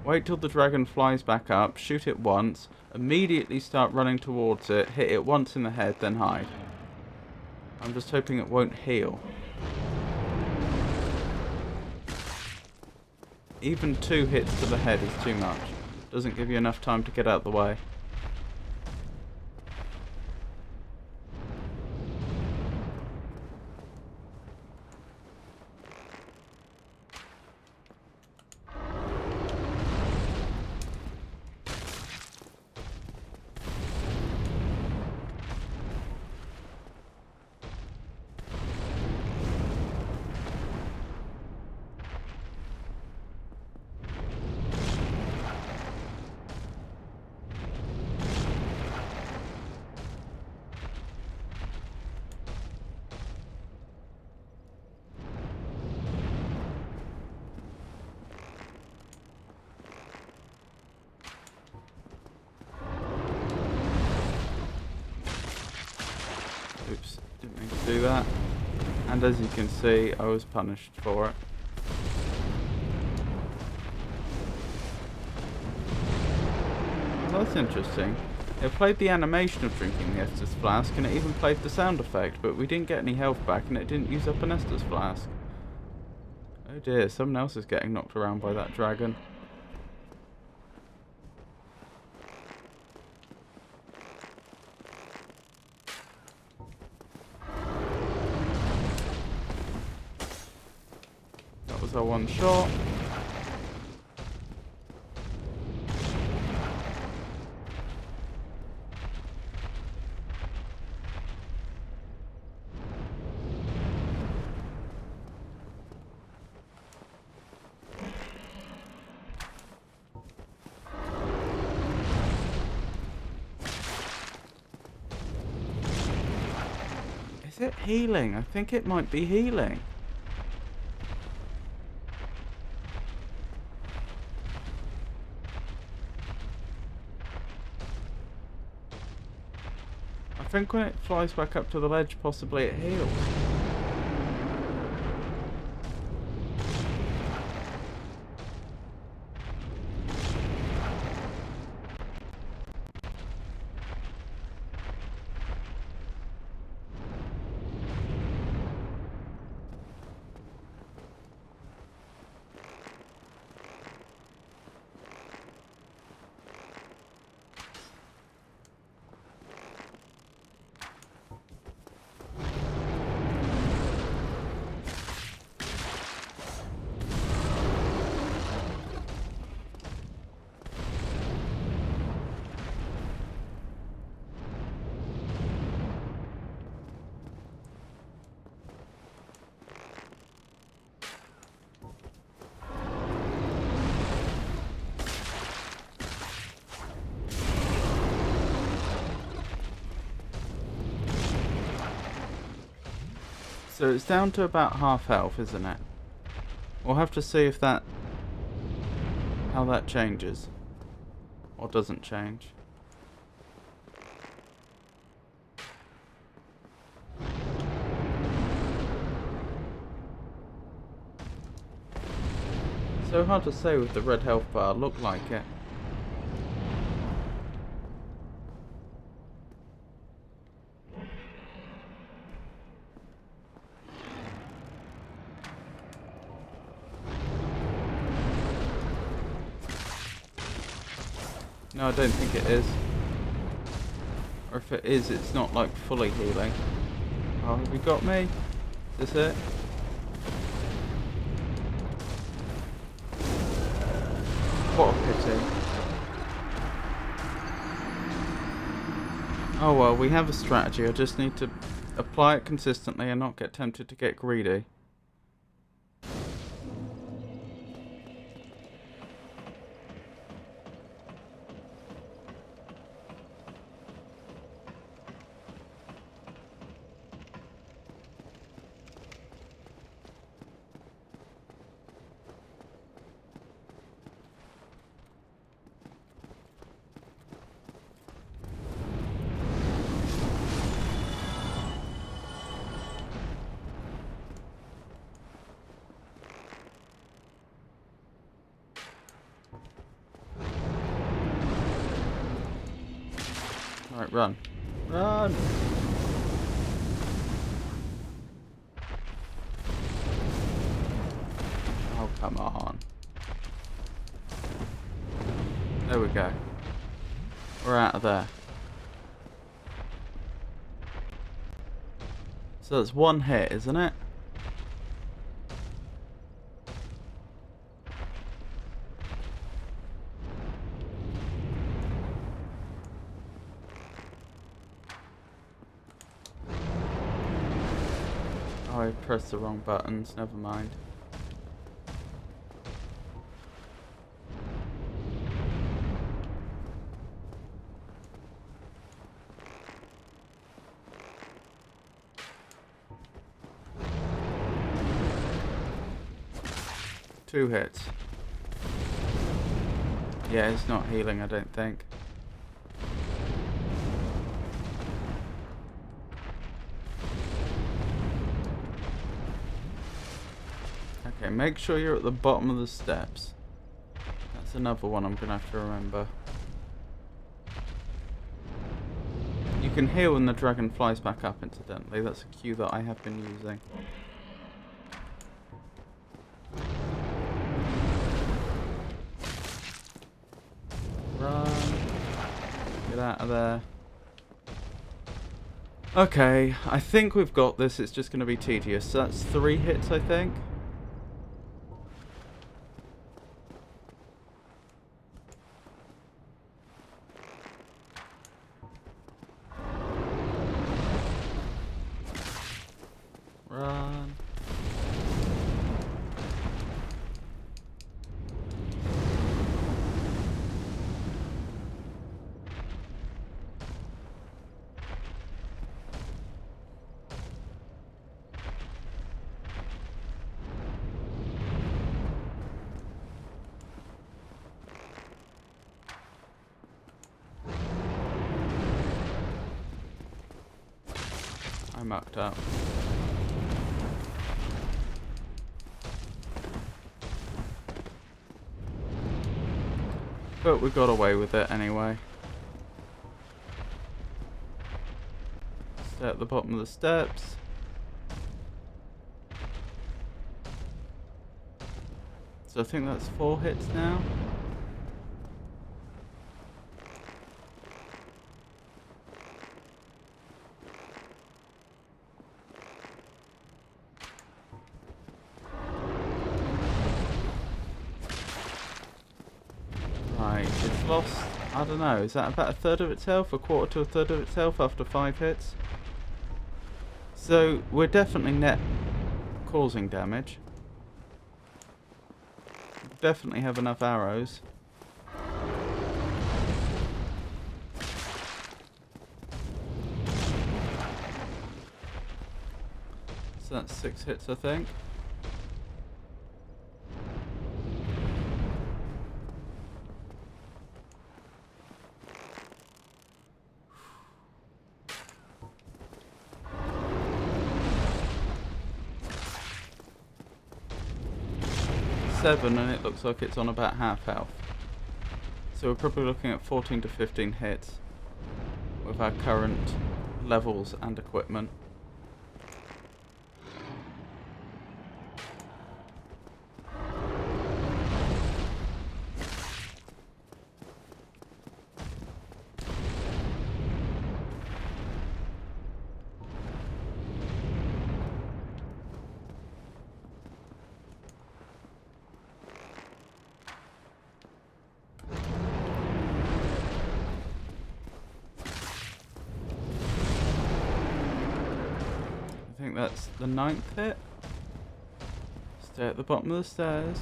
Speaker 1: wait till the dragon flies back up, shoot it once, immediately start running towards it, hit it once in the head, then hide. I'm just hoping it won't heal. Even 2 hits to the head is too much. Doesn't give you enough time to get out of the way. Oops, didn't mean to do that. And as you can see, I was punished for it. Well, that's interesting. It played the animation of drinking the Estus flask, and it even played the sound effect, but we didn't get any health back, and it didn't use up an Estus flask. Oh dear, someone else is getting knocked around by that dragon. was our one shot. Is it healing? I think it might be healing. I think when it flies back up to the ledge, possibly it heals. So it's down to about half health, isn't it? We'll have to see if that... how that changes. Or doesn't change. So hard to say with the red health bar, look like it. No, I don't think it is. Or if it is, it's not like fully healing. Oh, have you got me? Is this it? What a pity. Oh well, we have a strategy. I just need to apply it consistently and not get tempted to get greedy. Right, run. Run! Oh, come on. There we go. We're out of there. So it's one hit, isn't it? Oh, I pressed the wrong buttons, never mind. Two hits. Yeah, it's not healing, I don't think. Okay, make sure you're at the bottom of the steps. That's another one I'm gonna have to remember. You can heal when the dragon flies back up, incidentally. That's a cue that I have been using. Run. Get out of there. Okay, I think we've got this. It's just going to be tedious. So that's 3 hits, I think. I mucked up. But we got away with it anyway. Stay at the bottom of the steps. So I think that's 4 hits now. Right, it's lost, I don't know, is that about a third of its health? A quarter to a third of its health after 5 hits? So we're definitely net causing damage. Definitely have enough arrows. So that's 6 hits, I think. Seven, and it looks like it's on about half health. So we're probably looking at 14 to 15 hits with our current levels and equipment. I think that's the 9th hit. Stay at the bottom of the stairs.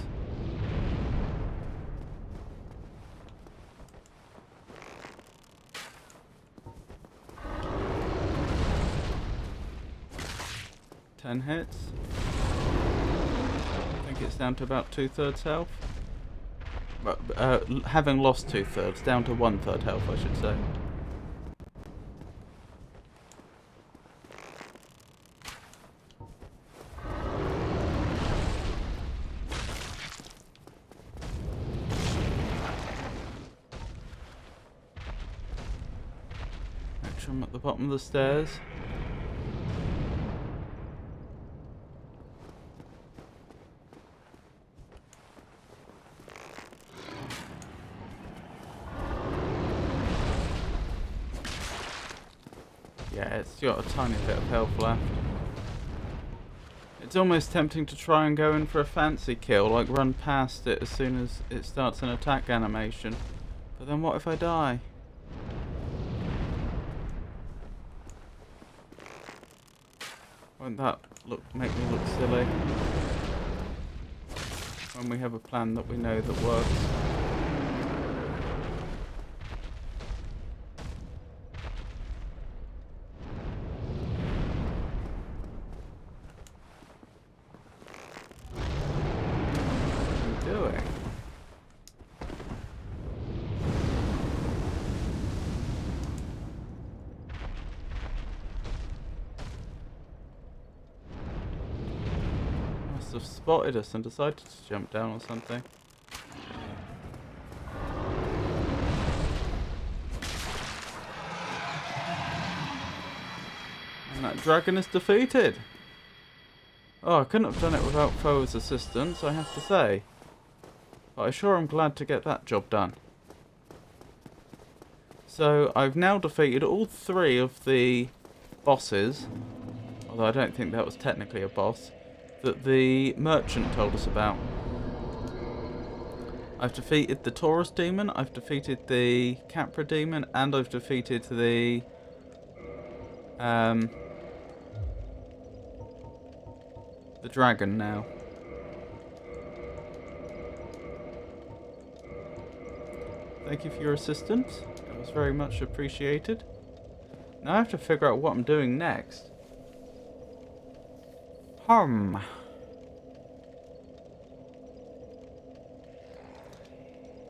Speaker 1: Ten hits. I think it's down to about 2/3 health. But, having lost 2/3, down to 1/3 health, I should say. Make sure I'm at the bottom of the stairs. Yeah, it's got a tiny bit of health left. It's almost tempting to try and go in for a fancy kill, like run past it as soon as it starts an attack animation. But then what if I die? Won't that make me look silly? When we have a plan that we know that works. Doing. Must have spotted us and decided to jump down or something. And that dragon is defeated. Oh, I couldn't have done it without Foe's assistance, I have to say. But I sure am glad to get that job done. So, I've now defeated all 3 of the bosses, although I don't think that was technically a boss, that the merchant told us about. I've defeated the Taurus demon, I've defeated the Capra demon, and I've defeated the dragon now. Thank you for your assistance. It was very much appreciated. Now I have to figure out what I'm doing next.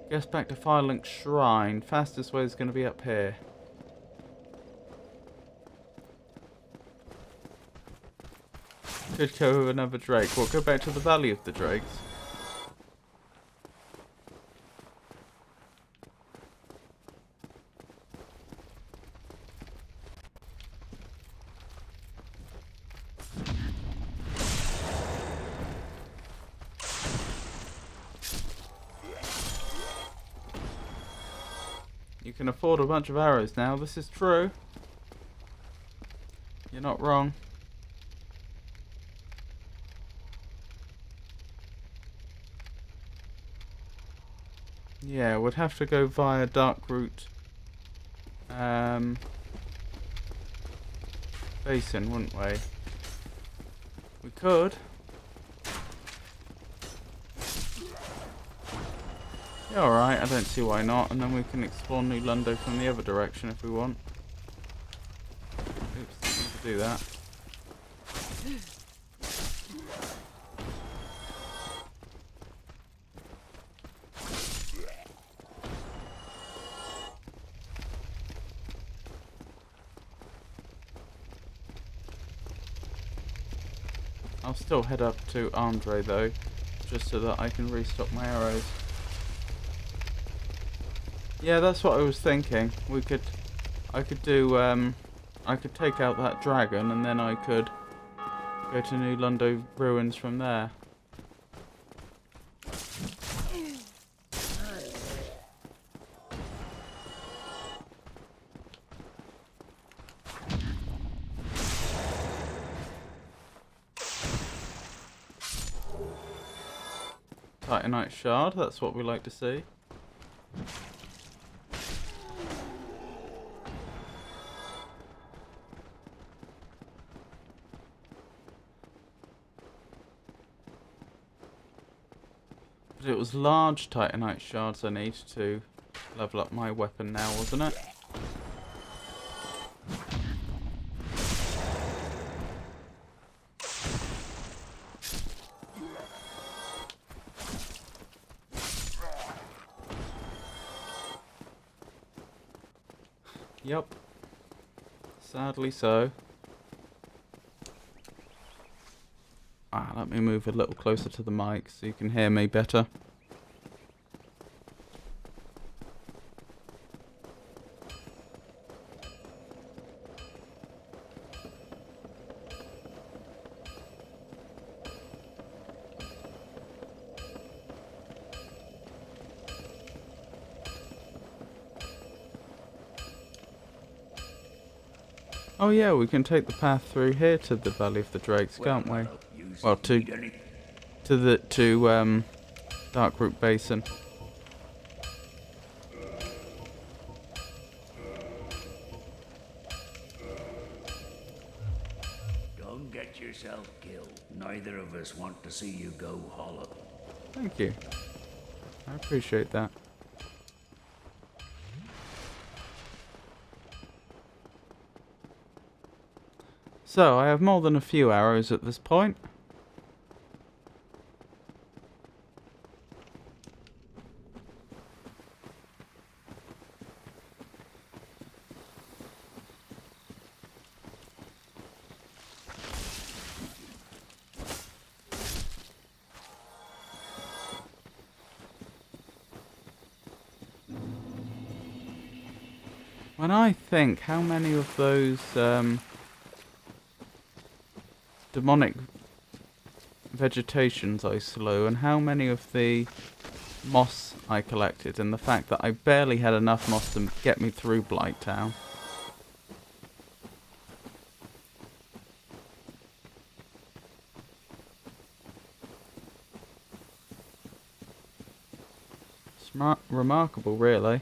Speaker 1: Guess back to Firelink Shrine. Fastest way is going to be up here. Could go with another Drake. We'll go back to the Valley of the Drakes. You can afford a bunch of arrows now. This is true. You're not wrong. Yeah, we'd have to go via Dark Route Basin, wouldn't we? We could. Yeah, alright, I don't see why not. And then we can explore New Lundo from the other direction if we want. Oops, didn't mean to do that. I'll still head up to Andre though, just so that I can restock my arrows. Yeah, that's what I was thinking. I could take out that dragon and then I could go to New Lundo ruins from there. Titanite shard, that's what we like to see. But it was large Titanite shards I need to level up my weapon now, wasn't it? Yep. Sadly so. Let me move a little closer to the mic so you can hear me better. Oh yeah, we can take the path through here to the Valley of the Drakes, can't we? Well, to Dark Root Basin.
Speaker 3: Don't get yourself killed. Neither of us want to see you go hollow.
Speaker 1: Thank you. I appreciate that. So, I have more than a few arrows at this point. When I think how many of those demonic vegetations I slew and how many of the moss I collected, and the fact that I barely had enough moss to get me through Blighttown. It's remarkable, really.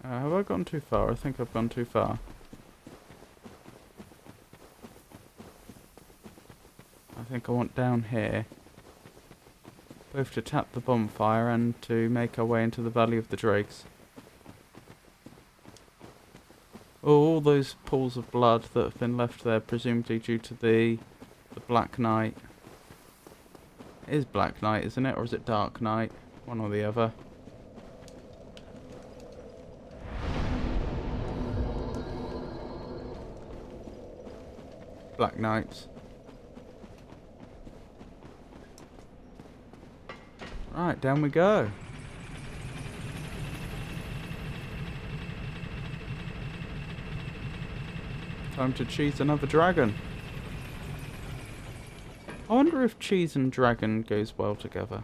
Speaker 1: Have I gone too far? I think I've gone too far. think I want down here. Both to tap the bonfire and to make our way into the Valley of the Drakes. Oh, all those pools of blood that have been left there, presumably due to the Black Knight. It is Black Knight, isn't it? Or is it Dark Knight? One or the other. Black Knights. Right, down we go. Time to cheese another dragon. I wonder if cheese and dragon goes well together.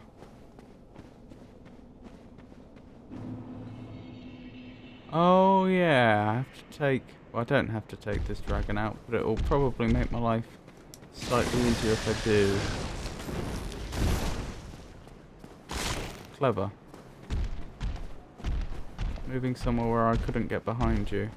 Speaker 1: Oh yeah, I have to take... Well, I don't have to take this dragon out, but it will probably make my life slightly easier if I do. Clever. Moving somewhere where I couldn't get behind you.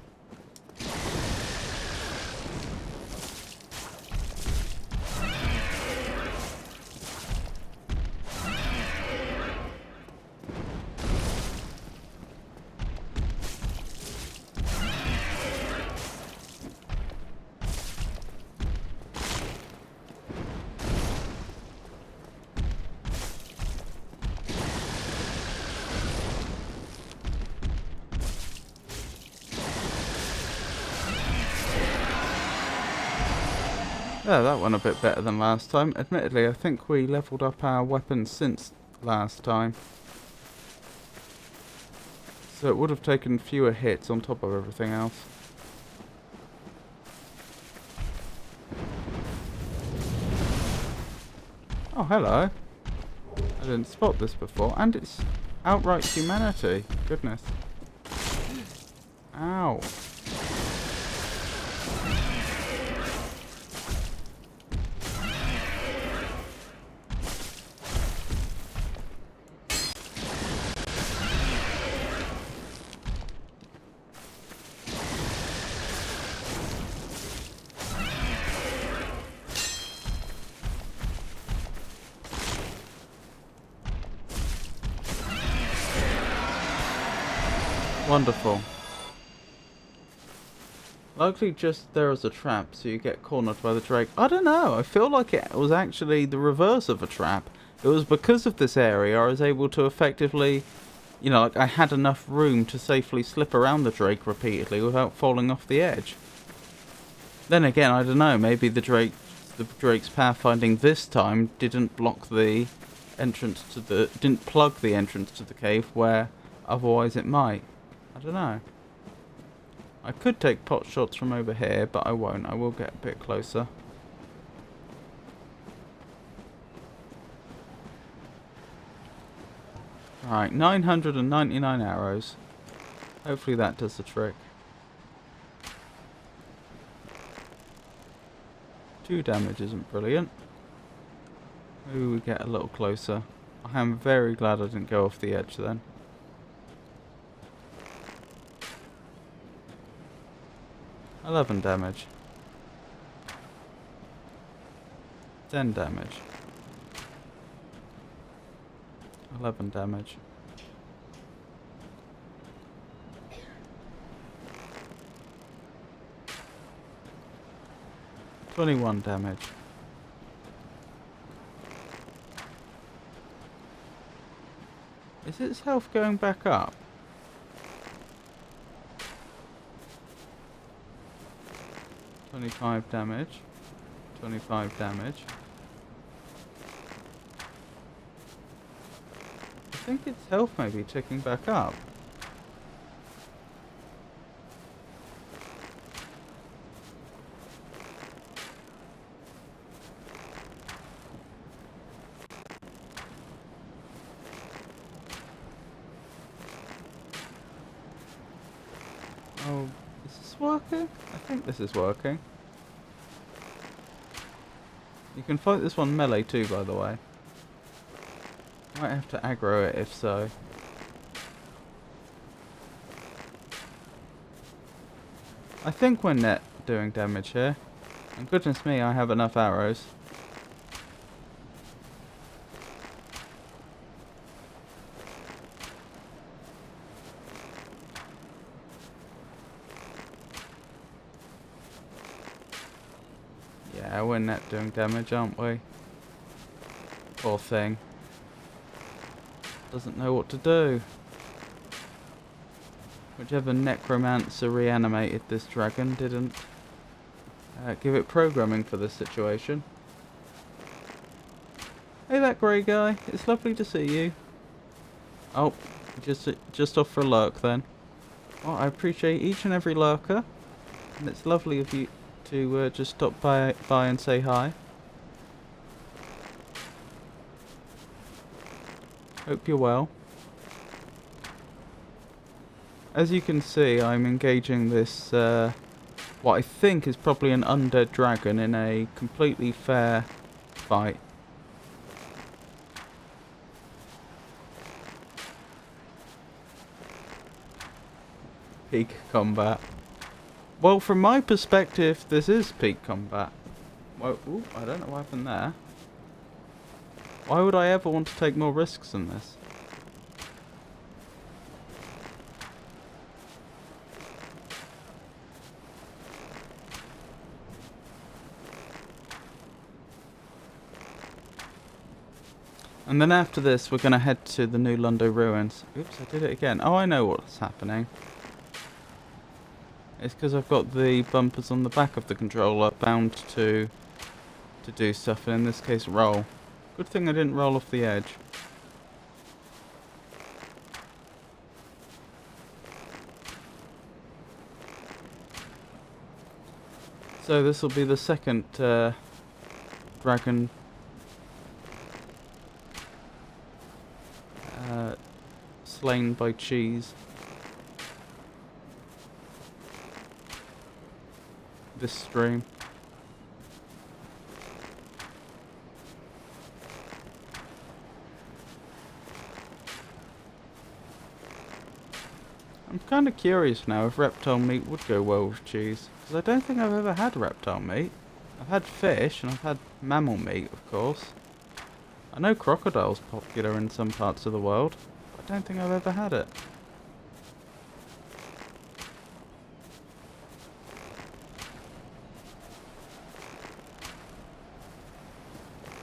Speaker 1: Yeah, that went a bit better than last time. Admittedly, I think we leveled up our weapons since last time. So it would have taken fewer hits on top of everything else. Oh, hello. I didn't spot this before. And it's outright humanity. Goodness. Ow. Wonderful. Likely just there as a trap, so you get cornered by the Drake. I don't know, I feel like it was actually the reverse of a trap. It was because of this area I was able to effectively, you know, like I had enough room to safely slip around the Drake repeatedly without falling off the edge. Then again, I don't know, maybe the Drake's pathfinding this time didn't block the entrance to the, didn't plug the entrance to the cave where otherwise it might. I don't know. I could take pot shots from over here, but I won't. I will get a bit closer. Alright, 999 arrows. Hopefully that does the trick. 2 damage isn't brilliant. Maybe we get a little closer. I am very glad I didn't go off the edge then. 11 damage. 10 damage. 11 damage. $21 damage. Is its health going back up? $25 damage. 25 damage. I think its health may be ticking back up. Oh, is this working? I think this is working. You can fight this one melee too, by the way. Might have to aggro it if so. I think we're net doing damage here. And goodness me, I have enough arrows. we're net doing damage, aren't we? Poor thing. Doesn't know what to do. Whichever necromancer reanimated this dragon didn't give it programming for this situation. Hey, that grey guy. It's lovely to see you. Oh, just off for a lurk then. Well, I appreciate each and every lurker, and it's lovely of you to just stop by and say hi. Hope you're well. As you can see, I'm engaging this, what I think is probably an undead dragon in a completely fair fight. Peak combat. Well, from my perspective, this is peak combat. Well, ooh, I don't know what happened there. Why would I ever want to take more risks than this? And then after this, we're going to head to the New Lundo ruins. Oops, I did it again. Oh, I know what's happening. It's because I've got the bumpers on the back of the controller bound to do stuff, and in this case, roll. Good thing I didn't roll off the edge. So this will be the second dragon slain by cheese. This stream. I'm kind of curious now if reptile meat would go well with cheese, because I don't think I've ever had reptile meat. I've had fish and I've had mammal meat, of course. I know crocodile's popular in some parts of the world, but I don't think I've ever had it.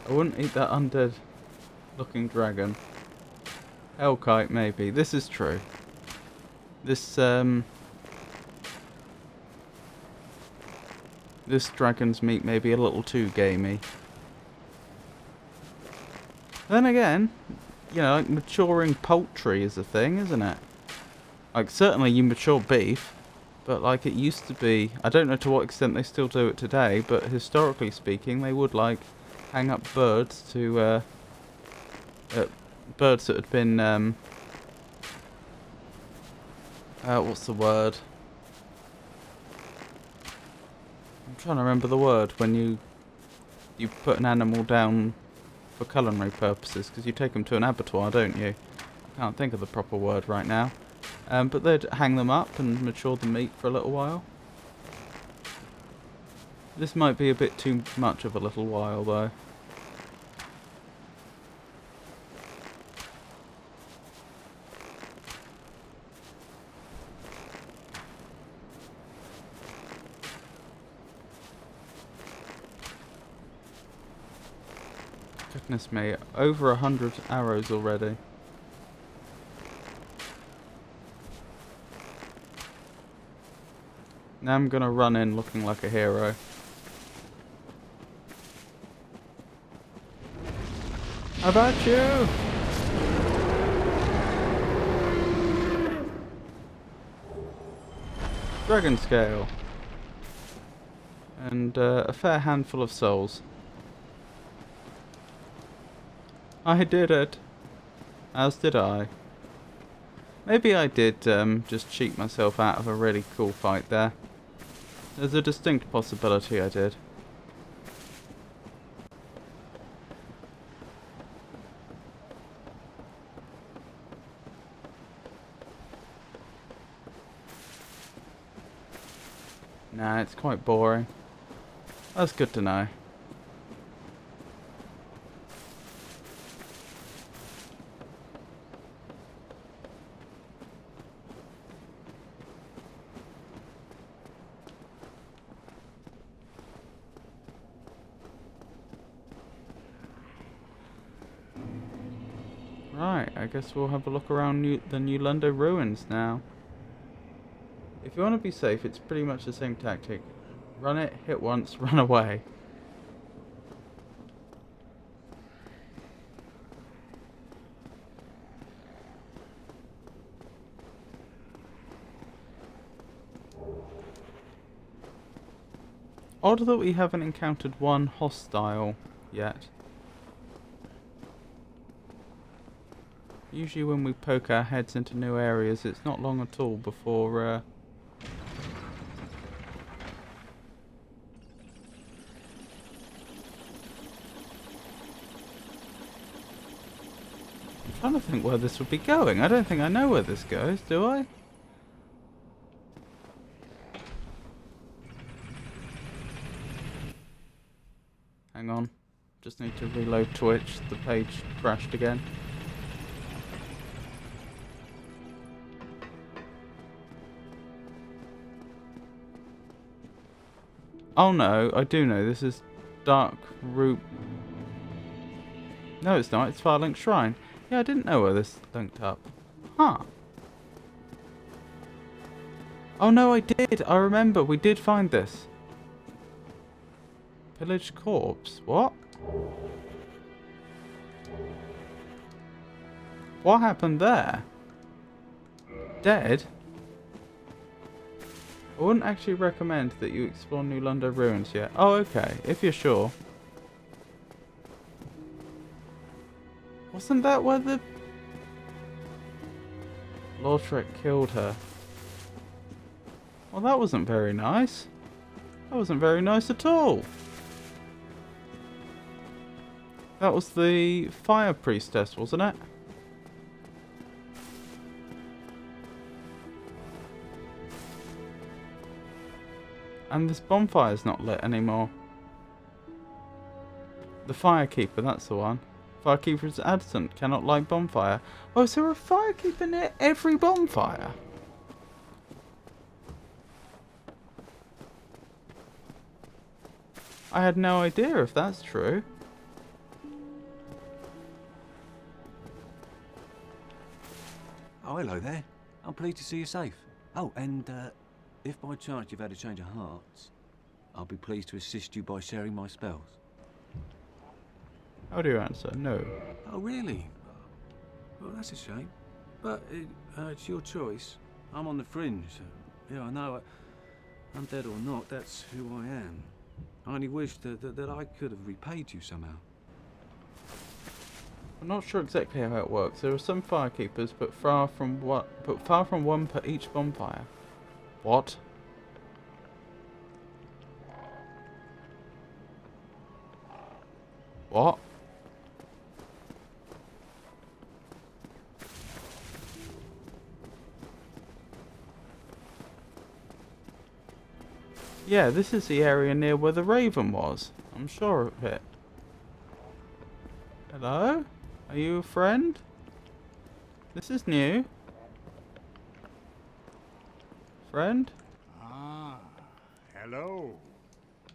Speaker 1: I wouldn't eat that undead looking dragon. Hellkite maybe. This is true. This this dragon's meat may be a little too gamey. Then again, you know, like maturing poultry is a thing, isn't it? Like certainly you mature beef, but like it used to be, I don't know to what extent they still do it today, but historically speaking they would like hang up birds to birds that had been what's the word? I'm trying to remember the word when you put an animal down for culinary purposes, because you take them to an abattoir, don't you? I can't think of the proper word right now. But they'd hang them up and mature the meat for a little while. This might be a bit too much of a little while though. Goodness me, over 100 arrows already. Now I'm gonna run in looking like a hero. How about you? Dragon scale. And a fair handful of souls. I did it. As did I. Maybe I did just cheat myself out of a really cool fight there. There's a distinct possibility I did. Nah, it's quite boring. That's good to know. Right, I guess we'll have a look around the New London ruins now. If you want to be safe, it's pretty much the same tactic. Run it, hit once, run away. Odd that we haven't encountered one hostile yet. Usually when we poke our heads into new areas, it's not long at all before I'm trying to think where this would be going. I don't think I know where this goes, do I? Hang on. Just need to reload Twitch. The page crashed again. Oh no, I do know. This is Dark Root. No, it's not. It's Firelink Shrine. Yeah, I didn't know where this linked up. Huh. Oh no, I did. I remember. We did find this. Pillaged corpse. What? What happened there? Dead? I wouldn't actually recommend that you explore New London ruins yet. Oh, okay. If you're sure. Wasn't that where the Lautrec killed her? Well, that wasn't very nice. That wasn't very nice at all. That was the fire priestess, wasn't it? And this bonfire's not lit anymore. The firekeeper, that's the one. Firekeeper is absent, cannot light bonfire. Oh, is there a firekeeper near every bonfire? I had no idea if that's true.
Speaker 4: Oh, hello there. I'm pleased to see you safe. Oh, and if by chance you've had a change of hearts, I'll be pleased to assist you by sharing my spells.
Speaker 1: How do you answer? No.
Speaker 4: Oh, really? Well, that's a shame. But it's your choice. I'm on the fringe. Yeah, I know. I'm dead or not, that's who I am. I only wish that I could have repaid you somehow.
Speaker 1: I'm not sure exactly how it works. There are some firekeepers, but far from one per each bonfire. What? What? Yeah, this is the area near where the Raven was. I'm sure of it. Hello? Are you a friend? This is new. Friend?
Speaker 5: Ah, hello.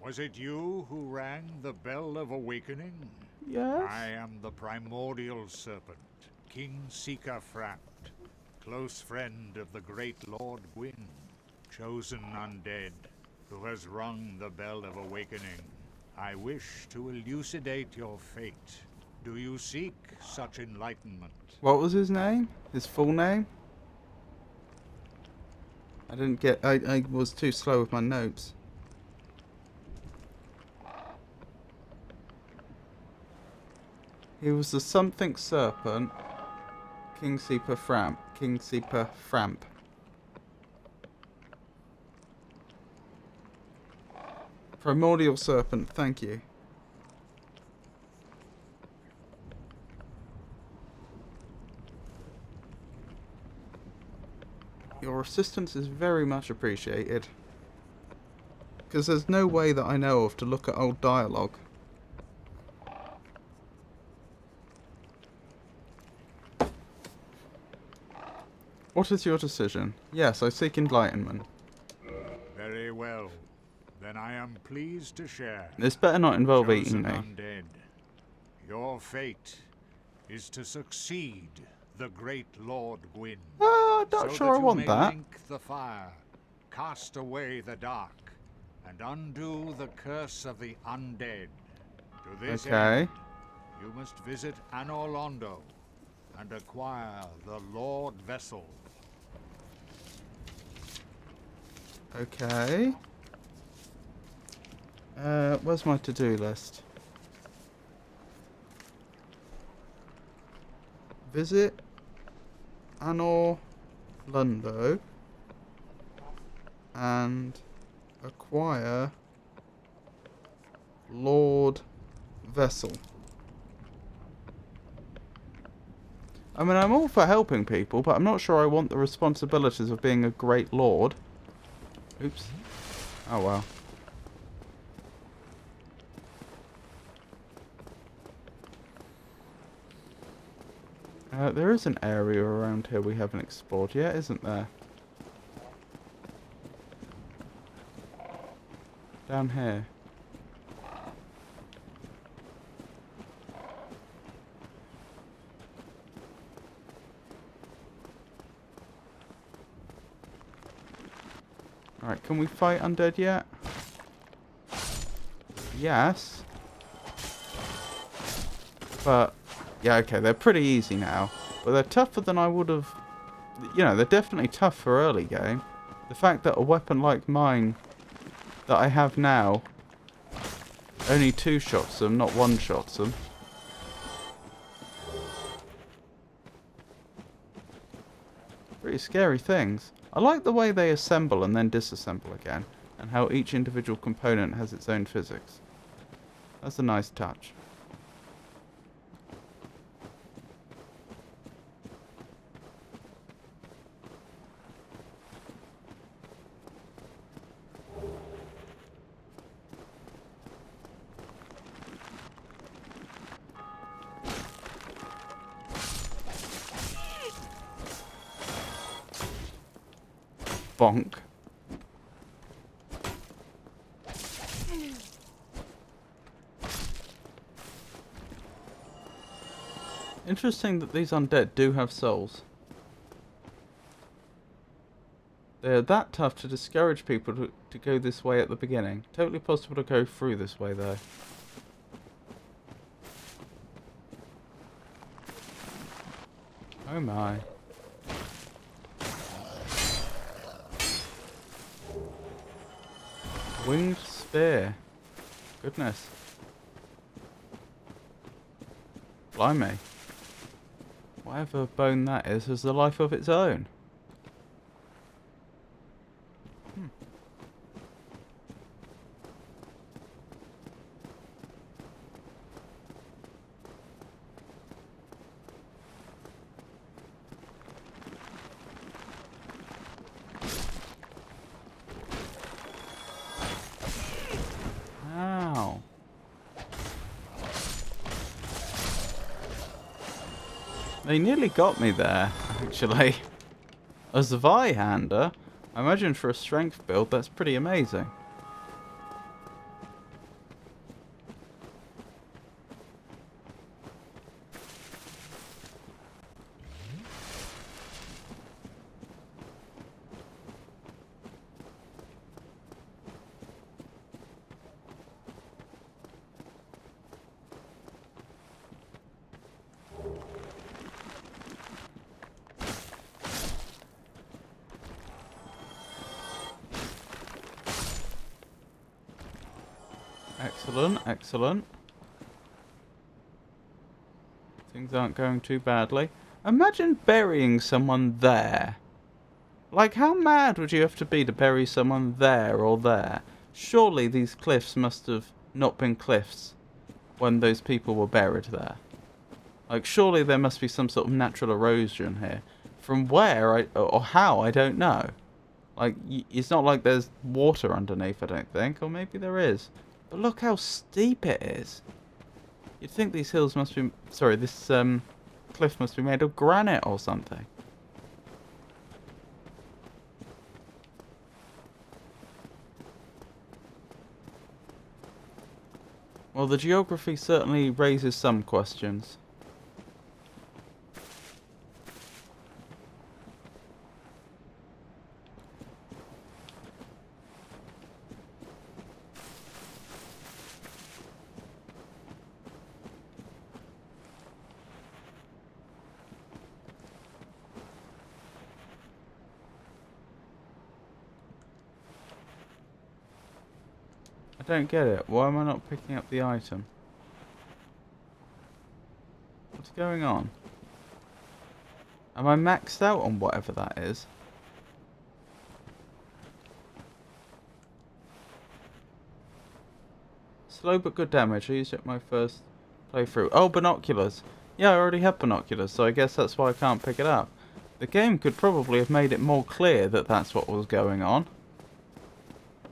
Speaker 5: Was it you who rang the bell of awakening?
Speaker 1: Yes.
Speaker 5: I am the primordial serpent, King Seeker Frapt, close friend of the great Lord Gwyn, chosen undead, who has rung the bell of awakening. I wish to elucidate your fate. Do you seek such enlightenment?
Speaker 1: What was his name? His full name? I didn't get... I was too slow with my notes. He was the something serpent. King Seeker Framp. King Seeker Framp. Primordial serpent, thank you. Your assistance is very much appreciated. Because there's no way that I know of to look at old dialogue. What is your decision? Yes, I seek enlightenment.
Speaker 5: Very well. Then I am pleased to share.
Speaker 1: This better not involve
Speaker 5: Chosen
Speaker 1: eating me.
Speaker 5: undead. Your fate is to succeed the great Lord Gwyn.
Speaker 1: I'm not
Speaker 5: so
Speaker 1: sure
Speaker 5: that
Speaker 1: I
Speaker 5: you
Speaker 1: want
Speaker 5: may
Speaker 1: that.
Speaker 5: link the fire, cast away the dark, and undo the curse of the undead. To this
Speaker 1: Okay.
Speaker 5: end, you must visit Anor Londo and acquire the Lord Vessel.
Speaker 1: Okay. Where's my to-do list? Visit Anor Londo and acquire Lord Vessel. I mean, I'm all for helping people, but I'm not sure I want the responsibilities of being a great lord. Oops. Oh well. There is an area around here we haven't explored yet, isn't there? Down here. Alright, can we fight undead yet? Yes. But, yeah, okay, they're pretty easy now. But they're tougher than I would have... You know, they're definitely tough for early game. The fact that a weapon like mine that I have now only two-shots them, not one-shots them. Pretty scary things. I like the way they assemble and then disassemble again, and how each individual component has its own physics. That's a nice touch. Bonk. Interesting that these undead do have souls. They're that tough to discourage people to go this way at the beginning. Totally possible to go through this way though. Oh my. Winged spear. Goodness. Blimey. Whatever bone that is has the life of its own. Ow. They nearly got me there, actually. A Zweihander? I imagine for a strength build, that's pretty amazing. Excellent, excellent. Things aren't going too badly. Imagine burying someone there. Like, how mad would you have to be to bury someone there or there? Surely these cliffs must have not been cliffs when those people were buried there. Like, surely there must be some sort of natural erosion here. From where, or how, I don't know. Like, it's not like there's water underneath, I don't think. Or maybe there is. But look how steep it is. You'd think these hills must be... Sorry, this cliff must be made of granite or something. Well, the geography certainly raises some questions. don't get it. Why am I not picking up the item? What's going on? Am I maxed out on whatever that is? Slow but good damage. I used it my first playthrough. Oh, binoculars. Yeah, I already have binoculars, so I guess that's why I can't pick it up. The game could probably have made it more clear that that's what was going on.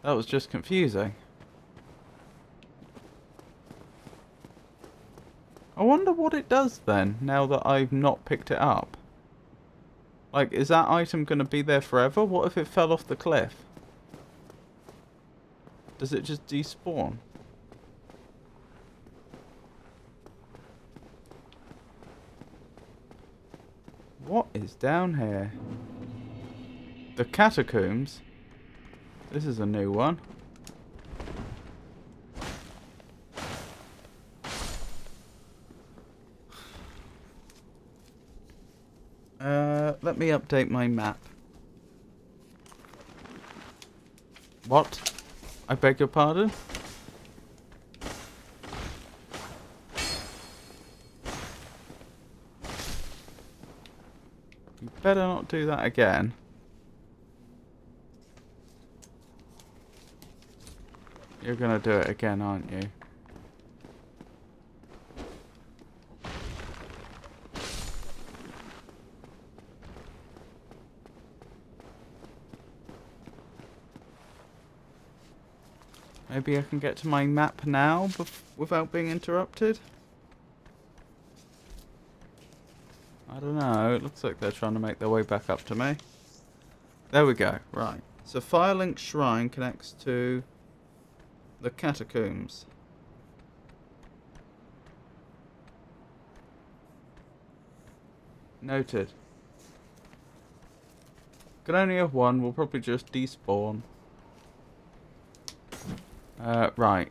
Speaker 1: That was just confusing. I wonder what it does then, now that I've not picked it up. Like, is that item going to be there forever? What if it fell off the cliff? Does it just despawn? What is down here? The catacombs? This is a new one. Let me update my map. What? I beg your pardon? You better not do that again. You're gonna do it again, aren't you? Maybe I can get to my map now without being interrupted? I don't know. It looks like they're trying to make their way back up to me. There we go. Right. So Firelink Shrine connects to the catacombs. Noted. Can only have one. We'll probably just despawn. Right.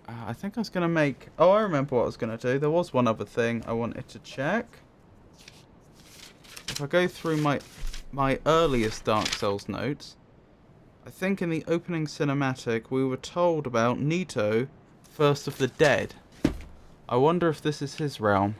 Speaker 1: I think I was going to make... Oh, I remember what I was going to do. There was one other thing I wanted to check. If I go through my earliest Dark Souls notes, I think in the opening cinematic we were told about Nito, First of the Dead. I wonder if this is his realm.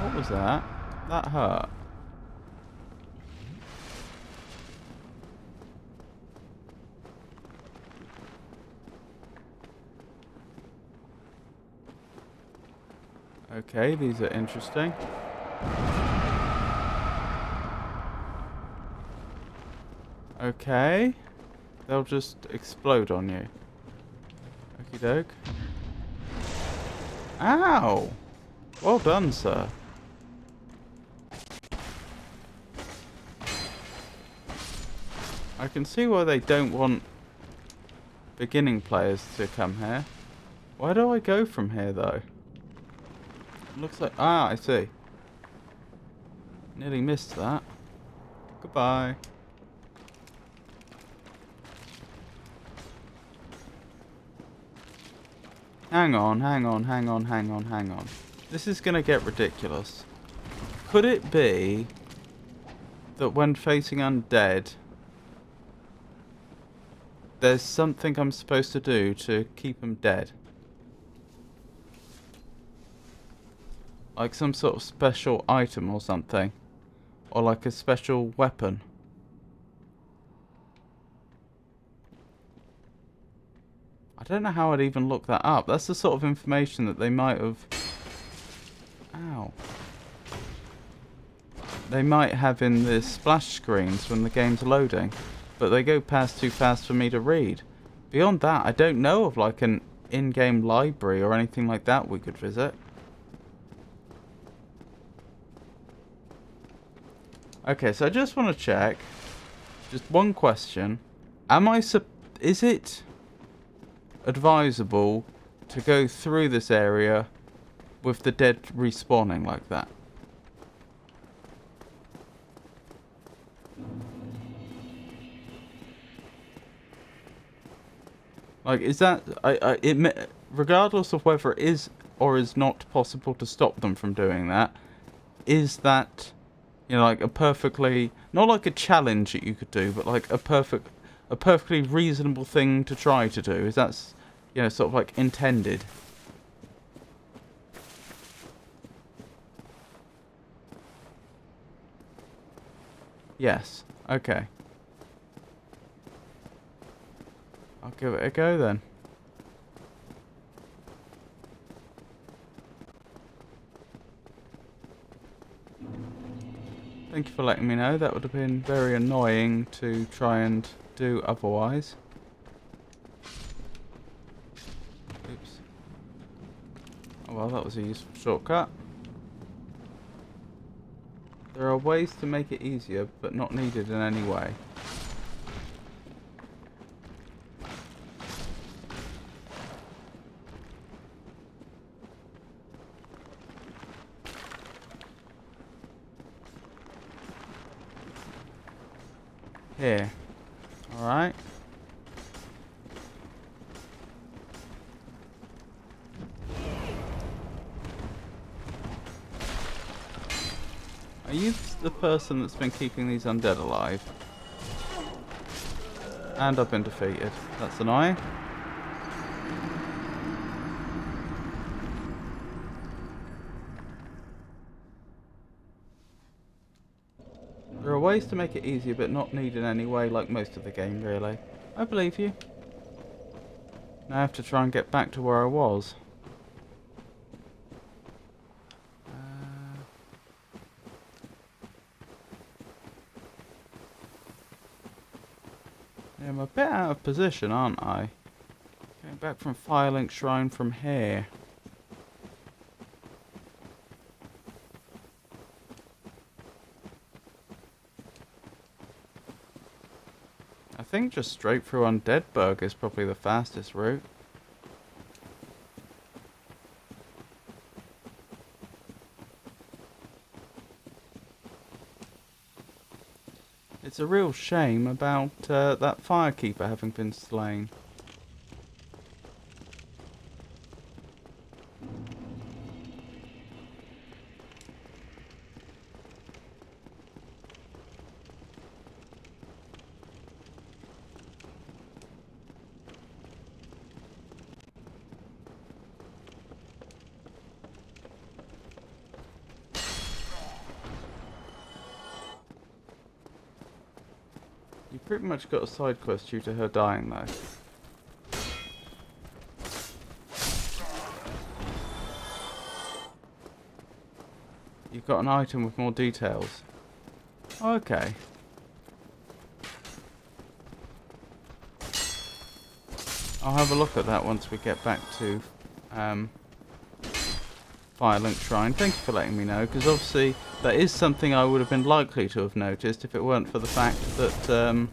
Speaker 1: What was that? That hurt. Okay, these are interesting. Okay. They'll just explode on you. Okie doke. Ow! Well done, sir. I can see why they don't want beginning players to come here. Where do I go from here, though? Looks like... Ah, I see. Nearly missed that. Goodbye. Hang on, hang on, hang on, hang on, hang on. This is going to get ridiculous. Could it be that when facing undead, there's something I'm supposed to do to keep them dead? Like some sort of special item or something. Or like a special weapon. I don't know how I'd even look that up. That's the sort of information that they might have... Ow. They might have in the splash screens when the game's loading. But they go past too fast for me to read. Beyond that, I don't know of like an in-game library or anything like that we could visit. Okay, so I just want to check. Just one question. Is it advisable to go through this area with the dead respawning like that? Like, is that... regardless of whether it is or is not possible to stop them from doing that, is that, you know, like a perfectly, not like a challenge that you could do, but like a perfectly reasonable thing to try to do? Is that, you know, sort of like intended? Yes. Okay. I'll give it a go then. Thank you for letting me know. That would have been very annoying to try and do otherwise. Oops. Oh well, that was a useful shortcut. There are ways to make it easier, but not needed in any way. Here. Alright. Are you the person that's been keeping these undead alive? And I've been defeated. That's annoying. There are ways to make it easier, but not needed in any way, like most of the game, really. I believe you. Now I have to try and get back to where I was. Yeah, I'm a bit out of position, aren't I? Going back from Firelink Shrine from here. I think just straight through Undeadburg is probably the fastest route. It's a real shame about that firekeeper having been slain. You pretty much got a side quest due to her dying, though. You've got an item with more details. Okay. I'll have a look at that once we get back to Firelink Shrine. Thank you for letting me know, because obviously that is something I would have been likely to have noticed if it weren't for the fact that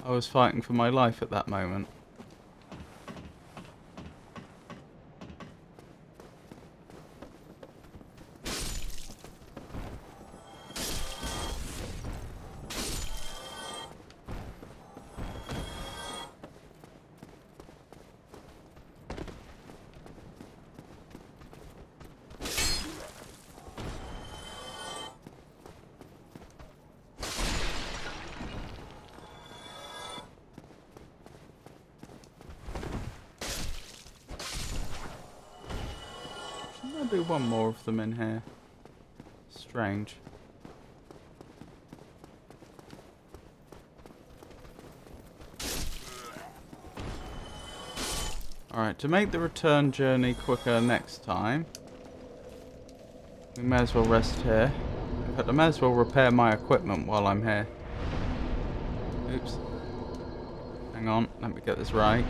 Speaker 1: I was fighting for my life at that moment. I'll do one more of them in here. Strange. Alright, to make the return journey quicker next time, we may as well rest here. In fact, I may as well repair my equipment while I'm here. Oops. Hang on, let me get this right.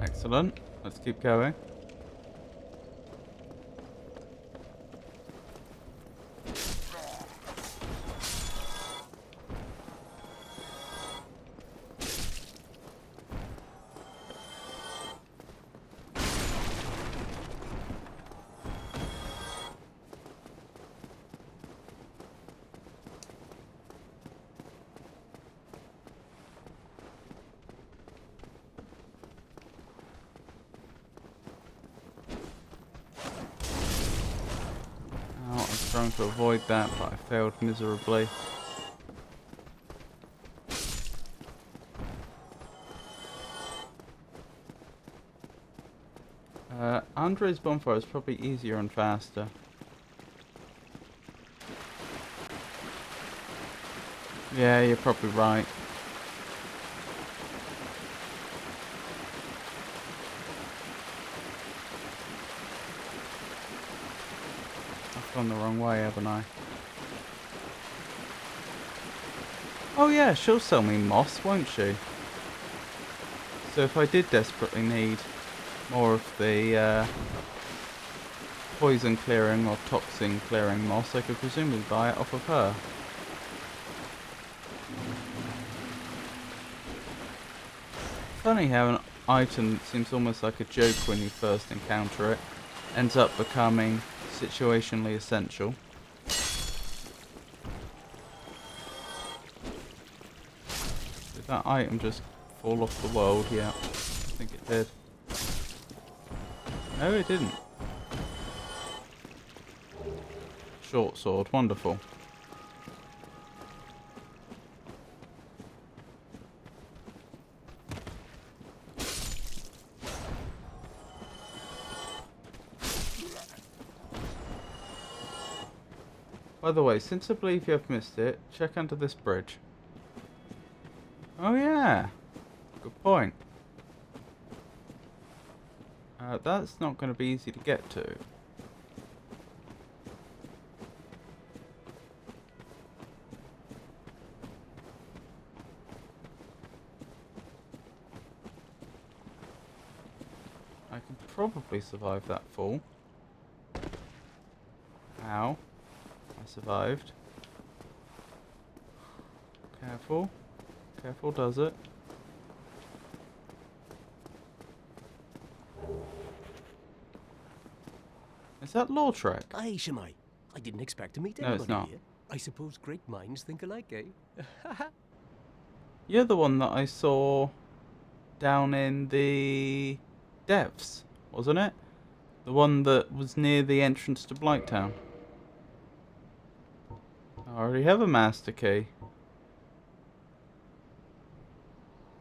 Speaker 1: Excellent. Let's keep going. trying to avoid that, but I failed miserably. Andre's bonfire is probably easier and faster. Yeah, you're probably right. I've gone the wrong way, haven't I? Oh yeah, she'll sell me moss, won't she? So if I did desperately need more of the poison clearing or toxin clearing moss, I could presumably buy it off of her. Funny how an item that seems almost like a joke when you first encounter it ends up becoming situationally essential. Did that item just fall off the world? Yeah, I think it did. No, it didn't. Short sword, wonderful. By the way, since I believe you have missed it, check under this bridge. Oh yeah, good point. That's not going to be easy to get to. I can probably survive that fall. Ow. I survived. Careful. Careful does it. Is that Lautrec?
Speaker 6: Aye, Shemai. I didn't expect to meet
Speaker 1: No,
Speaker 6: anybody
Speaker 1: it's not.
Speaker 6: here. I suppose great minds think alike, eh?
Speaker 1: You're the one that I saw down in the depths, wasn't it? The one that was near the entrance to Blighttown. I already have a master key.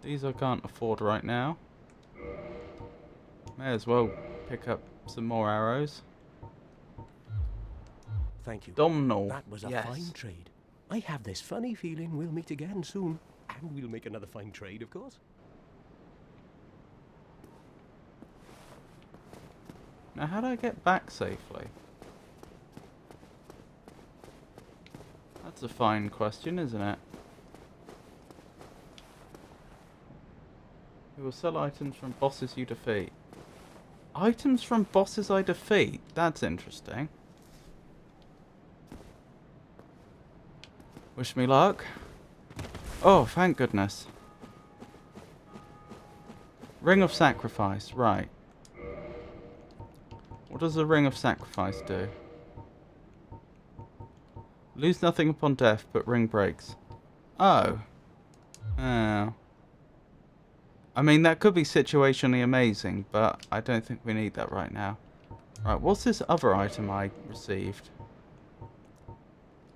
Speaker 1: These I can't afford right now. May as well pick up some more arrows.
Speaker 6: Thank you.
Speaker 1: Domhnall.
Speaker 6: That was a
Speaker 1: yes.
Speaker 6: fine trade. I have this funny feeling we'll meet again soon. And we'll make another fine trade, of course.
Speaker 1: Now, how do I get back safely? That's a fine question, isn't it? You will sell items from bosses you defeat. Items from bosses I defeat? That's interesting. Wish me luck. Oh, thank goodness. Ring of Sacrifice, right. What does the Ring of Sacrifice do? Lose nothing upon death, but ring breaks. Oh. Oh. I mean, that could be situationally amazing, but I don't think we need that right now. Right, what's this other item I received?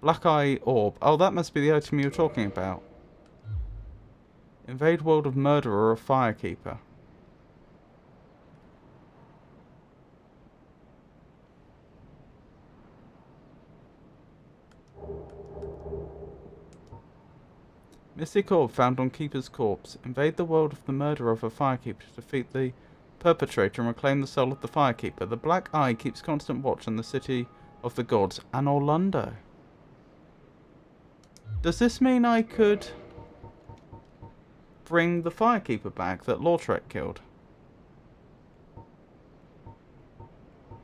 Speaker 1: Black Eye Orb. Oh, that must be the item you were talking about. Invade world of Murderer or Firekeeper. Mystic Orb found on Keeper's corpse. Invade the world of the murderer of a Firekeeper to defeat the perpetrator and reclaim the soul of the Firekeeper. The Black Eye keeps constant watch on the city of the gods and Orlando. Does this mean I could bring the Firekeeper back that Lautrec killed?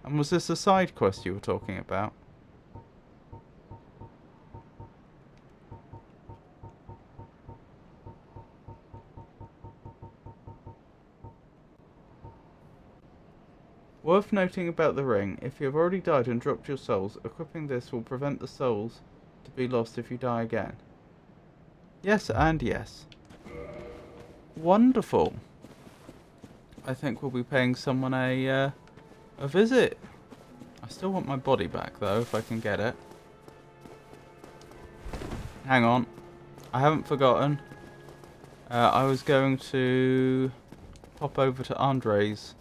Speaker 1: And was this a side quest you were talking about? Worth noting about the ring, if you have already died and dropped your souls, equipping this will prevent the souls to be lost if you die again. Yes and yes. Wonderful. I think we'll be paying someone a visit I still want my body back, though, if I can get it. Hang on. I haven't forgotten. I was going to pop over to Andre's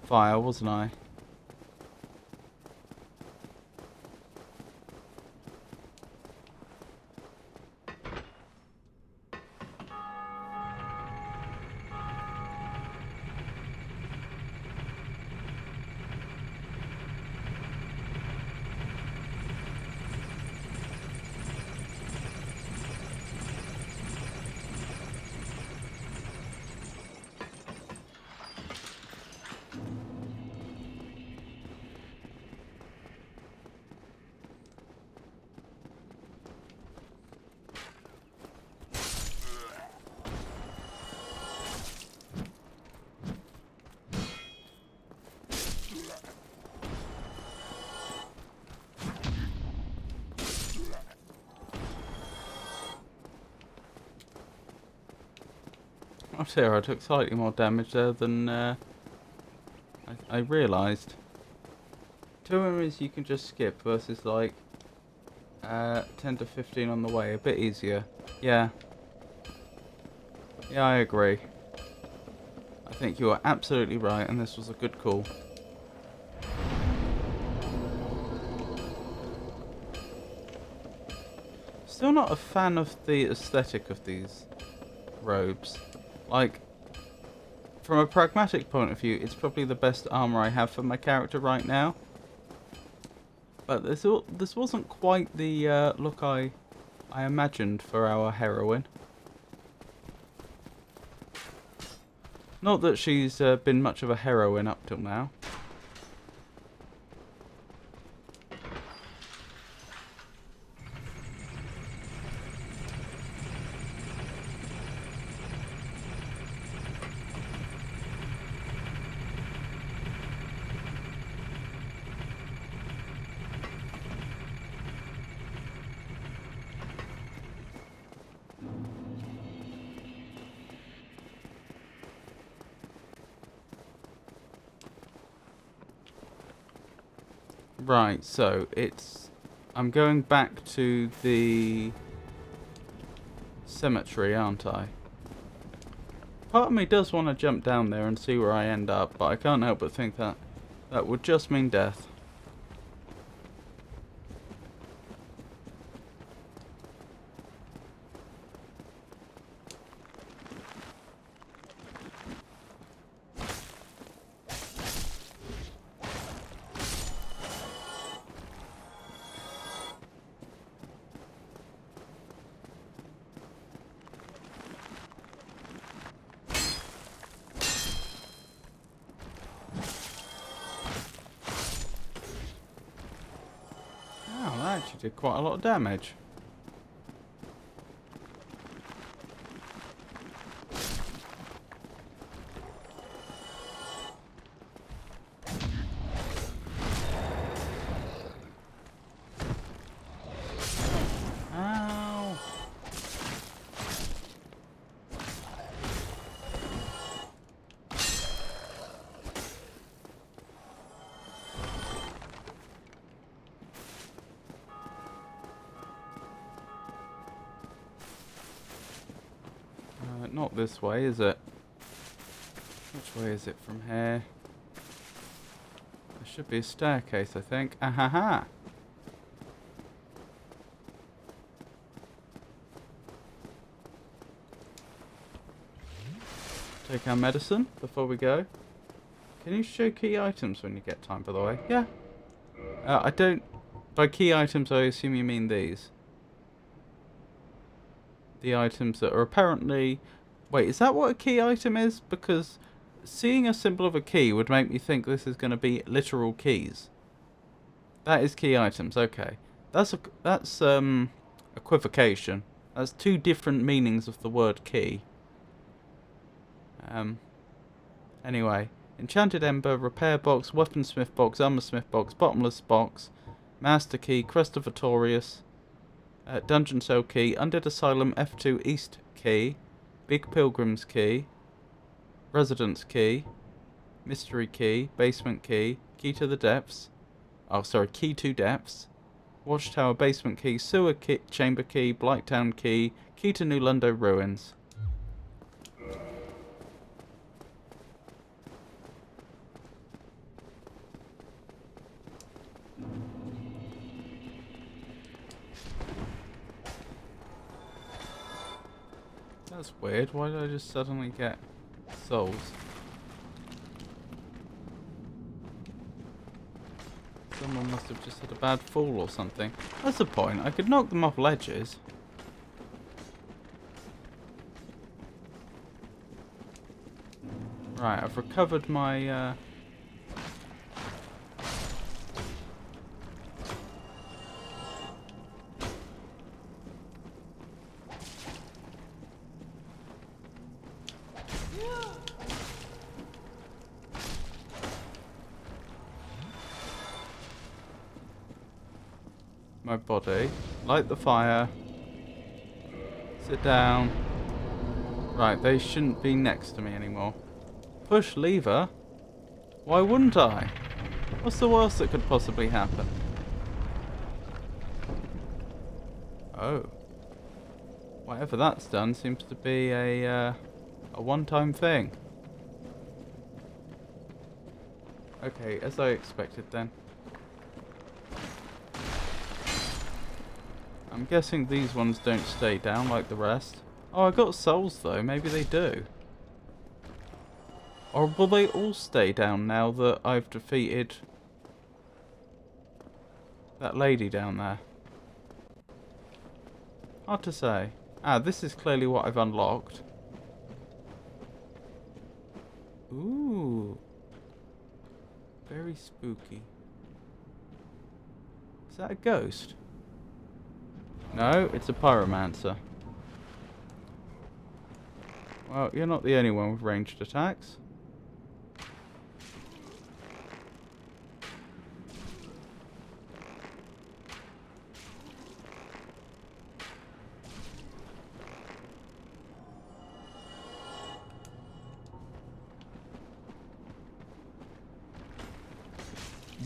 Speaker 1: fire, wasn't I? Oh dear, I took slightly more damage there than I realised. 2 enemies you can just skip versus like 10 to 15 on the way, a bit easier. Yeah. Yeah, I agree. I think you are absolutely right, and this was a good call. Still not a fan of the aesthetic of these robes. Like, from a pragmatic point of view, it's probably the best armor I have for my character right now. But this wasn't quite the look I imagined for our heroine. Not that she's been much of a heroine up till now. Right, so I'm going back to the cemetery, aren't I? Part of me does want to jump down there and see where I end up, but I can't help but think that that would just mean death. Oh, that actually did quite a lot of damage. Ow. Not this way, is it? Which way is it from here? There should be a staircase, I think. Ahaha! Take our medicine before we go. Can you show key items when you get time, by the way? Yeah. I don't... By key items, I assume you mean these. The items that are apparently... Wait, is that what a key item is? Because seeing a symbol of a key would make me think this is going to be literal keys. That is key items, okay. That's equivocation. That's 2 different meanings of the word key. Anyway, enchanted ember, repair box, weaponsmith box, armorsmith box, bottomless box, master key, crest of Artorias, dungeon cell key, undead asylum F2 east key, big pilgrim's key, residence key, mystery key, basement key, key to the depths, Oh, sorry, key to depths. Watchtower, basement key, sewer key, chamber key, Blighttown key, key to New Lundo ruins. That's weird. Why did I just suddenly get souls? Someone must have just had a bad fall or something. That's the point. I could knock them off ledges. Right, I've recovered my... my body. Light the fire. Sit down. Right, they shouldn't be next to me anymore. Push lever? Why wouldn't I? What's the worst that could possibly happen? Oh. Whatever that's done seems to be a one-time thing. Okay, as I expected then. I'm guessing these ones don't stay down like the rest. Oh, I got souls though. Maybe they do. Or will they all stay down now that I've defeated that lady down there? Hard to say. Ah, this is clearly what I've unlocked. Ooh. Very spooky. Is that a ghost? No, it's a pyromancer. Well, you're not the only one with ranged attacks.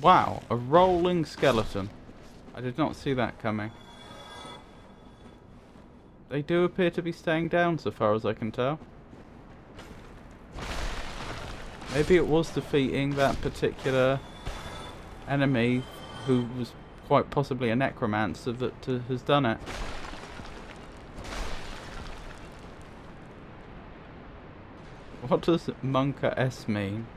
Speaker 1: Wow, a rolling skeleton. I did not see that coming. They do appear to be staying down so far as I can tell. Maybe it was defeating that particular enemy who was quite possibly a necromancer that has done it. What does Monka S mean?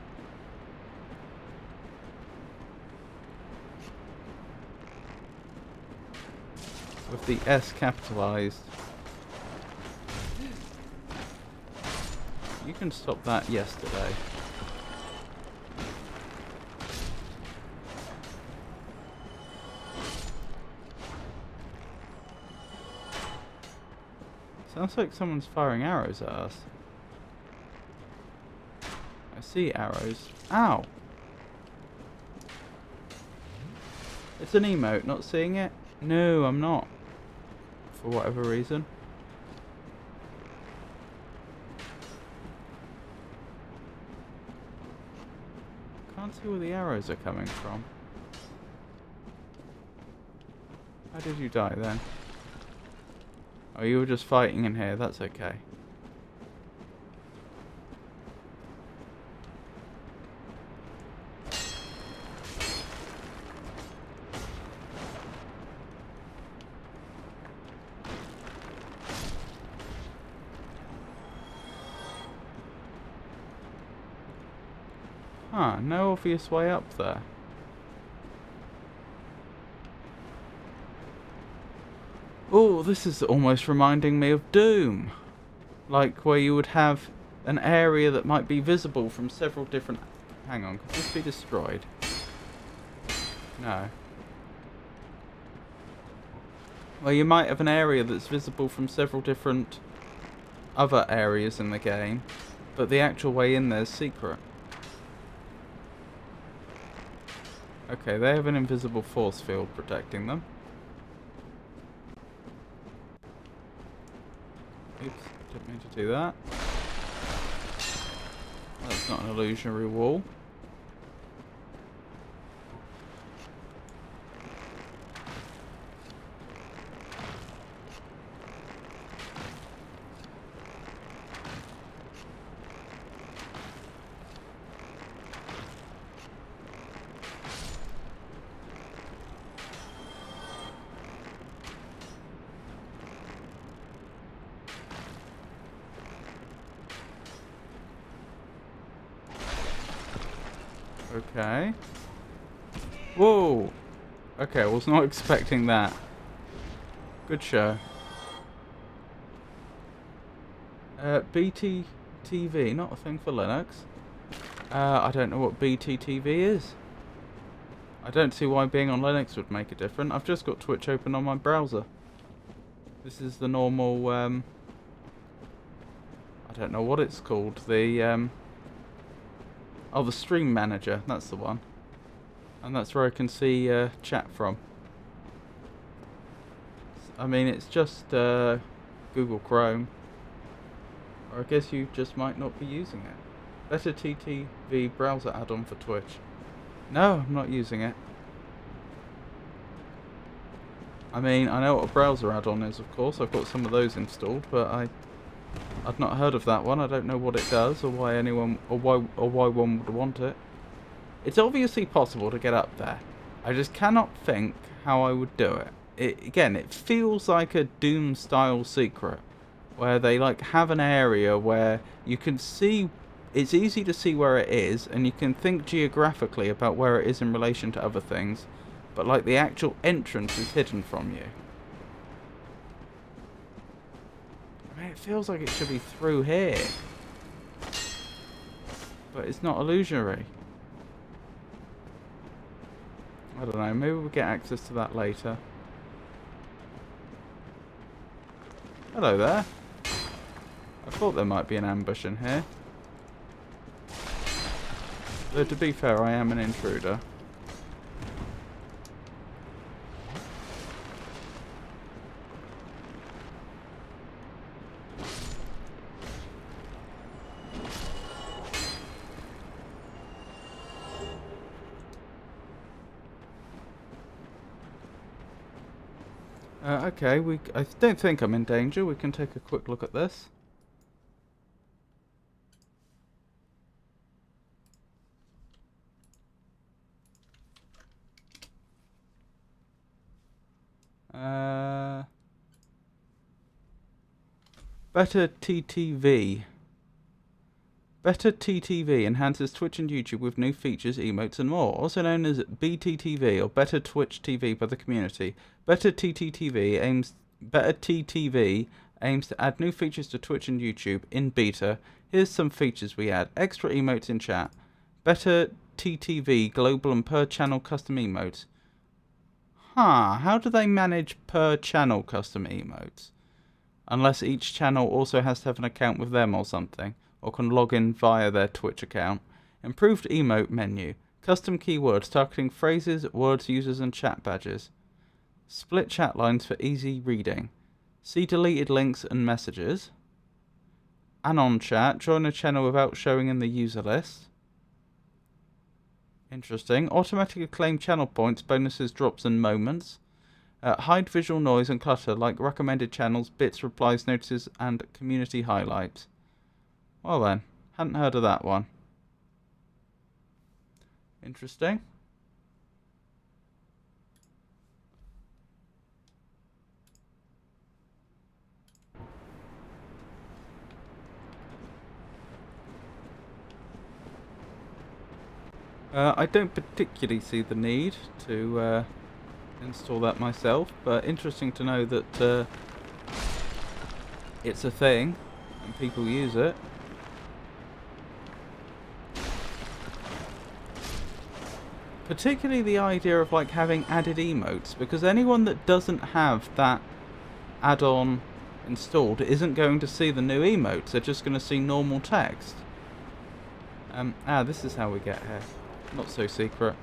Speaker 1: With the S capitalized. You can stop that yesterday. Sounds like someone's firing arrows at us. I see arrows. Ow! It's an emote, not seeing it? No, I'm not. For whatever reason. Can't see where the arrows are coming from. How did you die then? Oh, you were just fighting in here, that's okay. Huh, no obvious way up there. Oh, this is almost reminding me of Doom. Like where you would have an area that might be visible from several different... Hang on, could this be destroyed? No. Well, you might have an area that's visible from several different other areas in the game, but the actual way in there is secret. Okay, they have an invisible force field protecting them. Oops, didn't mean to do that. That's not an illusionary wall. Okay. Whoa! Okay, I was not expecting that. Good show. BT TV, not a thing for Linux. I don't know what BT TV is. I don't see why being on Linux would make a difference. I've just got Twitch open on my browser. This is the normal, I don't know what it's called. The, oh, the Stream Manager. That's the one. And that's where I can see chat from. I mean, it's just Google Chrome. Or I guess you just might not be using it. Better TTV browser add-on for Twitch. No, I'm not using it. I mean, I know what a browser add-on is, of course. I've got some of those installed, but I've not heard of that one. I don't know what it does, or why anyone, or why one would want it. It's obviously possible to get up there. I just cannot think how I would do it. Again, it feels like a Doom-style secret, where they like have an area where you can see. It's easy to see where it is, and you can think geographically about where it is in relation to other things, but like the actual entrance is hidden from you. I mean, it feels like it should be through here, but it's not illusionary. I don't know, maybe we'll get access to that later. Hello there. I thought there might be an ambush in here. Though to be fair, I am an intruder. Okay, I don't think I'm in danger. We can take a quick look at this. Better TTV. Better TTV enhances Twitch and YouTube with new features, emotes and more. Also known as BTTV or Better Twitch TV by the community. Better TTV aims to add new features to Twitch and YouTube in beta. Here's some features we add. Extra emotes in chat. Better TTV global and per channel custom emotes. How do they manage per channel custom emotes? Unless each channel also has to have an account with them or something, or can log in via their Twitch account. Improved emote menu. Custom keywords targeting phrases, words, users and chat badges. Split chat lines for easy reading. See deleted links and messages. Anon chat. Join a channel without showing in the user list. Interesting. Automatically claim channel points, bonuses, drops and moments. Hide visual noise and clutter like recommended channels, bits, replies, notices and community highlights. Well then, hadn't heard of that one. Interesting. I don't particularly see the need to install that myself, but interesting to know that it's a thing and people use it. Particularly the idea of like having added emotes, because anyone that doesn't have that add-on installed isn't going to see the new emotes, they're just going to see normal text. This is how we get here. Not so secret.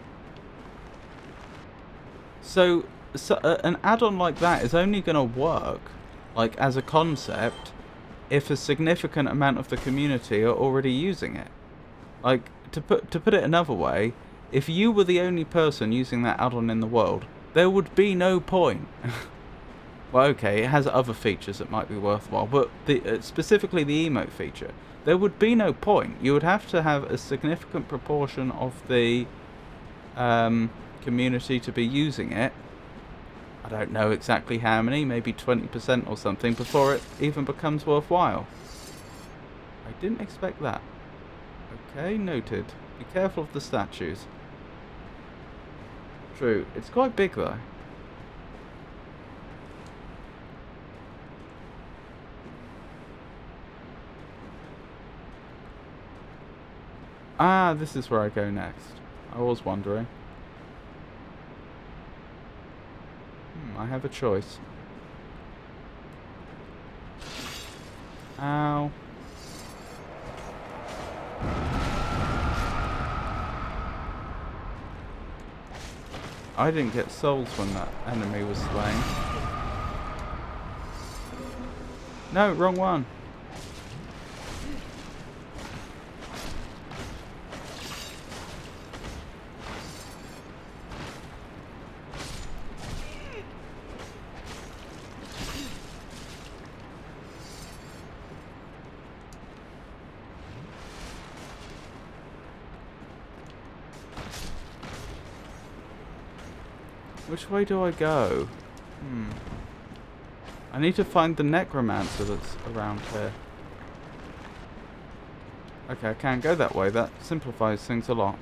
Speaker 1: So an add-on like that is only going to work, like as a concept, if a significant amount of the community are already using it. Like, to put it another way, if you were the only person using that add-on in the world, there would be no point. Well, okay, it has other features that might be worthwhile, but specifically the emote feature, there would be no point. You would have to have a significant proportion of the community to be using it. I don't know exactly how many, maybe 20% or something, before it even becomes worthwhile. I didn't expect that. Okay, noted. Be careful of the statues. True. It's quite big though. Ah, this is where I go next. I was wondering. I have a choice. Ow. I didn't get souls when that enemy was slain. No, wrong one. Which way do I go? I need to find the necromancer that's around here. Okay, I can't go that way. That simplifies things a lot.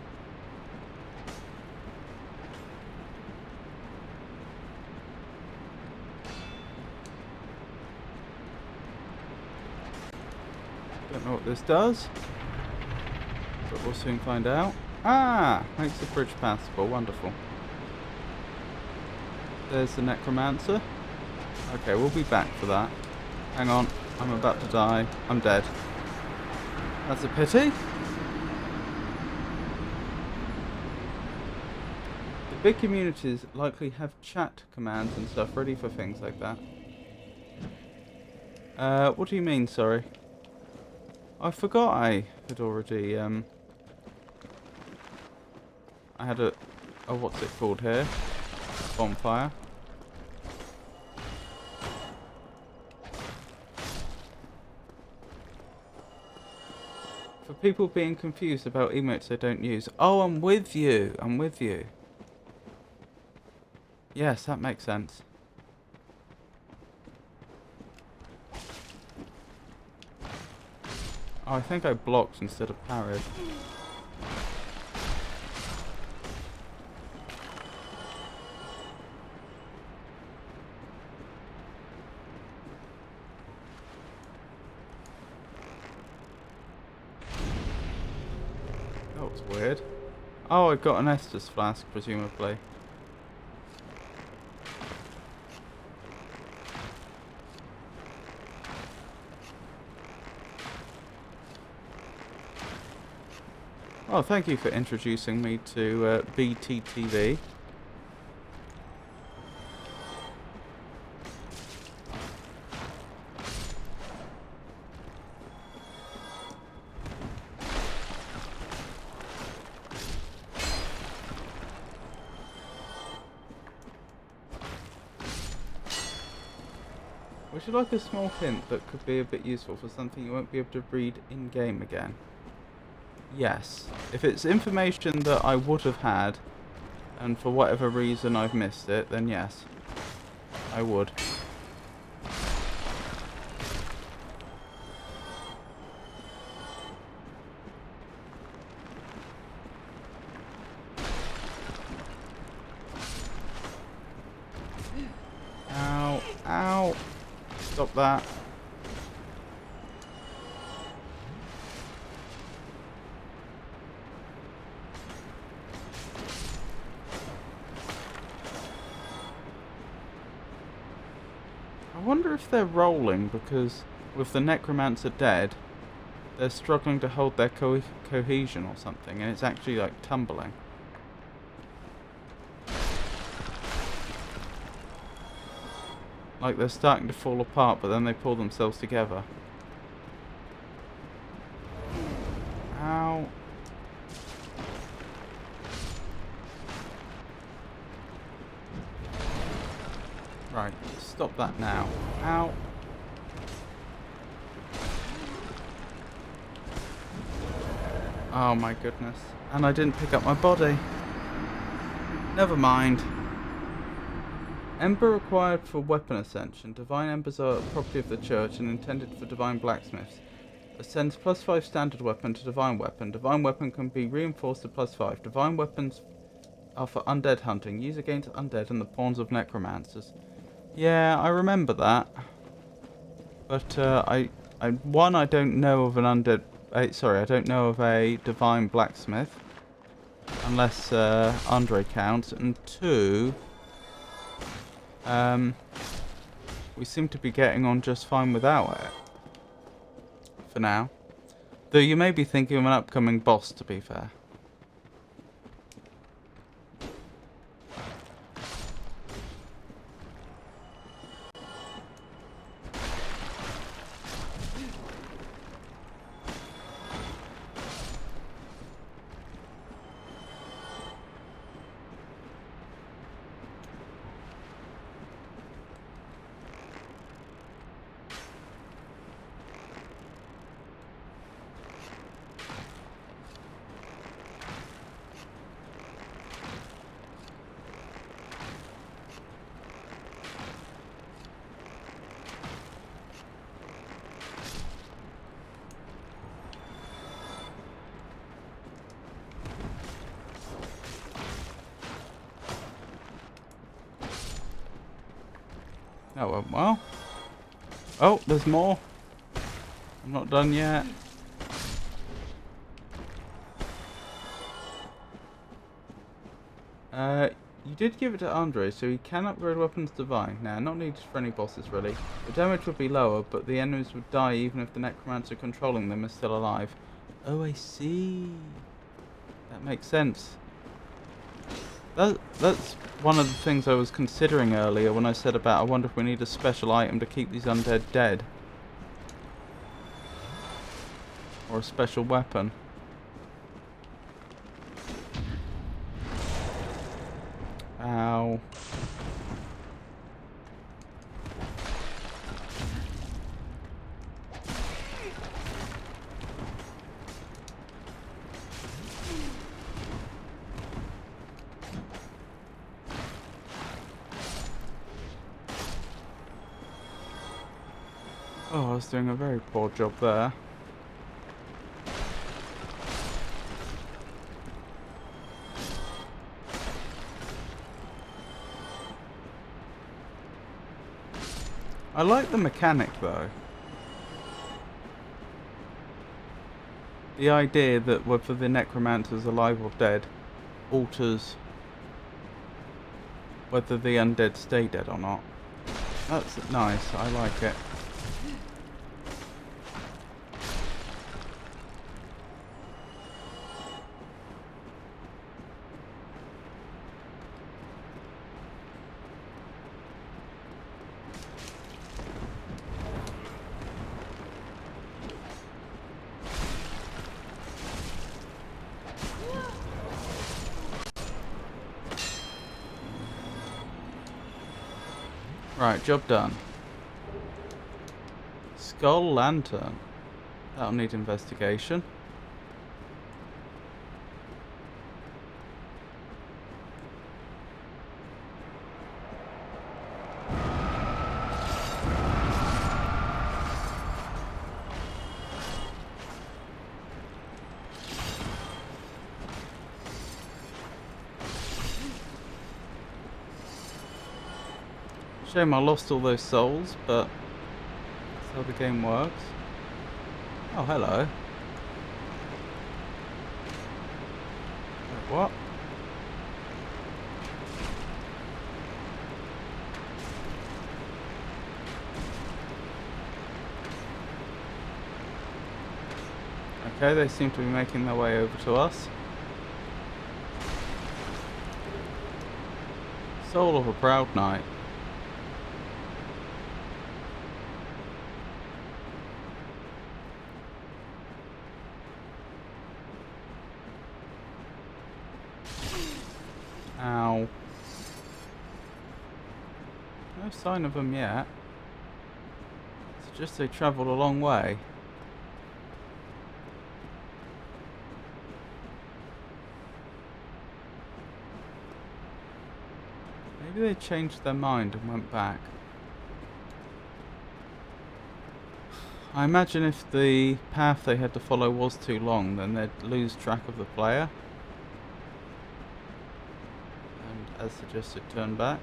Speaker 1: Don't know what this does, but we'll soon find out. Ah! Makes the bridge passable. Wonderful. There's the necromancer. Okay, we'll be back for that. Hang on, I'm about to die. I'm dead. That's a pity. The big communities likely have chat commands and stuff ready for things like that. What do you mean, sorry? I forgot I had already, I had a what's it called here? Bonfire. For people being confused about emotes they don't use. Oh, I'm with you. I'm with you. Yes, that makes sense. Oh, I think I blocked instead of parried. That was weird. Oh, I got an Estus flask, presumably. Oh, thank you for introducing me to BTTV. Would you like a small hint that could be a bit useful for something you won't be able to read in-game again? Yes. If it's information that I would have had, and for whatever reason I've missed it, then yes. I would. Ow. Ow. Stop that. I wonder if they're rolling because with the necromancer dead, they're struggling to hold their cohesion or something, and it's actually like tumbling. Like they're starting to fall apart, but then they pull themselves together. Ow. Right, stop that now. Ow. Oh my goodness. And I didn't pick up my body. Never mind. Ember required for weapon ascension. Divine embers are property of the church and intended for divine blacksmiths. Ascends +5 standard weapon to divine weapon. Divine weapon can be reinforced to +5. Divine weapons are for undead hunting. Use against undead and the pawns of necromancers. Yeah, I remember that. But I don't know of an undead. Sorry, I don't know of a divine blacksmith, unless Andre counts. And 2, we seem to be getting on just fine without it for now. Though you may be thinking of an upcoming boss, to be fair. That went well. Oh, there's more. I'm not done yet. You did give it to Andre, so he can upgrade weapons to divine. Now, not needed for any bosses, really. The damage would be lower, but the enemies would die even if the necromancer controlling them is still alive. Oh, I see. That makes sense. That's one of the things I was considering earlier when I said about I wonder if we need a special item to keep these undead dead. Or a special weapon. Ow. Oh, I was doing a very poor job there. I like the mechanic though. The idea that whether the necromancer's alive or dead alters whether the undead stay dead or not. That's nice, I like it. Right, job done. Skull Lantern. That'll need investigation. Shame I lost all those souls, but that's how the game works. Oh, hello. Wait, what? Okay, they seem to be making their way over to us. Soul of a Proud Knight. Ow. No sign of them yet. It's just they travelled a long way. Maybe they changed their mind and went back. I imagine if the path they had to follow was too long, then they'd lose track of the player. And as suggested, turn back.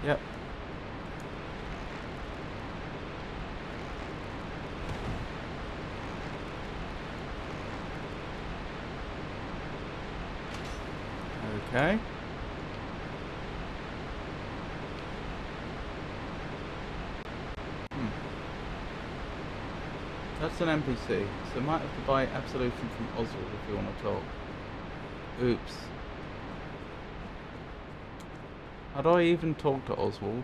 Speaker 1: Yep. Okay. That's an NPC, so might have to buy Absolution from Oswald if you want to talk. Oops. How do I even talk to Oswald?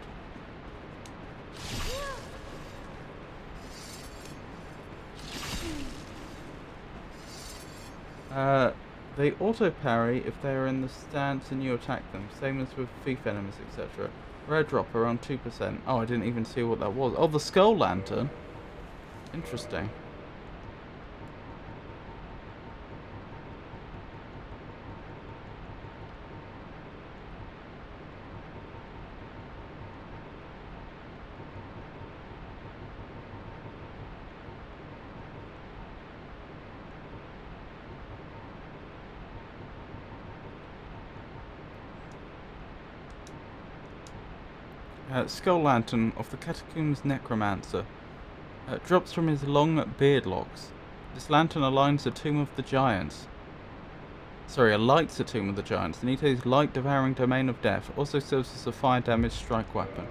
Speaker 1: They auto parry if they are in the stance and you attack them, same as with thief enemies, etc. Rare drop around 2%. Oh, I didn't even see what that was. Oh, the skull lantern. Interesting. Skull Lantern of the Catacombs Necromancer. Drops from his long beard locks. This lantern aligns the Tomb of the Giants. Sorry, alights the Tomb of the Giants. Nito's light devouring domain of death also serves as a fire damage strike weapon.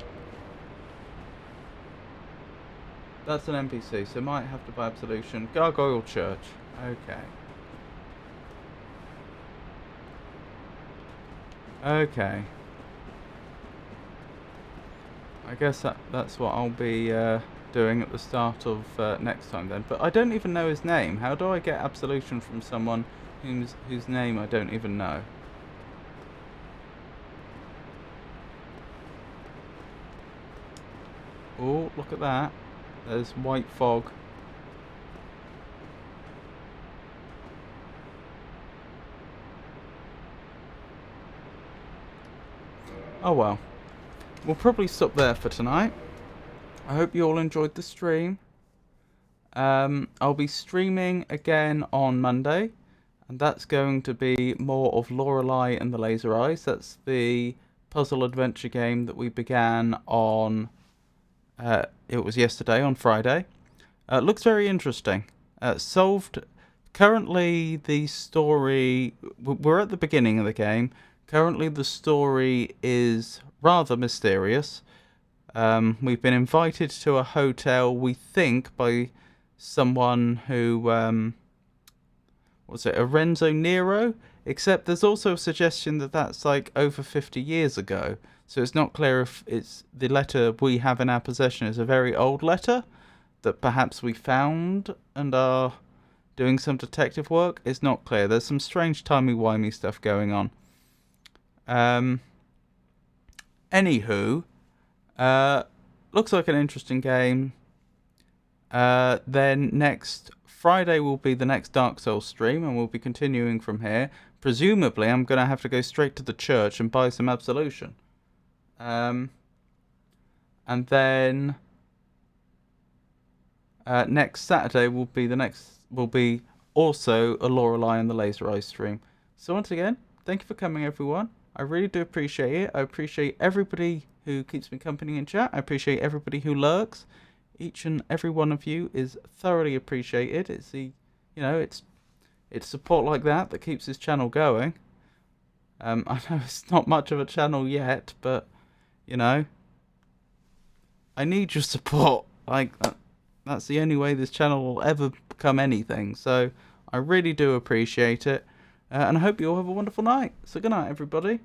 Speaker 1: That's an NPC, so might have to buy Absolution. Gargoyle Church. Okay. Okay. I guess that's what I'll be doing at the start of next time then. But I don't even know his name. How do I get Absolution from someone whose name I don't even know? Oh, look at that. There's white fog. Oh well. We'll probably stop there for tonight. I hope you all enjoyed the stream. I'll be streaming again on Monday, and that's going to be more of Lorelei and the Laser Eyes. That's the puzzle adventure game that we began on, it was yesterday, on Friday. Looks very interesting. Solved, currently the story, we're at the beginning of the game. Currently the story is rather mysterious. We've been invited to a hotel, we think, by someone who, what's it, a Renzo Nero? Except there's also a suggestion that that's like over 50 years ago. So it's not clear if it's the letter we have in our possession is a very old letter that perhaps we found and are doing some detective work. It's not clear. There's some strange timey-wimey stuff going on. Anywho, looks like an interesting game. Then next Friday will be the next Dark Souls stream, and we'll be continuing from here. Presumably, I'm going to have to go straight to the church and buy some Absolution. And then next Saturday will be also a Lorelei and the Laser Eyes stream. So once again, thank you for coming, everyone. I really do appreciate it. I appreciate everybody who keeps me company in chat. I appreciate everybody who lurks. Each and every one of you is thoroughly appreciated. It's the, it's support like that keeps this channel going. I know it's not much of a channel yet, but I need your support. Like that's the only way this channel will ever become anything. So I really do appreciate it. And I hope you all have a wonderful night. So good night, everybody.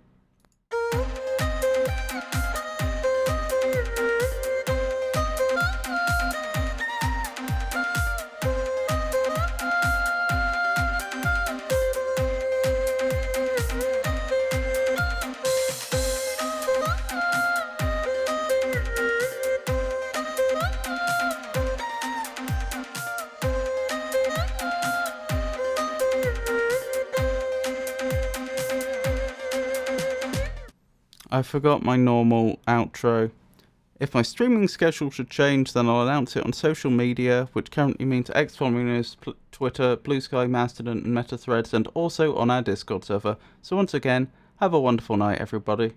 Speaker 1: I forgot my normal outro. If my streaming schedule should change, then I'll announce it on social media, which currently means X News, Twitter, Blue Sky, Mastodon, and Meta Threads, and also on our Discord server. So once again, have a wonderful night, everybody.